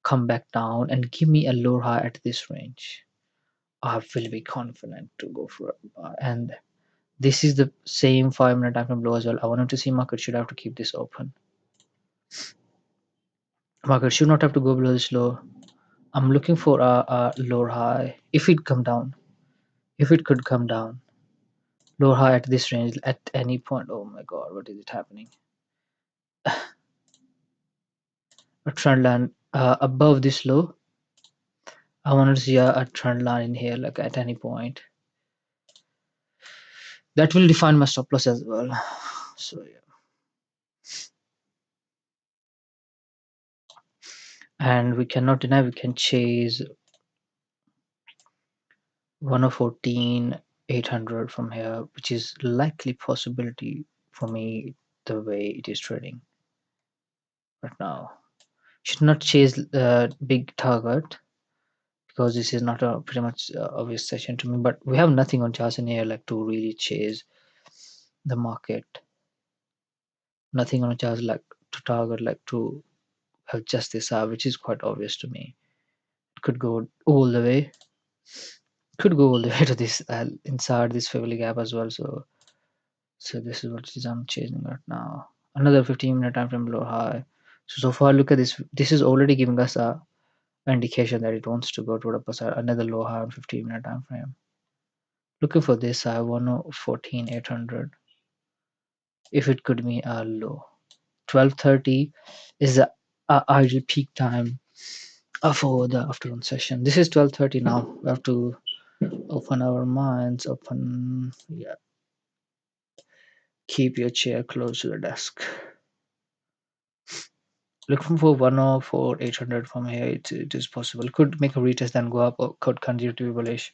come back down and give me a lower high at this range. I will be confident to go for a buy. And this is the same 5 minute time frame low as well. I wanted to see market should have to keep this open. Market should not have to go below this low. I'm looking for a lower high. If it come down, if it could come down, lower high at this range at any point. Oh my god, what is it happening? A trend line above this low. I want to see a trend line in here, like at any point. That will define my stop loss as well. So yeah, and we cannot deny we can chase 1014 800 from here, which is likely possibility for me the way it is trading right now. Should not chase big target because this is not a pretty much obvious session to me. But we have nothing on charts in here like to really chase the market. Nothing on charts like to target like to have just this up, which is quite obvious to me. It could go all the way. Could go all the way to this inside this family gap as well. So this is what is I'm chasing right now. Another 15-minute time frame low high. So far look at this. This is already giving us a indication that it wants to go to the upside. Another low high on 15-minute time frame. Looking for this high 1014 800. If it could be a low. 12:30 is the ideal peak time for the afternoon session. This is 12:30 now. We have to open our minds. Open. Yeah. Keep your chair close to the desk. Looking for 104 800 from here. It is possible. Could make a retest then go up or could continue to be bullish.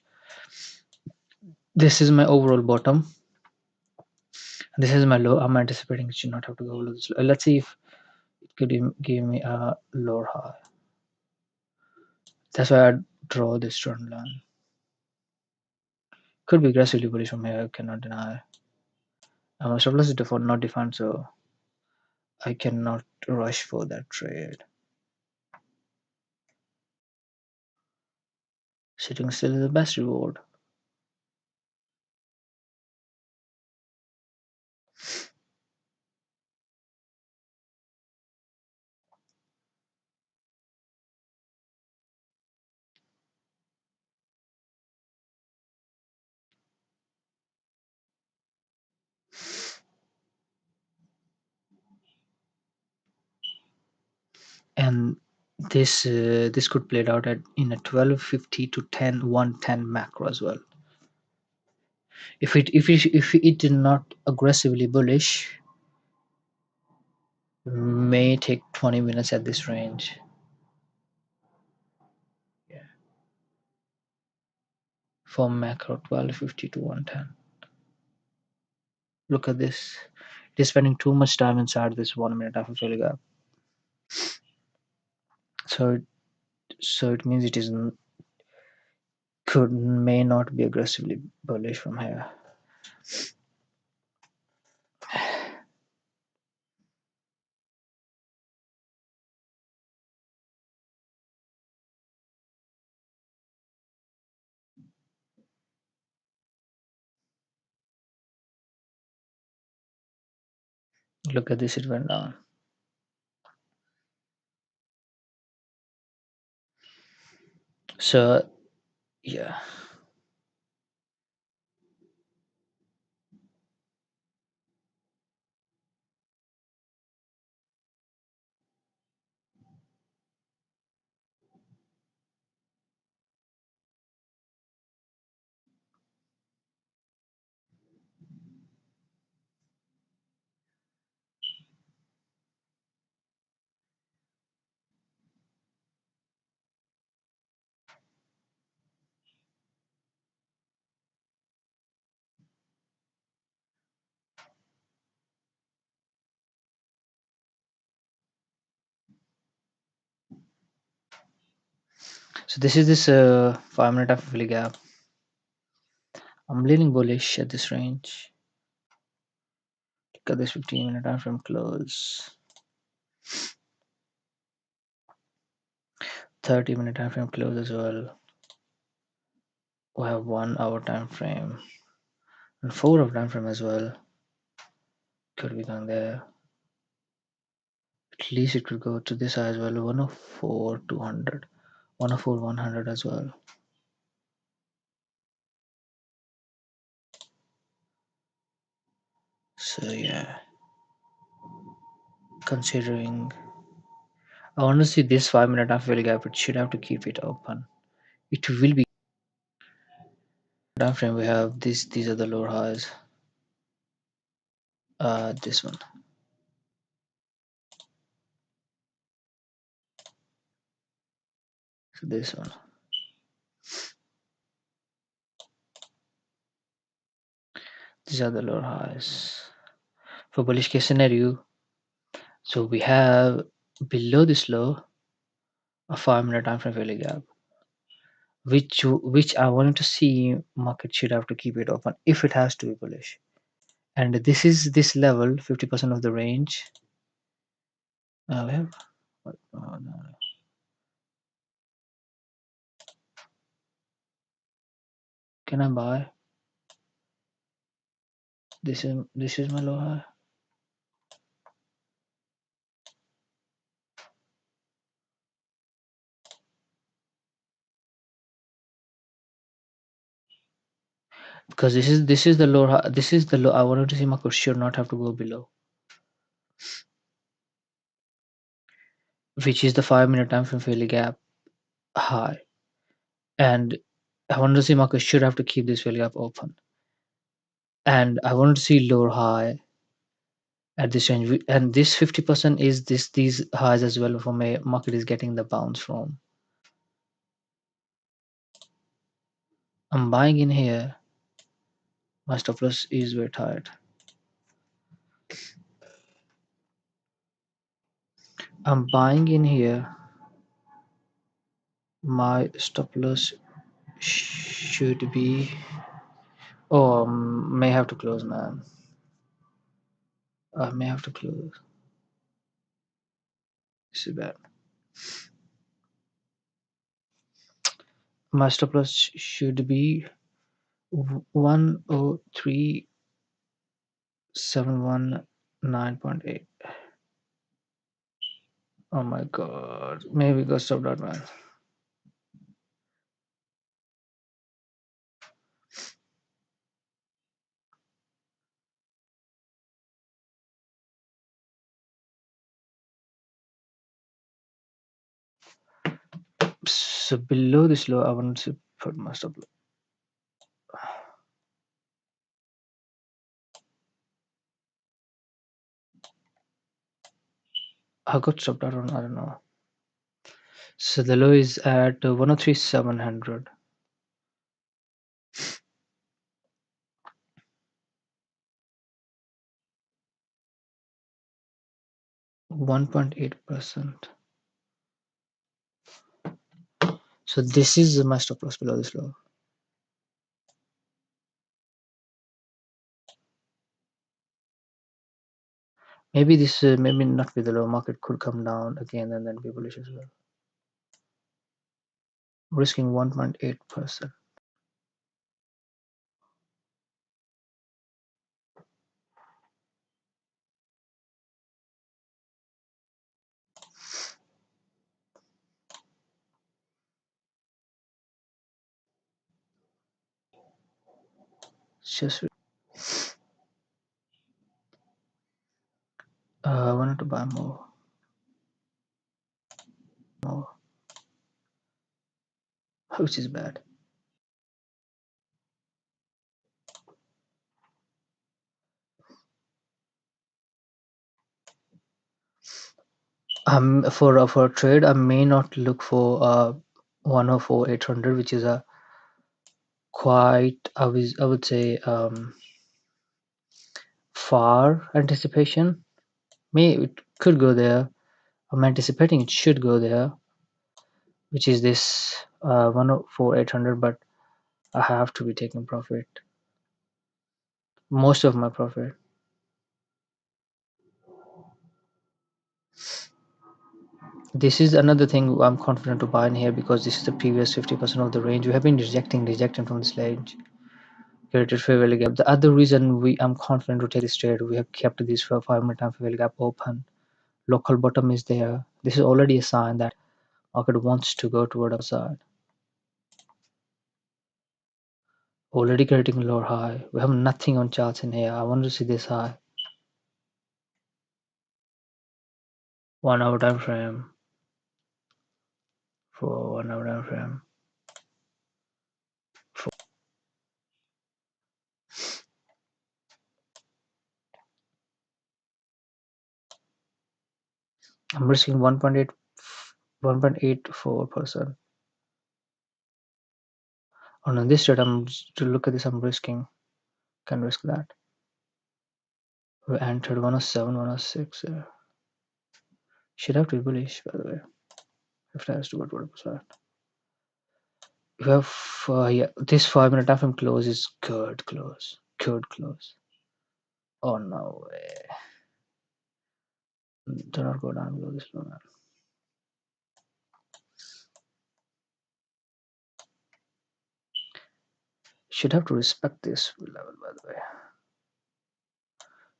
This is my overall bottom. This is my low. I'm anticipating it should not have to go below this. Let's see if it could give me a lower high. That's why I draw this trend line. Could be aggressively bullish from here. I cannot deny. My stop loss is not defined, so I cannot rush for that trade. Sitting still is the best reward. And this could play it out at in a 1250 to 110 macro as well. If it did not aggressively bullish, may take 20 minutes at this range. Yeah. For macro 1250 to 110. Look at this. It is spending too much time inside this 1 minute after filling up. So it means it is could may not be aggressively bullish from here. Look at this, it went down. So yeah. So this is this 5 minute after filling gap. I'm leaning bullish at this range. Look at this 15-minute time frame close. 30-minute time frame close as well. We have 1 hour time frame and 4 hour time frame as well. Could be going there. At least it could go to this as well. 104 200. 104 100 as well. So yeah, considering I want to see this 5 minute half value gap, it should have to keep it open. It will be time frame. We have this. These are the lower highs. This one. So this one. These are the lower highs. For bullish case scenario, so we have below this low a 5 minute time frame value gap, which I wanted to see market should have to keep it open if it has to be bullish. And this is this level, 50% of the range. We have no. Can I buy? This is my low high. Because this is the low high, this is the low. I wanted to see market should not have to go below, which is the 5 minute time frame fairly gap high. And I wanted to see market should have to keep this fairly gap open. And I wanted to see lower high at this range. And this 50% is these highs as well from a market is getting the bounce from. I'm buying in here. My stop loss is very tight. I'm buying in here. My stop loss should be. Oh, may have to close, man. I may have to close. This is bad. My stop loss should be 103,719.8. Oh my god. Maybe go stop that, man. So below this low, I want to put my stop loss. I got stopped out on, I don't know. So the low is at 103,700. 1.8%. So this is my stop loss below this low. Maybe this maybe not be the low. Market could come down again and then be bullish as well. Risking 1.8%. Just I wanted to buy more, which is bad. For a trade, I may not look for 104,800, which is a quite I would say far anticipation. May it could go there. I'm anticipating it should go there, which is this 104,800, but I have to be taking profit, most of my profit. This is another thing I'm confident to buy in here because this is the previous 50% of the range. We have been rejecting from this range. Created fair value gap. The other reason I'm confident to take this trade, we have kept this for 5 minute time fair value gap open. Local bottom is there. This is already a sign that market wants to go toward upside. Already creating lower high. We have nothing on charts in here. I want to see this high. 1 hour time frame. For 1 hour time frame. I'm risking 1.84%. On this trade, to look at this, I'm risking. Can risk that. We entered 107, 106. Should have to be bullish, by the way. If it has to go to 1%. We have, yeah, this 5 minute time frame close is good close. Good close. Oh, no way. Do not go down below this low, man. Should have to respect this level, by the way.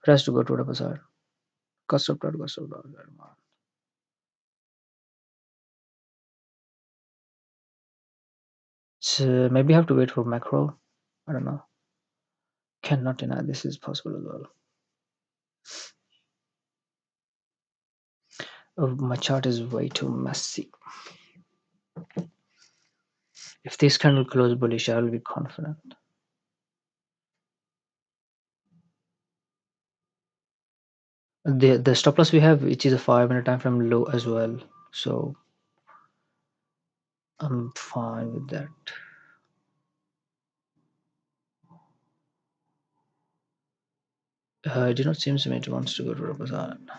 It has to go to 1%. Cost of down, cost of down. So maybe I have to wait for macro. I don't know. Cannot deny this is possible as well. Oh, my chart is way too messy. If this candle close bullish, I will be confident. The stop loss we have, which is a 5 minute time frame low as well, so I'm fine with that. It did not seem to me it wants to go to represent.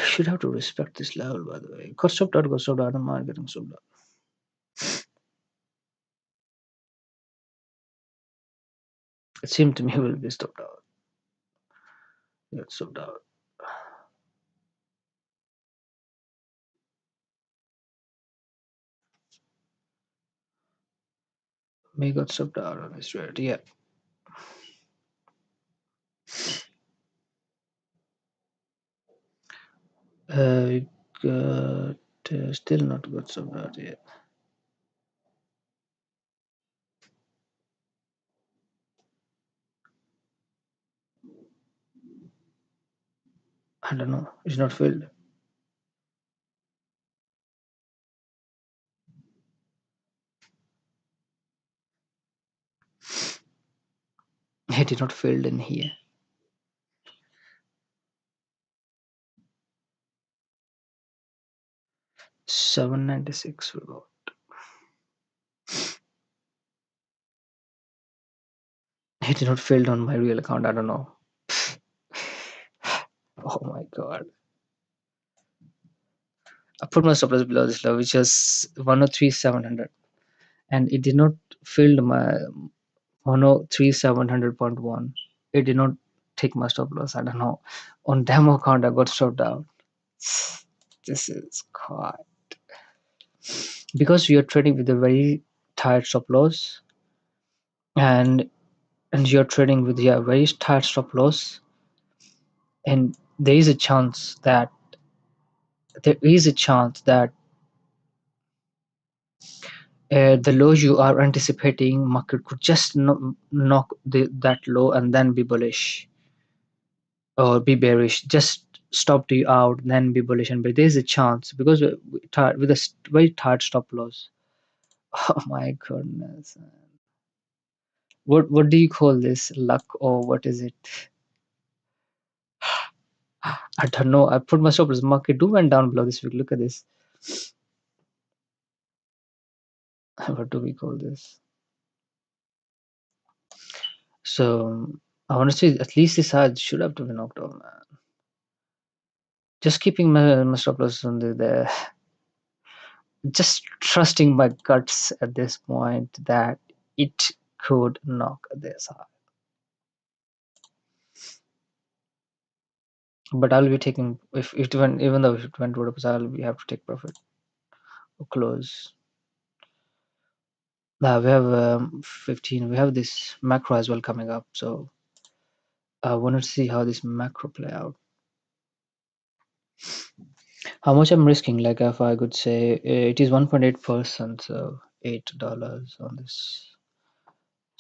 Should have to respect this level, by the way. Got stopped out, got stopped out. I'm not getting stopped out. It seemed to me will be stopped out. Get stopped out. May got stopped out on this trade. Yeah. We got still not got stopped out yet. I don't know. It's not filled. It did not filled in here. 796 we got. It did not filled on my real account. I don't know. Oh my god. I put my stop loss below this level, which is 103,700, and it did not filled my 103,700.1. It did not take my stop loss. I don't know. On demo account, I got stopped out. This is quite because you're trading with a very tight stop loss, and you're trading with a very tight stop loss, and there is a chance that the low you are anticipating market could just knock that low and then be bullish or be bearish, just stop you out then be bullish, and but there's a chance because with a very tight stop loss. Oh my goodness, what do you call this, luck or what is it? I don't know. I put my stop loss, market do went down below this week. Look at this. What do we call this? So I want to say at least this side should have to be knocked off, man. Just keeping my stop loss on the just trusting my guts at this point that it could knock this out. But I'll be taking if it went, even though if it went to I'll be have to take profit or close. Now we have 15. We have this macro as well coming up, so I want to see how this macro play out. How much I'm risking? Like if I could say it is 1.8%, so $8 on this.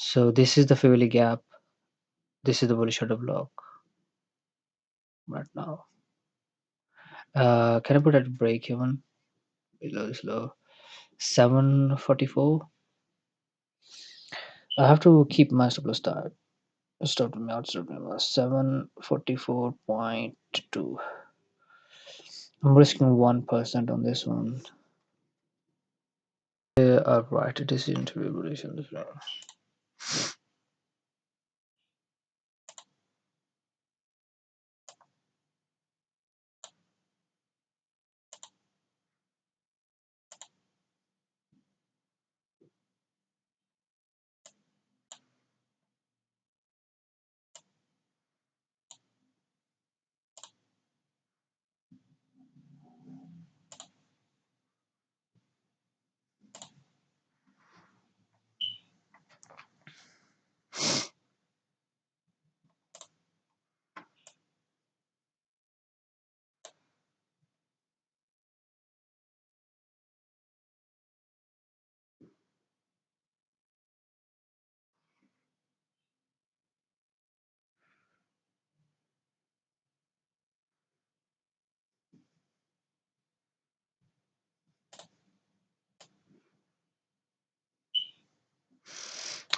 So this is the fairly gap. This is the bullish order block right now. Can I put at break even? Below is low. 744. I have to keep my stop loss start. Stop me out. Stop me out. 744.2. I'm risking 1% on this one. Right, decision to be bullish on this one.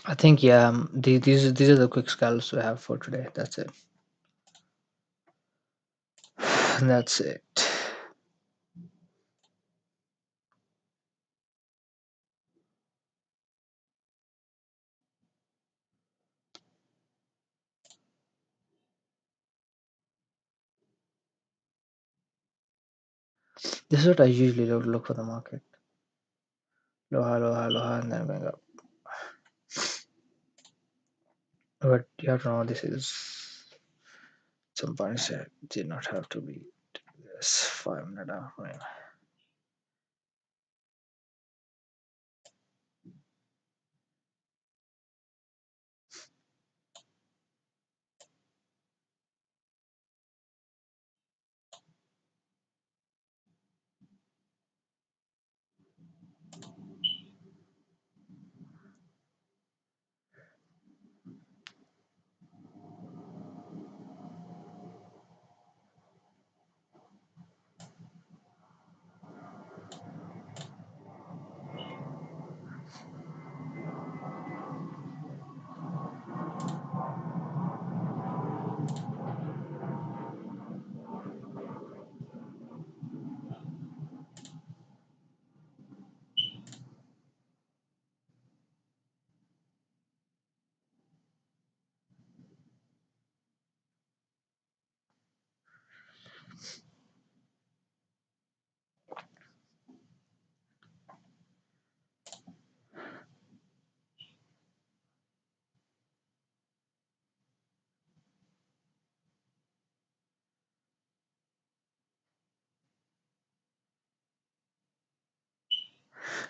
I think yeah. These are the quick scalps we have for today. That's it. That's it. This is what I usually look for the market. Low high, low high, low high, and then going up. But you have to know this is some points that did not have to be this 5 minute hour.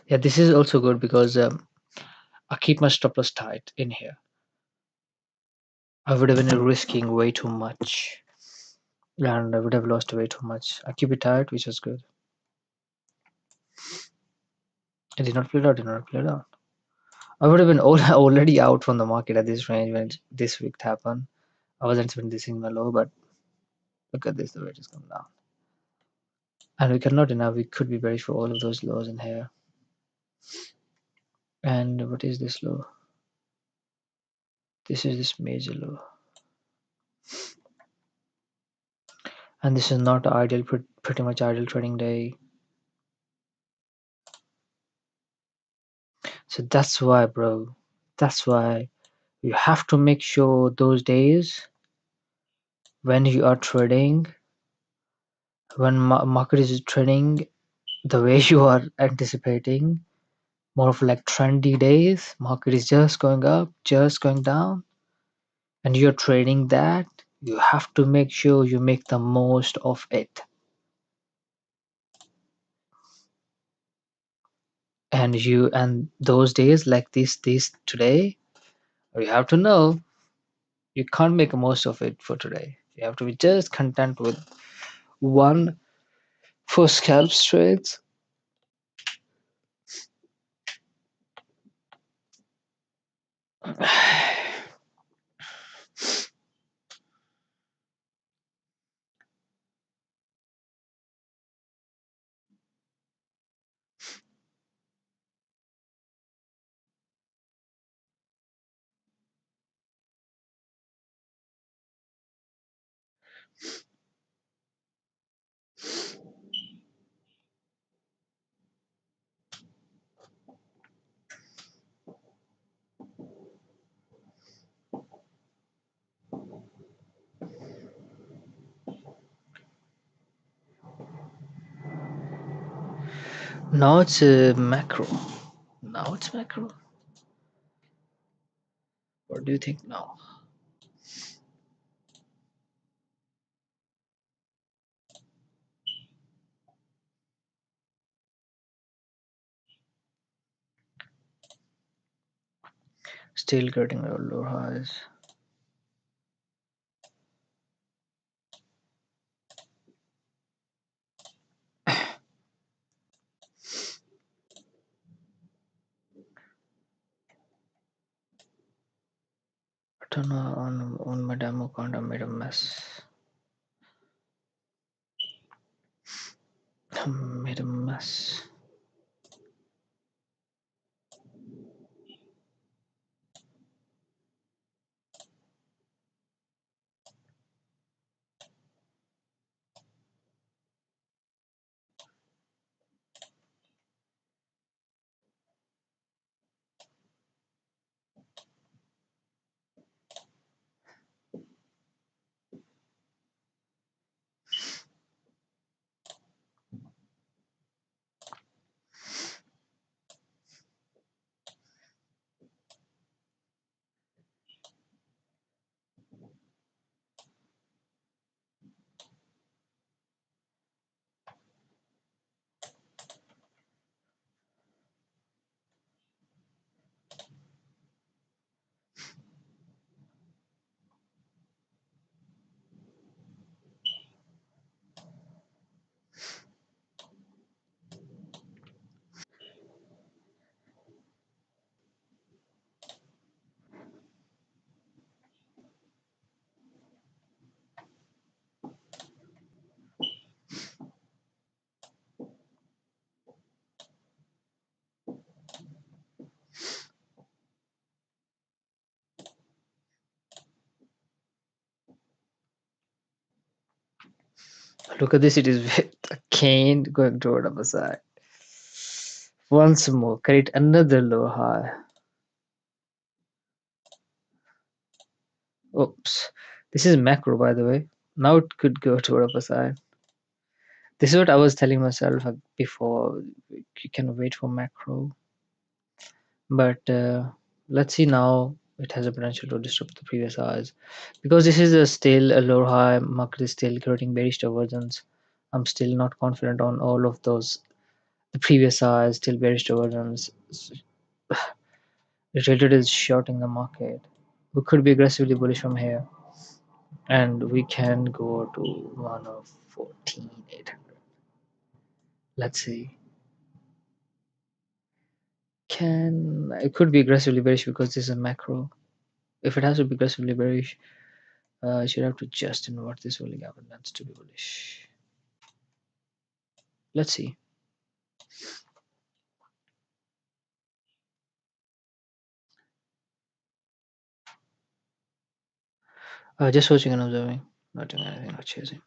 Yeah, this is also good because I keep my stop loss tight in here. I would have been risking way too much, and I would have lost way too much. I keep it tight, which is good. It did not play it out. Did not play it out. I would have been already out from the market at this range when this week happened. I wasn't even this in my low, but look at this, the way it has come down. And we cannot deny we could be bearish for all of those lows in here. And what is this low? This is this major low. And this is not ideal, pretty much ideal trading day. So that's why, bro. That's why you have to make sure those days when you are trading, when market is trading the way you are anticipating, more of like trendy days, market is just going up, just going down, and you're trading that, you have to make sure you make the most of it. And those days like this today, you have to know you can't make the most of it for today. You have to be just content with one for scalp trades. Now it's macro. Now it's macro. What do you think now? Still getting lower highs. I don't know, on my demo account I made a mess. I made a mess. Look at this, it is with a cane going toward upper side. Once more, create another low high. Oops. This is macro, by the way. Now it could go toward upper side. This is what I was telling myself before. You can wait for macro. But let's see now. It has a potential to disrupt the previous highs. Because this is a still a lower high, market is still creating bearish divergence. I'm still not confident on all of those. The previous highs, still bearish divergence. The trader is shorting the market. We could be aggressively bullish from here, and we can go to 1 of 14,800. Let's see. Can it could be aggressively bearish because this is a macro. If it has to be aggressively bearish, I should have to just invert this holding gap and that's to be bullish. Let's see. Just watching and observing, not doing anything, not chasing.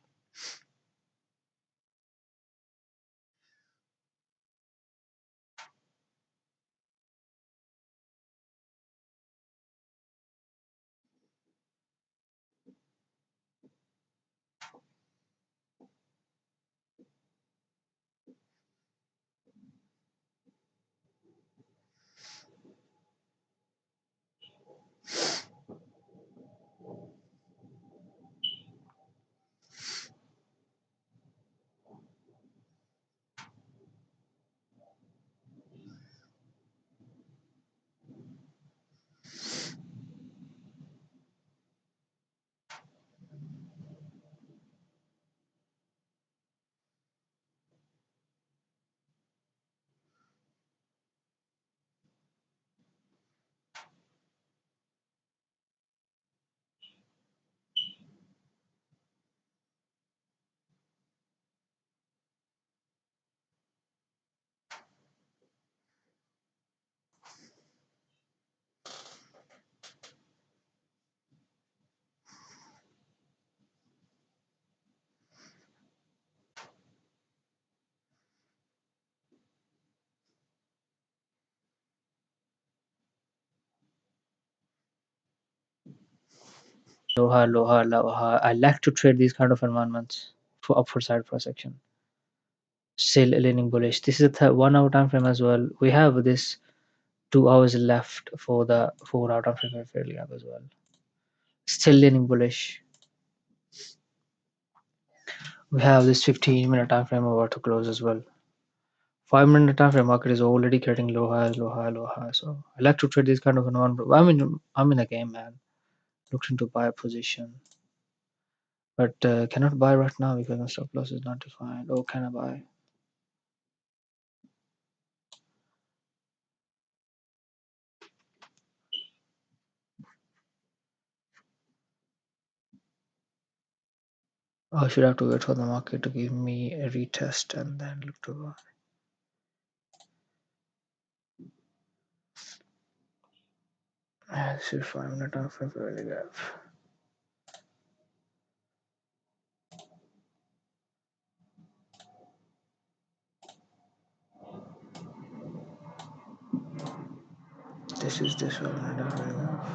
Low high, low high, low high. I like to trade these kind of environments for upward side for a section. Still leaning bullish. This is a 1 hour time frame as well. We have this 2 hours left for the 4 hour time frame fairly gap as well. Still leaning bullish. We have this 15-minute time frame about to close as well. 5 minute time frame market is already getting low highs, low high, low high. So I like to trade this kind of environment. I'm in a game, man. Looking to buy a position, but cannot buy right now because my stop loss is not defined. Oh, can I buy? Oh, I should have to wait for the market to give me a retest and then look to buy. This is 5 minute time frame fairly gap. This is this 5 minute time frame gap.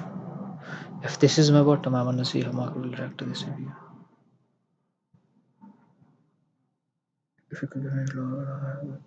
If this is my bottom, I want to see how market will react to this area. If it could be lower,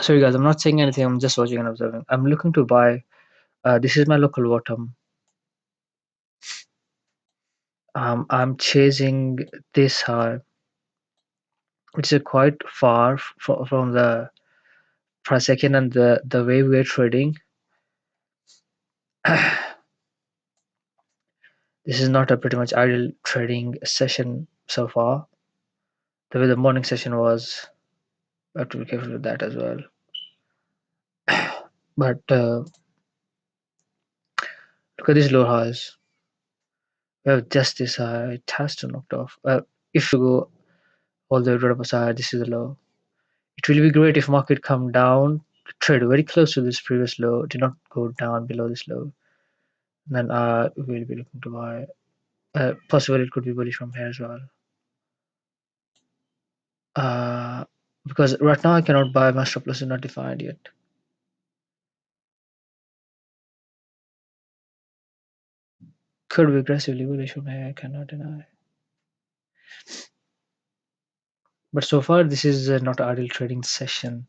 Sorry guys, I'm not saying anything. I'm just watching and observing. I'm looking to buy. This is my local bottom. I'm chasing this high, which is quite far from the price second and the way we're trading. This is not a pretty much ideal trading session so far. The way the morning session was, I have to be careful with that as well. But look at these low highs. We have just this high. It has to knocked off. If you go all the way to the upper side, this is the low. It will be great if market come down, trade very close to this previous low, do not go down below this low. Then we'll be looking to buy. Possibly it could be bullish from here as well. Uh, because right now I cannot buy. My stop loss is not defined yet. Could be aggressively bullish from here. I cannot deny. But so far this is not an ideal trading session.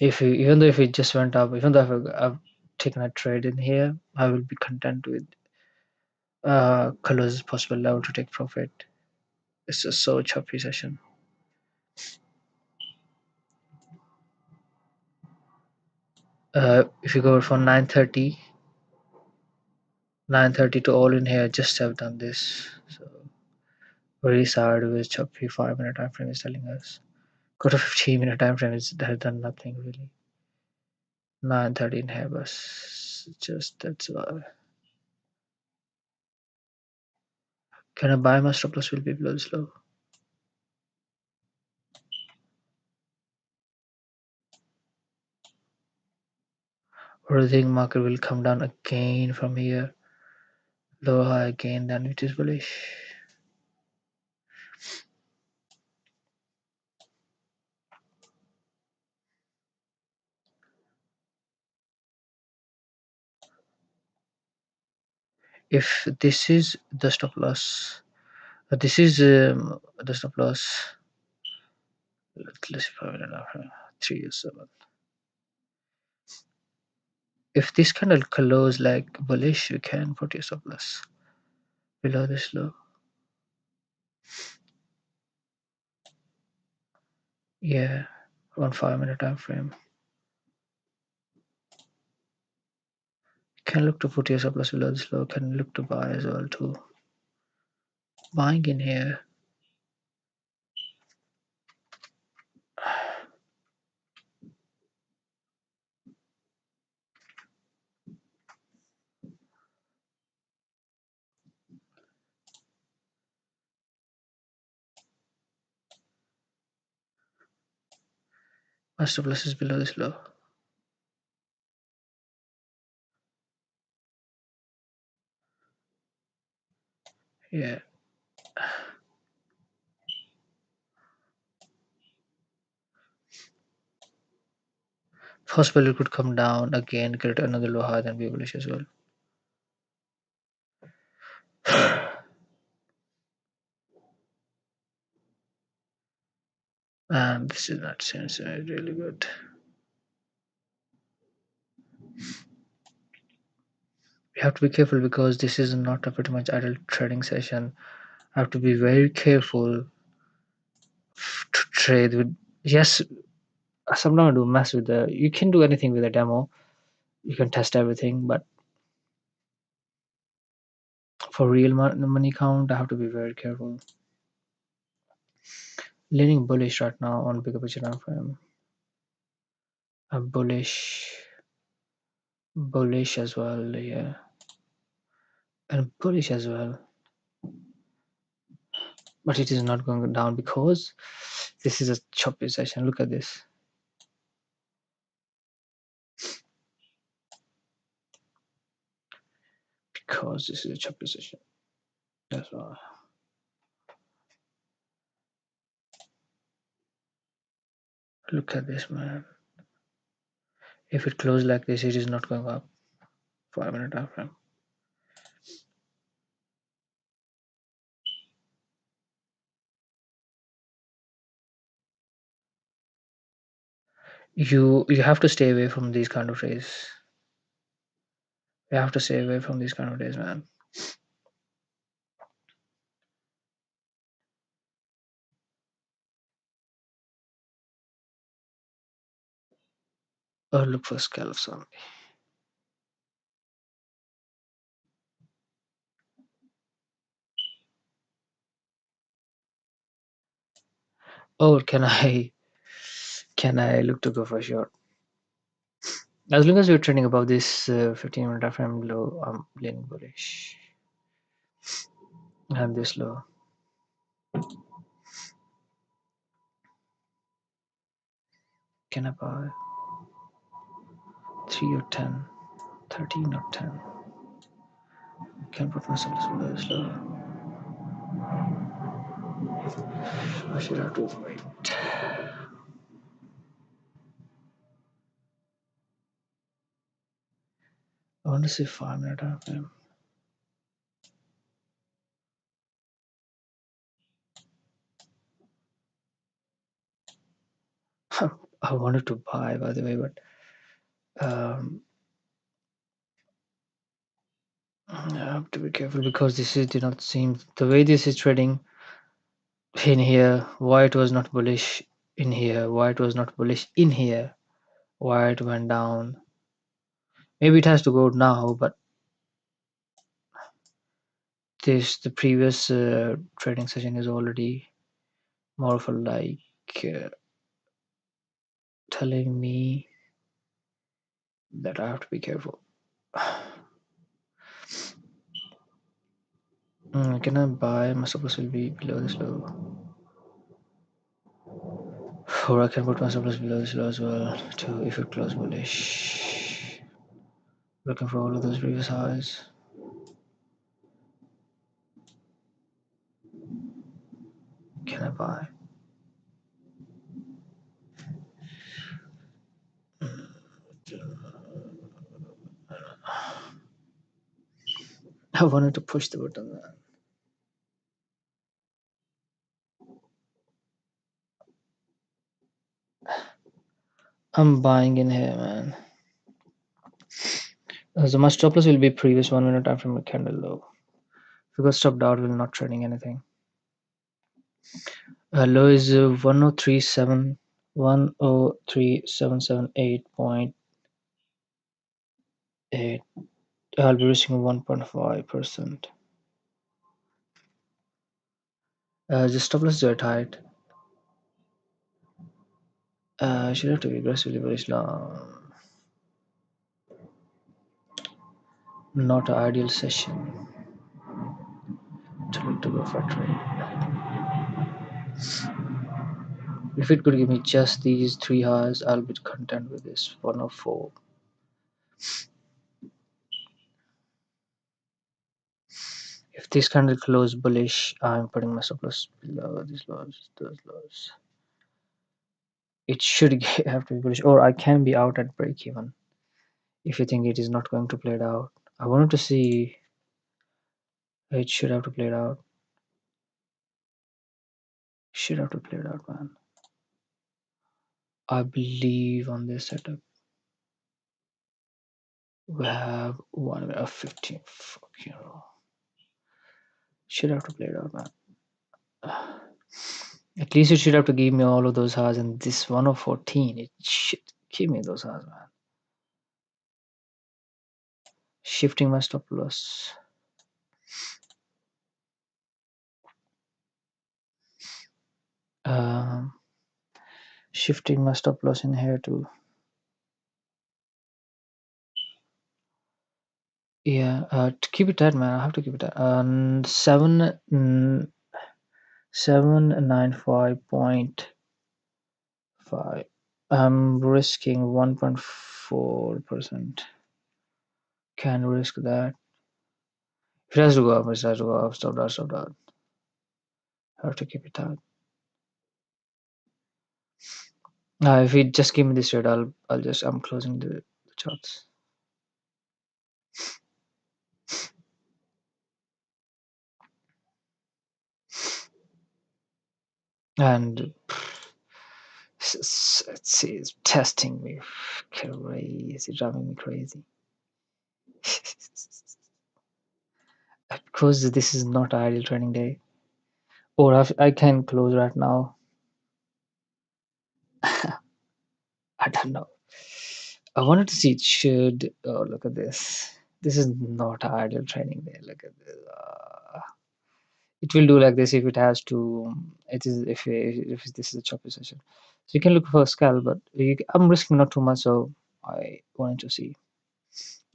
If we, even though if it just went up, even though if I've taken a trade in here, I will be content with closest possible level to take profit. It's a so choppy session. If you go from 9:30 to all in here, just have done this. So very sideways choppy 5 minute time frame is telling us. Go to 15-minute time frame is has done nothing really. 9:30 in here, but just that's why. Can I buy my stop loss will be below this low? Or do you think market will come down again from here? Low high again, then it is bullish. If this is the stop loss, this is the stop loss. Let's see, 5 minute after 3 or 7. If this candle close like bullish, you can put your stop loss below this low. Yeah, on 5 minute time frame. Can look to put your stop loss below this low. Can look to buy as well too. Buying in here. My stop loss is below this low. Yeah. Possibly it could come down again, create another low higher than be bullish as well. And this is not seems really good. We have to be careful because this is not a pretty much idle trading session. I have to be very careful to trade with. Yes, sometimes I do mess with the. You can do anything with a demo. You can test everything, but for real money count, I have to be very careful. Leaning bullish right now on bigger picture time frame. I'm bullish as well, yeah, and bullish as well. But it is not going down because this is a choppy session. Look at this. Because this is a choppy session. That's why. Look at this, man. If it closes like this, it is not going up. 5 minute time frame. You have to stay away from these kind of trades. You have to stay away from these kind of days, man. Or look for scalps only. Or can I look to go for short? As long as we're trending above this 15-minute time frame low, I'm leaning bullish. And this low. Can I buy 3 or 10? 13 or 10? Can I put myself below this low? I should have to wait. I want to see 5-minute time frame. I wanted to buy, by the way, but um, I have to be careful because this is did not seem the way this is trading in here. Why it was not bullish in here? Why it was not bullish in here? Why it went down? Maybe it has to go now, but the previous trading session is already more of a like uh, telling me that I have to be careful. Can I buy? My surplus will be below this low. Or I can put my surplus below this low as well too if it close bullish. Looking for all of those previous highs. Can I buy? I wanted to push the button, man. I'm buying in here, man. So my stop loss will be previous 1 minute time from a candle low. Because stopped out will not trading anything. Low is 103,778.8. I'll be risking 1.5%. The stop loss is very tight. Should have to be aggressively bullish long. Not an ideal session to look to go for a trade. If it could give me just these 3 hours, I'll be content with this 104. If this candle close bullish, I'm putting my stop loss below these lows, those lows. It should have to be bullish, or I can be out at break even if you think it is not going to play it out. I wanted to see it should have to play it out. Should have to play it out, man. I believe on this setup we have 1 minute of 15. Fuck you know. Should have to play it out, man. At least it should have to give me all of those highs, and this 1 of 14. It should give me those highs, man. Shifting my stop loss. Um, Shifting my stop loss in here too. Yeah, to keep it tight, man. I have to keep it tight. 795.5. I'm risking 1.4%. Can risk that. If it has to go up, it has to go up. Stop that, stop that. I have to keep it tight. If it just give me this trade, I'm closing the charts. And It's testing me crazy, driving me crazy. Because this is not ideal training day. Or I can close right now. I don't know. I wanted to see it should. Oh, look at this. This is not ideal training day. Look at this. It will do like this if it has to. It is if this is a choppy session. So you can look for a scalp, but I'm risking not too much, so I wanted to see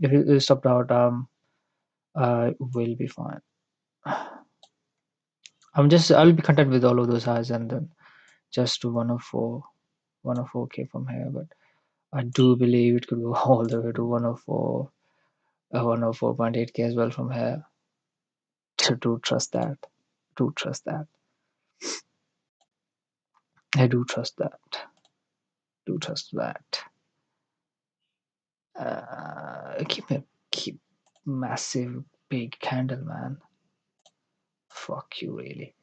if it is stopped out. I will be fine. I'll be content with all of those highs and then just to 104k from here. But I do believe it could go all the way to 104, 104.8k as well from here. So do trust that. Do trust that. I do trust that. Do trust that. Keep massive big candle, man. Fuck you, really.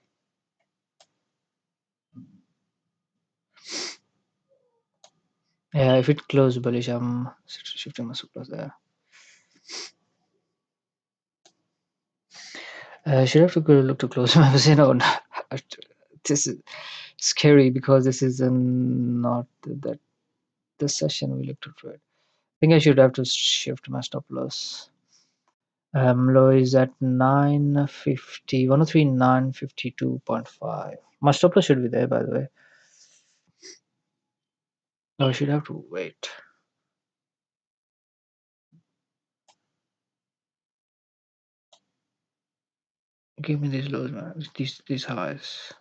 Yeah, if it closed bullish, I'm shifting my stop loss there. Should I have to go look to close my position or not? This is scary because this is not the session we looked to trade. I think I should have to shift my stop loss. Low is at 950, 103, 952.5. My stop loss should be there, by the way. Oh, I should have to wait. Give me these lows, man. These highs.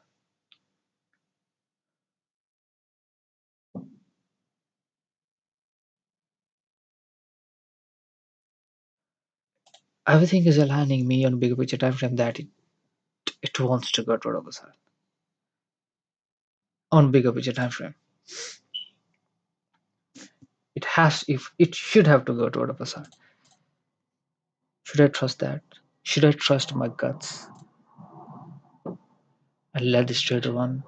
Everything is aligning me on bigger picture time frame that it wants to go toward the side. On bigger picture time frame. It should have to go toward the side. Should I trust that? Should I trust my guts and let this trade run?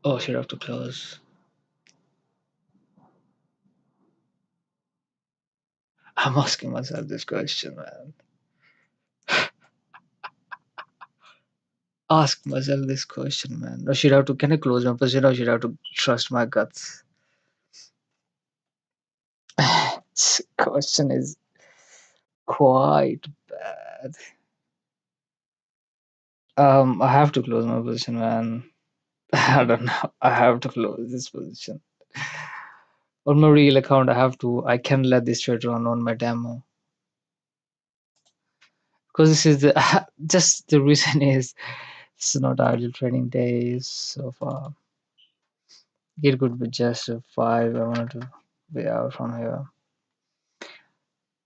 Or should I have to close? I'm asking myself this question, man. Ask myself this question, man. Or should I have to can I close my position or should I have to trust my guts? This question is quite bad. I have to close my position, man. I don't know. I have to close this position. On my real account, I can let this trade run on my demo. Because this is the just the reason is it's not ideal trading days so far. It could be just a 5. I wanted to be out from here.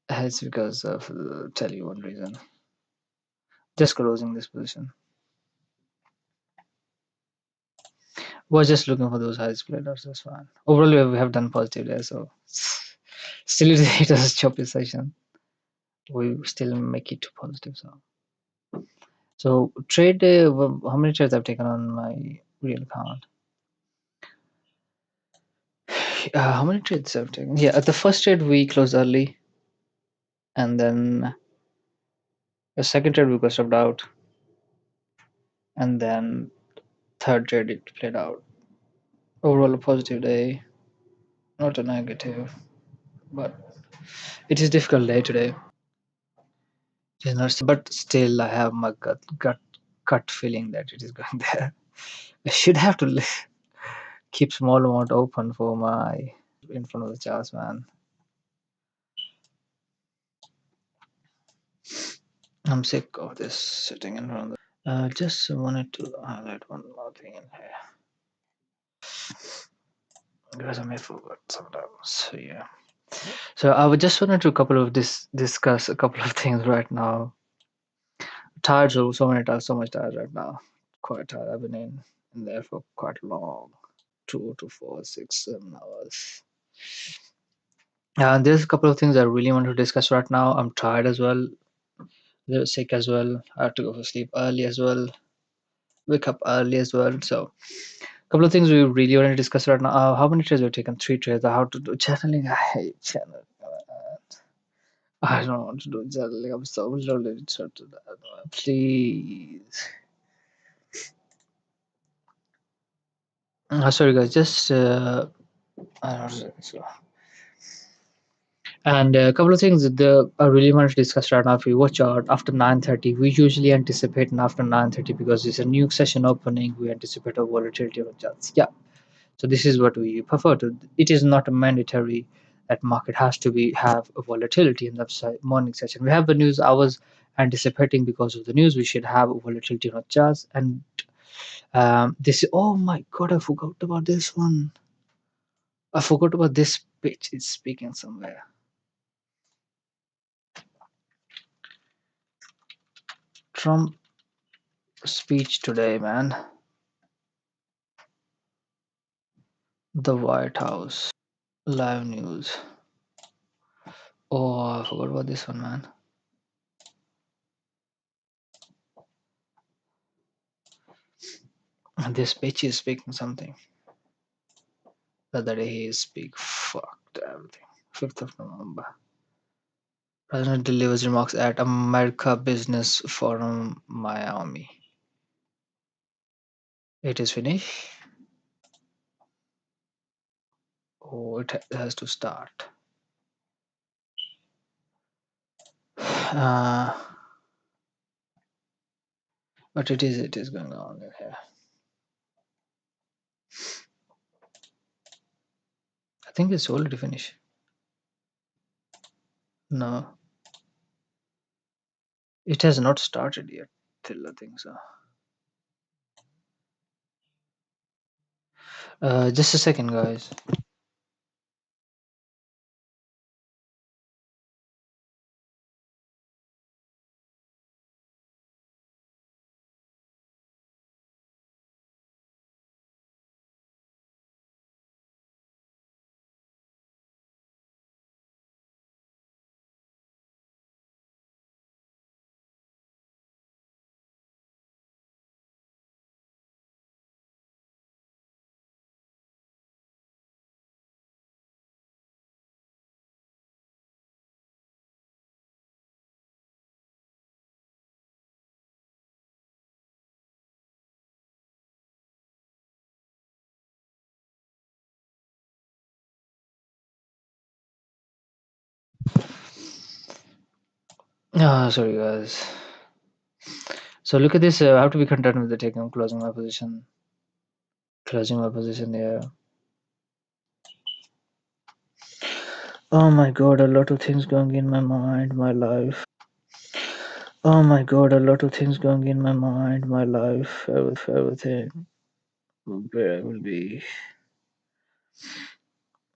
It's because of tell you one reason. Just closing this position. Was just looking for those high splitters. That's fine. Overall, we have done positive there, so still it was a choppy session. We still make it to positive. So trade. How many trades I've taken on my real account? How many trades I've taken? Yeah, at the first trade we closed early, and then the second trade we got stopped out, and then third trade it played out. Overall, a positive day, not a negative, but it is difficult day today. It is not, but still, I have my gut feeling that it is going there. I should have to keep small amount open for my in front of the charts, man. I'm sick of this sitting in front of the. Just wanted to highlight one more thing in here because I may forget sometimes. So yeah. So I would just wanted to discuss a couple of things right now. Tired, so much tired right now. Quite tired. I've been in there for quite long, 2 to 4, 6, 7 hours. And there's a couple of things I really want to discuss right now. I'm tired as well. They're sick as well. I have to go to sleep early as well. Wake up early as well. So Couple of things we really want to discuss right now. How many trades we've taken? Three trades. How to do channeling? I hate channeling. I don't want to do channeling. I'm so loaded to that. Please. Sorry guys, just I don't know. And a couple of things that I really want to discuss right now. If we watch out after 9:30, we usually anticipate an after 9:30 because it's a new session opening. We anticipate a volatility on charts. Yeah. So this is what we prefer to. It is not mandatory that market has to be have a volatility in the morning session. We have the news. I was anticipating because of the news we should have a volatility on charts. And this. Oh my god! I forgot about this one. I forgot about this pitch. It's speaking somewhere. Trump speech today, man. The White House live news. Oh, I forgot about this one, man. This pitch is speaking something. The other day he is speak fucked everything. 5th of November. President delivers remarks at America Business Forum, Miami. It is finished. Oh, it has to start. Uh, but it is going on in here. I think it's already finished. No, it has not started yet. Till I think so. Just a second, guys. Sorry, guys. So look at this. I have to be content with the taking. I'm closing my position. Closing my position here. Oh my god, a lot of things going in my mind, my life. Oh my god, a lot of things going in my mind, my life, everything. Where I will be.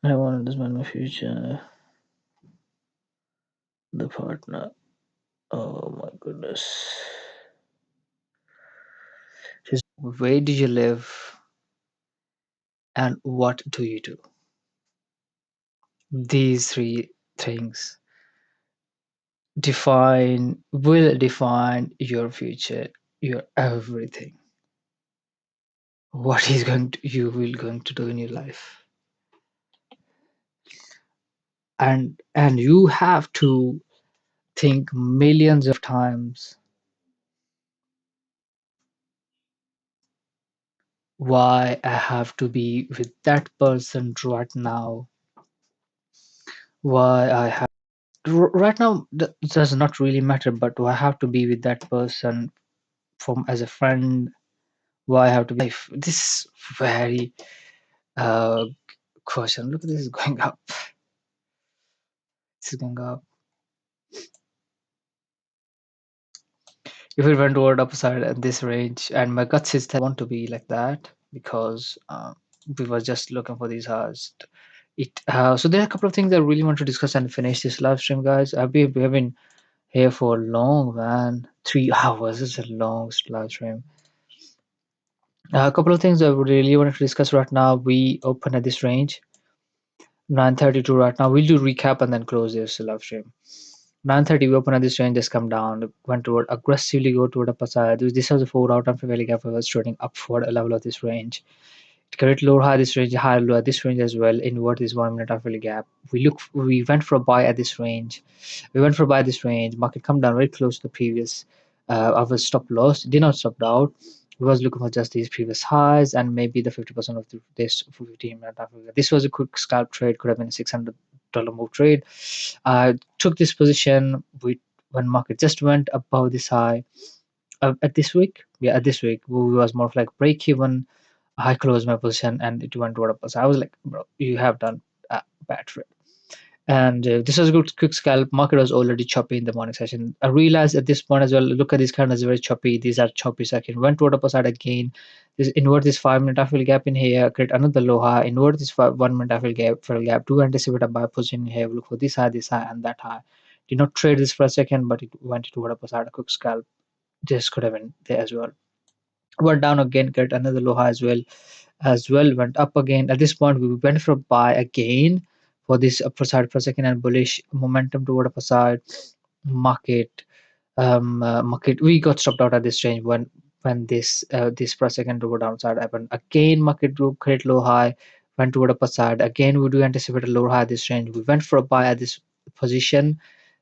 I want to understand my future. The partner. Oh my goodness. Just where do you live and what do you do? These three things will define your future, your everything. What is you will going to do in your life. And you have to think millions of times why I have to be with that person right now. Why I have right now does not really matter, but do I have to be with that person from as a friend? Why I have to be this very uh question. Look at this is going up. This is going up. If it went toward upside at this range, and my gut says that I want to be like that because we were just looking for these highs. So there are a couple of things I really want to discuss and finish this live stream, guys. We have been here for long, man. 3 hours is a long live stream. A couple of things I would really want to discuss right now. We open at this range, 9:32 right now. We'll do recap and then close this live stream. 9:30 we open at this range, just come down, went toward aggressively go toward upper side. This was a 4 out of a valley gap. I was trading up for a level of this range. Create lower high this range, higher low at this range as well. Invert this 1 minute half-yearly gap. We went for a buy at this range. We went for a buy at this range. Market come down very close to the previous our stop loss. Did not stop out. We was looking for just these previous highs and maybe the 50% of this 15-minute half-yearly gap. This was a quick scalp trade. Could have been a $600 move trade. I took this position when market just went above this high at this week. Yeah, at this week we was more of like break even. I closed my position and it went toward a plus. I was like, bro, you have done a bad trade. And this was a good quick scalp. Market was already choppy in the morning session. I realized at this point as well, look at these candles, very choppy. These are choppy second. Went toward upper side again. This invert this 5 minute half gap in here, create another low high, invert this 1 minute half gap, do anticipate a buy position here, look for this high, and that high. Did not trade this for a second, but it went toward upper side, a quick scalp. This could have been there as well. Went down again, get another low high as well, went up again. At this point, we went for a buy again for this upper side for a second and bullish momentum toward upper side. Market we got stopped out at this range when this per second to go downside happened again. Market do create low high, went toward upper side again. We do anticipate a lower high at this range. We went for a buy at this position,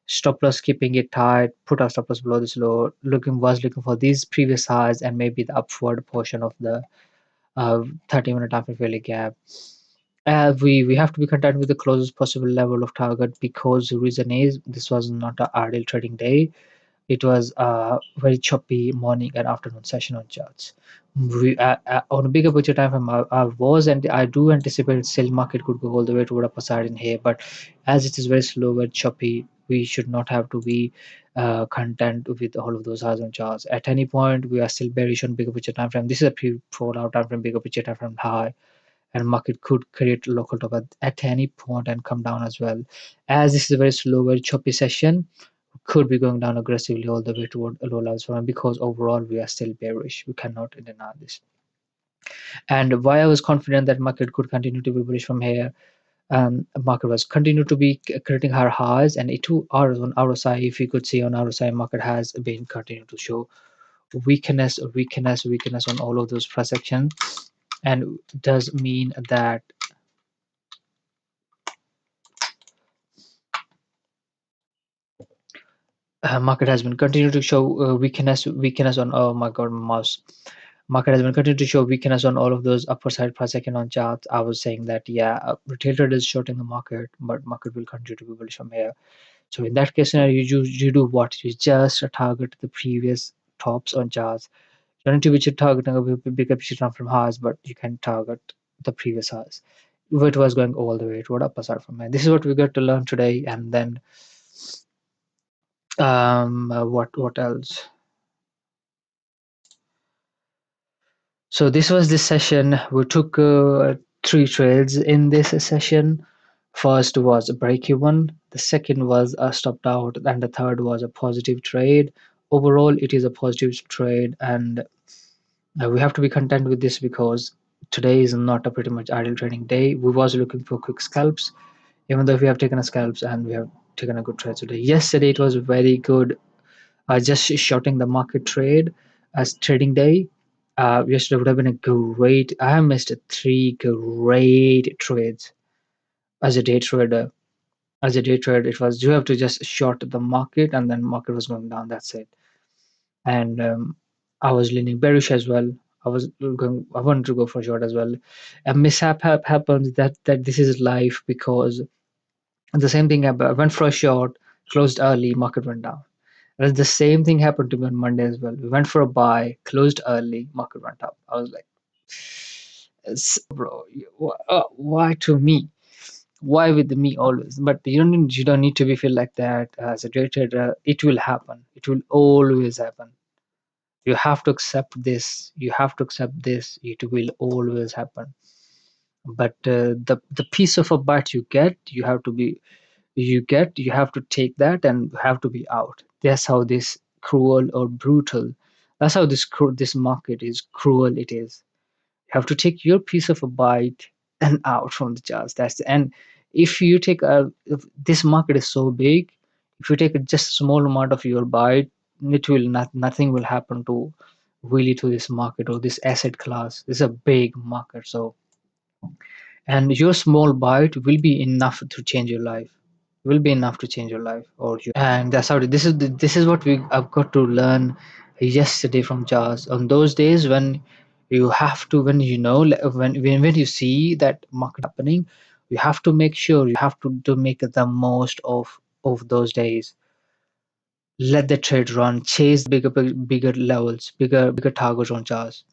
stop loss keeping it tight, put our stop loss below this low, looking for these previous highs and maybe the upward portion of the 30-minute after fairly gap. We have to be content with the closest possible level of target, because the reason is this was not an ideal trading day. It was a very choppy morning and afternoon session on charts. On a bigger picture time frame, I do anticipate still market could go all the way to upper side in here, but as it is very slow and choppy, we should not have to be content with all of those highs on charts. At any point, we are still bearish on bigger picture time frame. This is a pre-fallout time frame, bigger picture time frame high, and market could create a local top at any point and come down as well. As this is a very slow, very choppy session, could be going down aggressively all the way toward low levels from, because overall we are still bearish. We cannot deny this. And why I was confident that market could continue to be bullish from here, market was continue to be creating higher highs, and it too are on RSI. If you could see on RSI, market has been continue to show weakness on all of those price section, and does mean that market has been continuing to show weakness on, oh my god, mouse. Market has been continuing to show weakness on all of those upper side per second on charts. I was saying that, yeah, retail trade is shorting the market, but market will continue to be bullish from here. So in that case scenario, you do what? You just target the previous tops on charts. You don't need to be targeting a bigger picture down from highs, but you can target the previous highs. It was going all the way toward upper side from here. This is what we got to learn today. And then what else? So this was this session. We took 3 trades in this session. First was a break even, the second was a stopped out, and the third was a positive trade. Overall, it is a positive trade, and we have to be content with this, because today is not a pretty much ideal trading day. We was looking for quick scalps, even though we have taken a scalps and we have taken a good trade today. Yesterday it was very good, just shorting the market trade as trading day. Yesterday would have been a great. I have missed 3 great trades as a day trader. As a day trader, it was, you have to just short the market, and then market was going down. That's it. And I was leaning bearish as well. I wanted to go for short as well. A mishap happens, that this is life, because the same thing happened. I went for a short, closed early, market went down. And the same thing happened to me on Monday as well. We went for a buy, closed early, market went up. I was like, bro, why to me? Why with me always? But you don't need to be feel like that as a day trader. It will happen. It will always happen. You have to accept this. You have to accept this. It will always happen. But the piece of a bite you have to take that and have to be out. That's how this cruel or brutal. That's how this market is cruel. It is. You have to take your piece of a bite and out from the charts. And if you take if this market is so big, if you take just a small amount of your bite, it will nothing will happen to really to this market or this asset class. This is a big market, so and your small bite will be enough to change your life, will be enough to change your life. And that's how this is what I've got to learn yesterday from Jazz. On those days when you have to, when you know, when you see that market happening, you have to make sure you have to make the most of those days. Let the trade run, chase bigger levels, bigger targets on Jazz.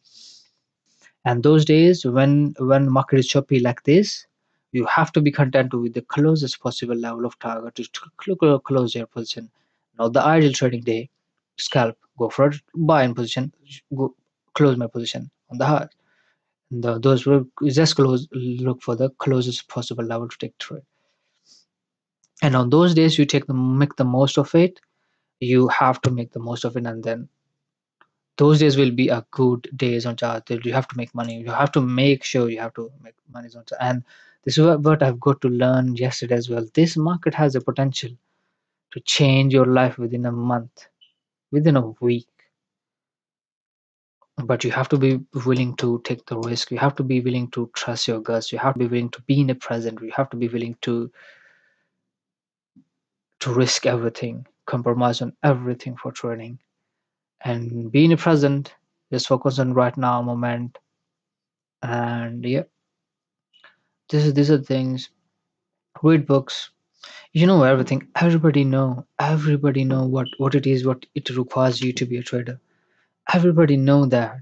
And those days when market is choppy like this, you have to be content with the closest possible level of target to close your position. Not the ideal trading day, scalp, go for a buy in position, go close my position on the hard. Those will just look for the closest possible level to take trade. And on those days, you make the most of it. You have to make the most of it, and then those days will be a good days on chart. You have to make money. You have to make sure you have to make money on chart. And this is what I've got to learn yesterday as well. This market has the potential to change your life within a month, within a week. But you have to be willing to take the risk. You have to be willing to trust your guts. You have to be willing to be in the present. You have to be willing to risk everything, compromise on everything for trading, and be in the present. Just focus on right now moment. And yeah, these are things. Read books. You know everything. Everybody know what it is, what it requires you to be a trader. Everybody know that.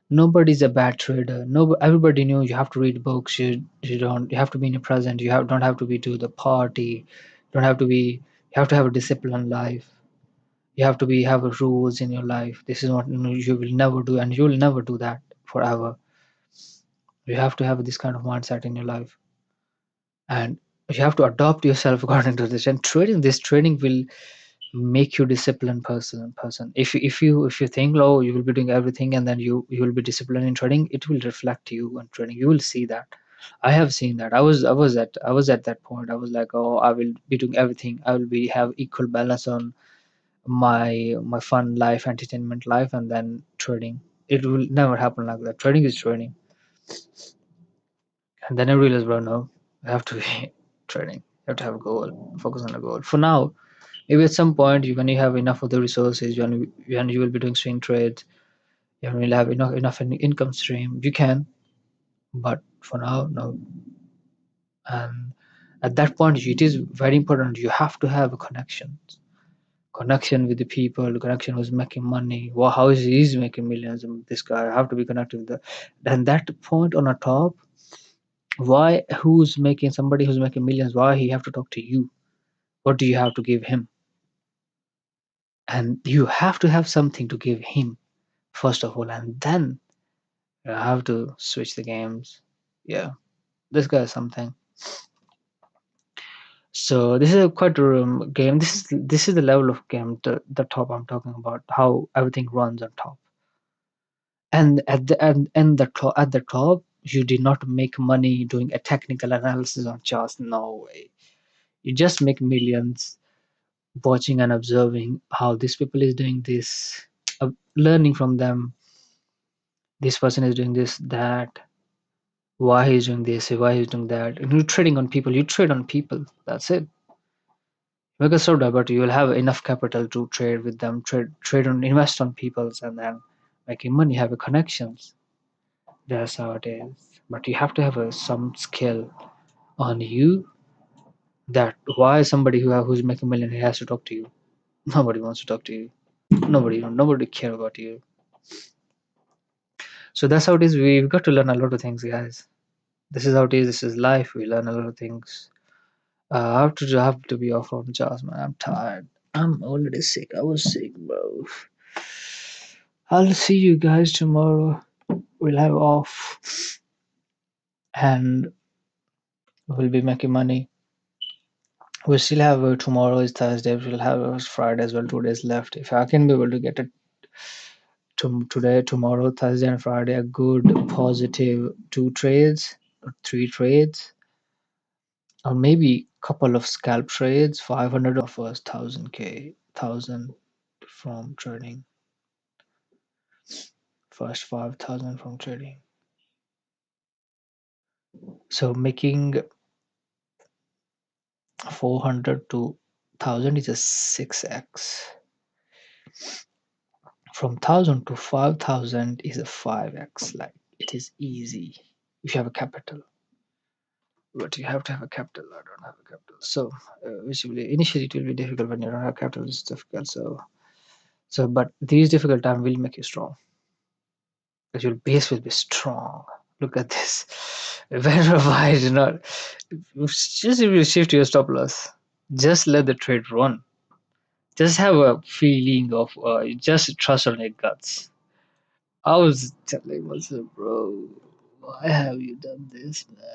Nobody's a bad trader. No, everybody knew you have to read books. You don't. You have to be in the present. Don't have to be to the party. Don't have to be. You have to have a disciplined life. You have to be have a rules in your life. This is what you will never do, and you will never do that forever. You have to have this kind of mindset in your life, and you have to adopt yourself according to this. And trading will make you disciplined person. If you think, oh, you will be doing everything and then you will be disciplined in trading, it will reflect you on trading. You will see that. I have seen that. I was at that point. I was like, oh, I will be doing everything. I will be have equal balance on my fun life, entertainment life, and then trading. It will never happen like that. Trading is trading. And then I realized, bro, no, you have to be trading. You have to have a goal, focus on a goal. For now, maybe at some point, when you have enough of the resources, when you will be doing swing trades, you will have enough income stream. You can, but for now, no. And at that point, it is very important. You have to have a connection with the people, connection who's making money. Well, how is he's making millions? And this guy, I have to be connected with the. And that point on a top, why who's making somebody who's making millions? Why he have to talk to you? What do you have to give him? And you have to have something to give him first of all, and then you have to switch the games. Yeah, this guy is something. So this is a quite a game. This is the level of game, the top I'm talking about, how everything runs on top. And at the top, you did not make money doing a technical analysis on charts. No way. You just make millions watching and observing how this people is doing this, learning from them. This person is doing this, that, why he's doing this, why he's doing that. And you're trading on people. You trade on people. That's it. Make a soda, but you will have enough capital to trade with them, trade on, invest on people's, and then making money, have a connections. That's how it is. But you have to have some skill on you. That why somebody who's making million he has to talk to you. Nobody wants to talk to you. Nobody care about you. So that's how it is. We've got to learn a lot of things, guys. This is how it is. This is life. We learn a lot of things. I have to be off from jobs, man. I'm tired. I'm already sick. I was sick, bro. I'll see you guys tomorrow. We'll have off and we'll be making money. We still have tomorrow is Thursday. We'll have Friday as well. 2 days left. If I can be able to get it today, tomorrow, Thursday, and Friday, a good positive 2 trades or 3 trades, or maybe couple of scalp trades, 500 of us, 1000k, 1000 from trading. First 5000 from trading. So making 400 to 1000 is a 6x. From 1000 to 5000 is a 5x. Like, it is easy if you have a capital, but you have to have a capital. I don't have a capital, so which will initially it will be difficult. When you don't have capital, it's difficult. So but these difficult times will make you strong, because your base will be strong. Look at this. Whenever I do not, just if you shift your stop loss, just let the trade run. Just have a feeling of just trust on your guts. I was telling myself, bro, why have you done this, man?